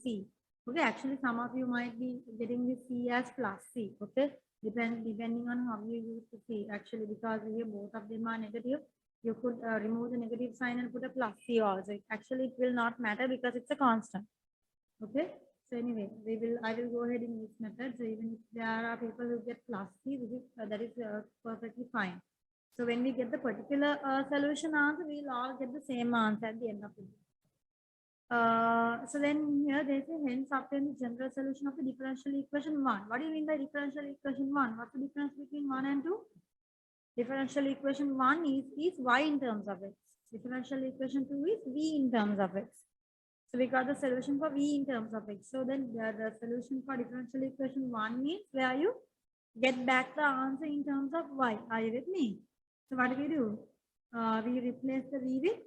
C. Okay, actually some of you might be getting this C as plus C. Okay, depending on how you use the C. Actually, because here both of them are negative, you could remove the negative sign and put a plus C also. Actually, it will not matter because it's a constant. Okay. So anyway, I will go ahead in this method. So even if there are people who get plus C, that is perfectly fine. So when we get the particular solution answer, we will all get the same answer at the end of it. So then here they say hence obtain the general solution of the differential equation 1. What do you mean by differential equation 1? What's the difference between 1 and 2? Differential equation 1 is y in terms of x. Differential equation 2 is v in terms of x. So we got the solution for v in terms of x. So then the solution for differential equation 1 means where you get back the answer in terms of y. Are you with me? So what do? We replace the v with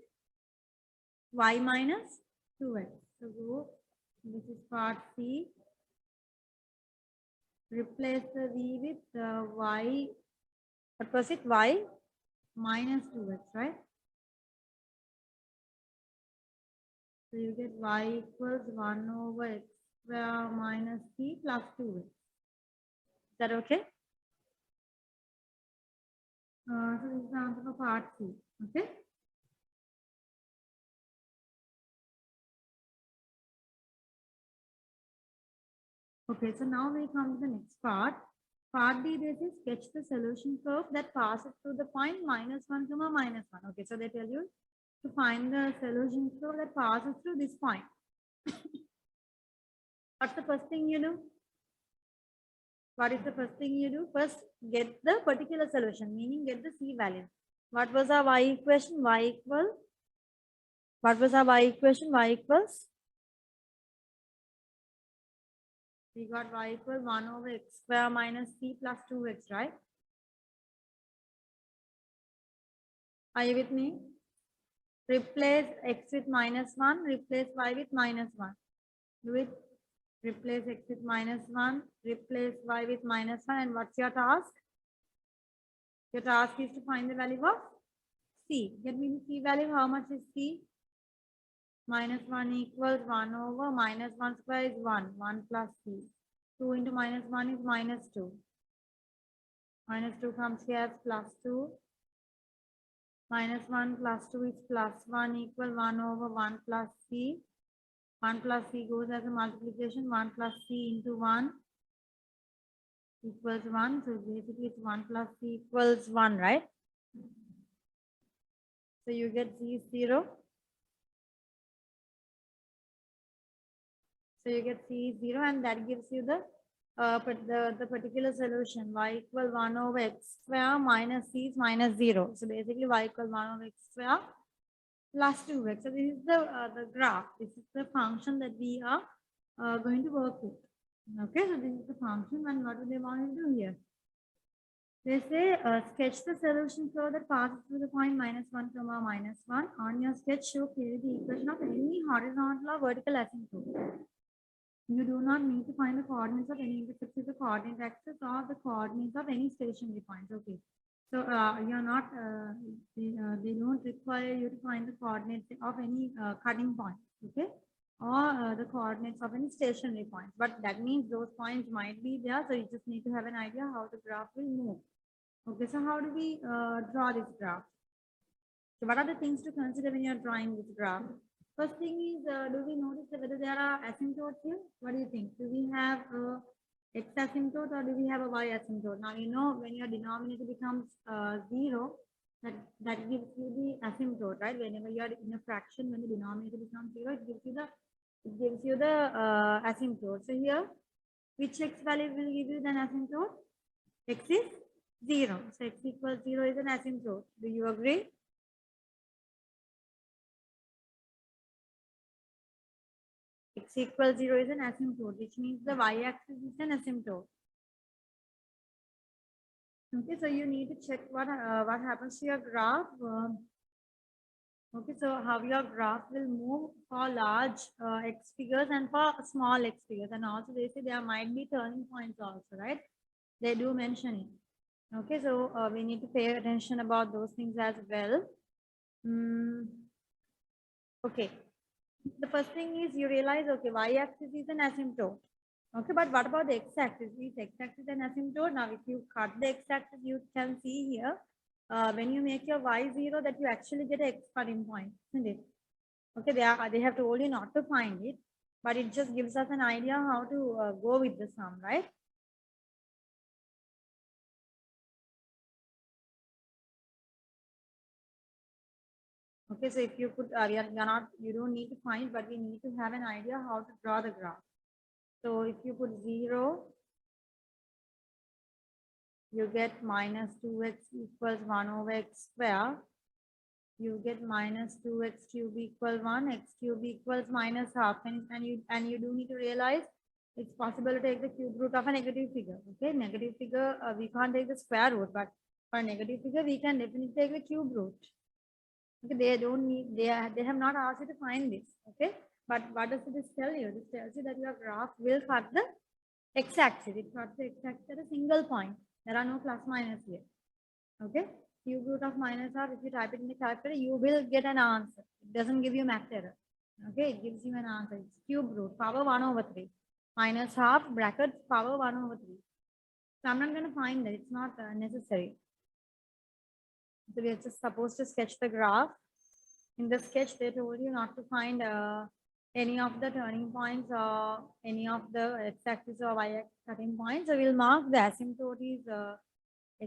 y minus 2x. So go, this is part C. Replace the v with y, what was it? Y minus 2x, right? So you get y equals 1 over x square minus c plus 2x. Is that okay? So this is the answer for part C. Okay. Okay, so now we come to the next part. Part D, this is sketch the solution curve that passes through the point minus 1, minus 1. Okay, so they tell you to find the solution curve that passes through this point. What's the first thing you do? What is the first thing you do? First, get the particular solution, meaning get the C value. What was our y equation? Y equal. What was our y equation? Y equals. We got y equal 1 over x square minus c plus 2x, right? Are you with me? Replace x with -1, replace y with -1. Do it. Replace x with -1, replace y with -1, and what's your task? Your task is to find the value of c. Get me the c value. How much is c? -1 equals 1 over -1 square is 1. 1 plus c. 2 into -1 is -2. -2 comes here as +2. -1 plus 2 is +1 equal 1 over 1 plus c. 1 plus c goes as a multiplication. 1 plus c into 1 equals 1. So basically it's 1 plus c equals 1, right? So you get c is 0. So you get c is 0, and that gives you the particular solution. Y equal 1 over x square minus c is -0. So basically y equal 1 over x square plus 2x. So this is the graph. This is the function that we are going to work with. Okay, so this is the function, and what do they want to do here? They say sketch the solution flow that passes through the point -1, -1. On your sketch, show clearly the equation of any horizontal or vertical asymptote. You do not need to find the coordinates of any intersect with the coordinate axis or the coordinates of any stationary points. Okay. So you're not, they don't require you to find the coordinates of any cutting points, okay? Or the coordinates of any stationary points. But that means those points might be there. So you just need to have an idea how the graph will move. Okay, so how do we draw this graph? So what are the things to consider when you're drawing this graph? First thing is, do we notice whether there are asymptotes here? What do you think? Do we have a x asymptote or do we have a y asymptote? Now, you know, when your denominator becomes 0, that gives you the asymptote, right? Whenever you are in a fraction, when the denominator becomes 0, it gives you the asymptote. So here, which x value will give you an asymptote? X is 0. So x equals 0 is an asymptote. Do you agree? X equals 0 is an asymptote, which means the y-axis is an asymptote. Okay, so you need to check what happens to your graph. Okay, so how your graph will move for large x figures and for small x figures. And also they say there might be turning points also, right? They do mention it. Okay, so we need to pay attention about those things as well. Okay, the first thing is you realize, okay, y-axis is an asymptote. Okay, but what about the x-axis? Is x-axis an asymptote? Now, if you cut the x-axis, you can see here, when you make your y0, that you actually get an x cutting point, isn't it? Okay, they have told you not to find it, but it just gives us an idea how to go with the sum, right? Okay, so if you put, you don't need to find, but we need to have an idea how to draw the graph. So if you put 0, you get -2x equals 1 over x square. You get -2x cube equals 1, x cube equals -half. And you do need to realize it's possible to take the cube root of a negative figure. Okay, negative figure, we can't take the square root, but for a negative figure, we can definitely take the cube root. Okay, they don't need, they have not asked you to find this. Okay, but what does this tell you? This tells you that your graph will cut the x-axis. It cuts the x-axis at a single point. There are no plus minus here. Okay, cube root of -half, if you type it in the calculator, you will get an answer. It doesn't give you math error. Okay, it gives you an answer. It's cube root, power 1 over 3. -half, brackets, power 1 over 3. So I'm not going to find that. It's not necessary. So we are just supposed to sketch the graph. In the sketch, they told you not to find any of the turning points or any of the x-axis or y-axis cutting points. So we'll mark the asymptote is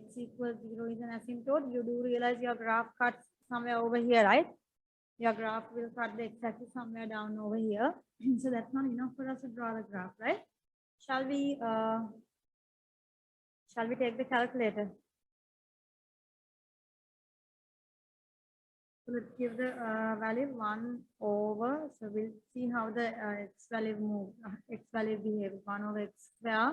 x equals 0 is an asymptote. You do realize your graph cuts somewhere over here, right? Your graph will cut the x-axis somewhere down over here. So that's not enough for us to draw the graph, right? Shall we take the calculator? So let's give the value 1 over. So we'll see how the x value moves, x value behaves. 1 over x square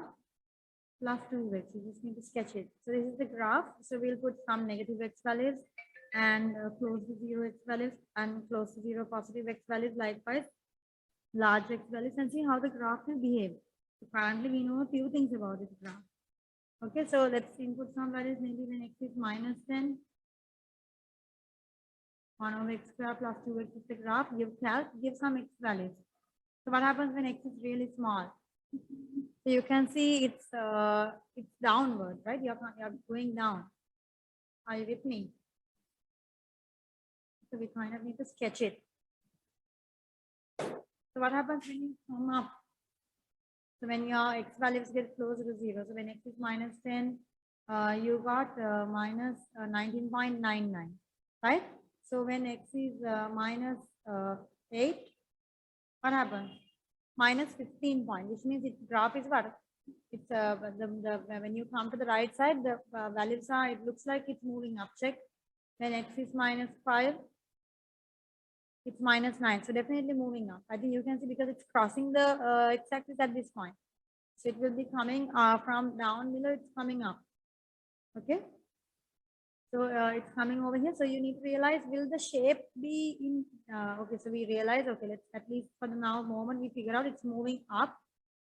plus 2x. You just need to sketch it. So this is the graph. So we'll put some negative x values. and close to 0 x values and close to 0 positive x values, likewise large x values, and see how the graph will behave. So currently we know a few things about this graph. Okay, so let's input some values. Maybe when x is minus 10, 1 over x square plus 2x is the graph. Give some x values. So what happens when x is really small? So you can see it's downward, right? You're going down. Are you with me? So we kind of need to sketch it. So what happens when you come up? So when your x values get closer to 0, so when x is minus 10, you got minus 19.99, right? So when x is minus 8, what happens? Minus 15 point, which means its graph is what? It's when you come to the right side, the values are, it looks like it's moving up. Check. When x is minus 5, it's minus 9. So definitely moving up. I think you can see because it's crossing the x-axis at this point. So it will be coming from down below, it's coming up. Okay. So it's coming over here. So you need to realize, will the shape be in, okay, so we realize, okay, let's at least for the now moment, we figure out it's moving up.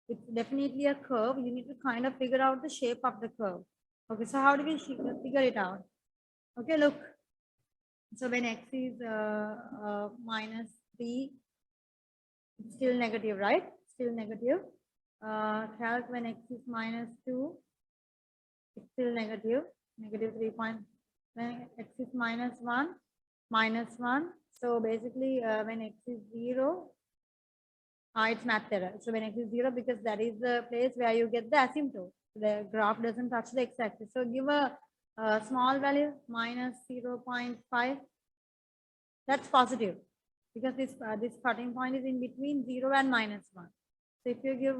It's definitely a curve. You need to kind of figure out the shape of the curve. Okay, so how do we figure it out? Okay, look. So when x is minus 3, it's still negative, right? Still negative. Calc when x is minus 2, it's still negative. Negative 3 point. When x is minus 1, minus 1. So basically, when x is 0, it's math error. So when x is 0, because that is the place where you get the asymptote. The graph doesn't touch the x-axis. So give a small value, minus 0.5. That's positive because this cutting point is in between 0 and minus 1. So if you give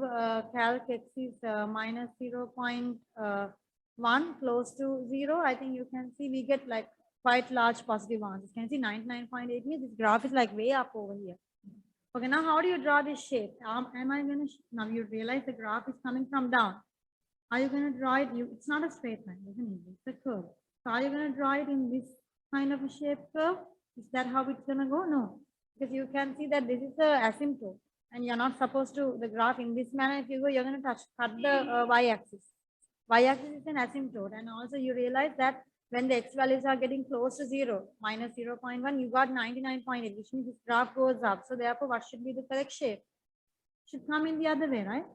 calc x is minus 0.1 close to 0, I think you can see we get like quite large positive answers. You can see 99.8 means this graph is like way up over here. Okay, now how do you draw this shape? Am I going to, now you realize the graph is coming from down. Are you going to draw it? It's not a straight line, isn't it? It's a curve. So are you going to draw it in this kind of a shape curve? Is that how it's going to go? No, because you can see that this is the asymptote and you're not supposed to, the graph in this manner, if you go, you're going to cut the y-axis. Y-axis is an asymptote, and also you realize that when the x values are getting close to 0, minus 0.1, you got 99.8, which means this graph goes up. So therefore, what should be the correct shape? Should come in the other way, right?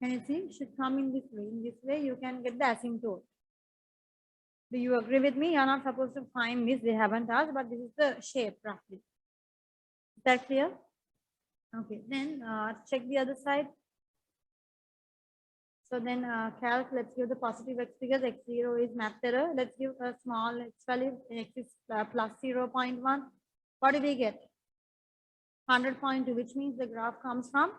Can you see? Should come in this way. In this way, you can get the asymptote. Do you agree with me? You're not supposed to find this. They haven't asked, but this is the shape roughly. Is that clear? Okay, then check the other side. So then calc, let's give the positive x figures. X0 is math error. Let's give a small x value. X is plus 0.1. What do we get? 100.2, which means the graph comes from,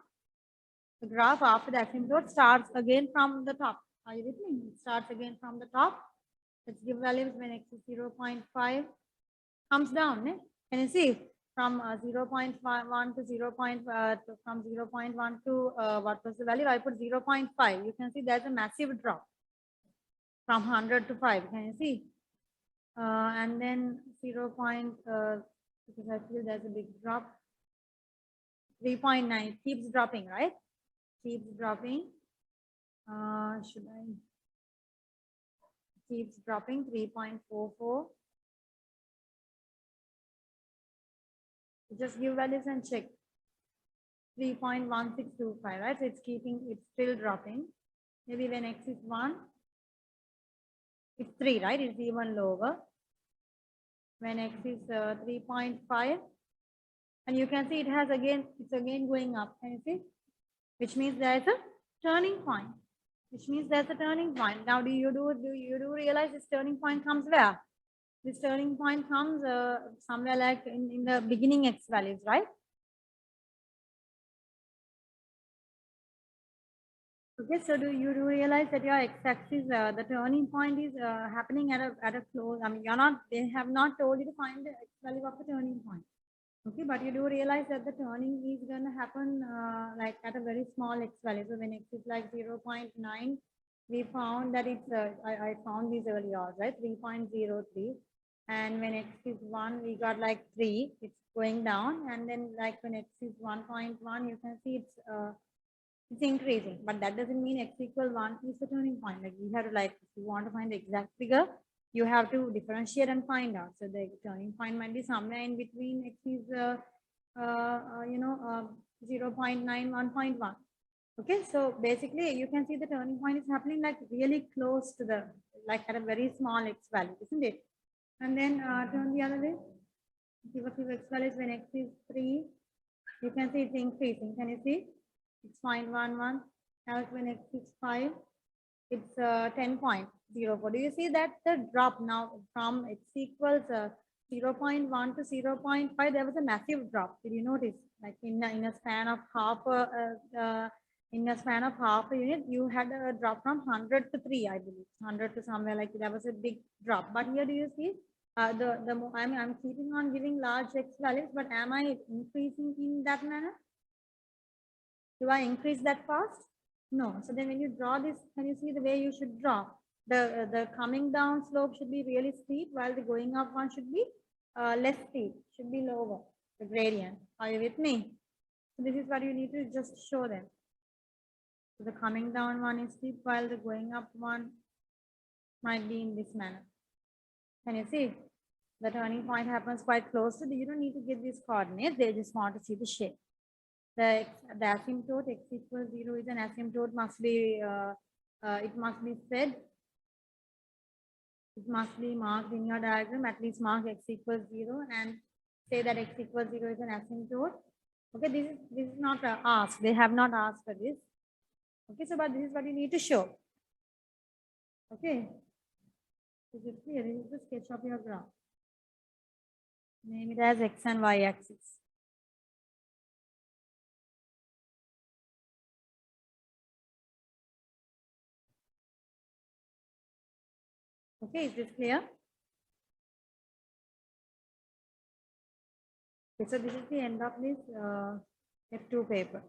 the graph after the asymptote starts again from the top. Are you with me? It starts again from the top. Let's give values when x is 0.5. Comes down. Eh? Can you see? From 0.1 to 0. From 0.1 to what was the value? I put 0.5. You can see there's a massive drop from 100 to 5. Can you see? And then 0. Because I feel there's a big drop. 3.9 keeps dropping, right? Keeps dropping. Should I? Keeps dropping. 3.44. Just give values and check. 3.1625, right? So it's still dropping. Maybe when x is 1, it's 3, right? It's even lower. When x is 3.5, and you can see it's again going up. Can you see? Which means there's a turning point. Now, do you realize this turning point comes where? This turning point comes somewhere like in the beginning x values, right? Okay, so do you realize that your x-axis, the turning point is happening at a close? I mean, they have not told you to find the x value of the turning point. Okay, but you do realize that the turning is going to happen like at a very small x value. So when x is like 0.9, we found that it's, I found these earlier, right? 3.03. And when x is 1, we got like 3, it's going down. And then like when x is 1.1, you can see it's increasing. But that doesn't mean x equal 1 is the turning point. Like we have to like, if you want to find the exact figure, you have to differentiate and find out. So the turning point might be somewhere in between x is, 0.9, 1.1. Okay, so basically you can see the turning point is happening like really close to the, like at a very small x value, isn't it? And then turn the other way. Give us x value when x is 3. You can see it's increasing. Can you see? It's 0.11. Else when x is 5, it's 10.04. Do you see that the drop now from x equals 0.1 to 0.5? There was a massive drop. Did you notice? Like in a span of half a unit, you had a drop from 100 to 3, I believe. 100 to somewhere like that was a big drop. But here, do you see? I'm keeping on giving large x values, but am I increasing in that manner? Do I increase that fast? No. So then when you draw this, can you see the way you should draw? The coming down slope should be really steep, while the going up one should be less steep, should be lower, the gradient. Are you with me? So this is what you need to just show them. So the coming down one is steep, while the going up one might be in this manner. Can you see? The turning point happens quite close to the, you don't need to give these coordinates, they just want to see the shape. The asymptote x equals 0 is an asymptote, must be it must be said, it must be marked in your diagram, at least mark x equals 0 and say that x equals 0 is an asymptote. Okay, this is not asked, they have not asked for this. Okay, so but this is what you need to show. Okay, is it clear? This is the sketch of your graph. Name it as x and y axis. Okay, is this clear? Okay, so this is the end of this F2 paper.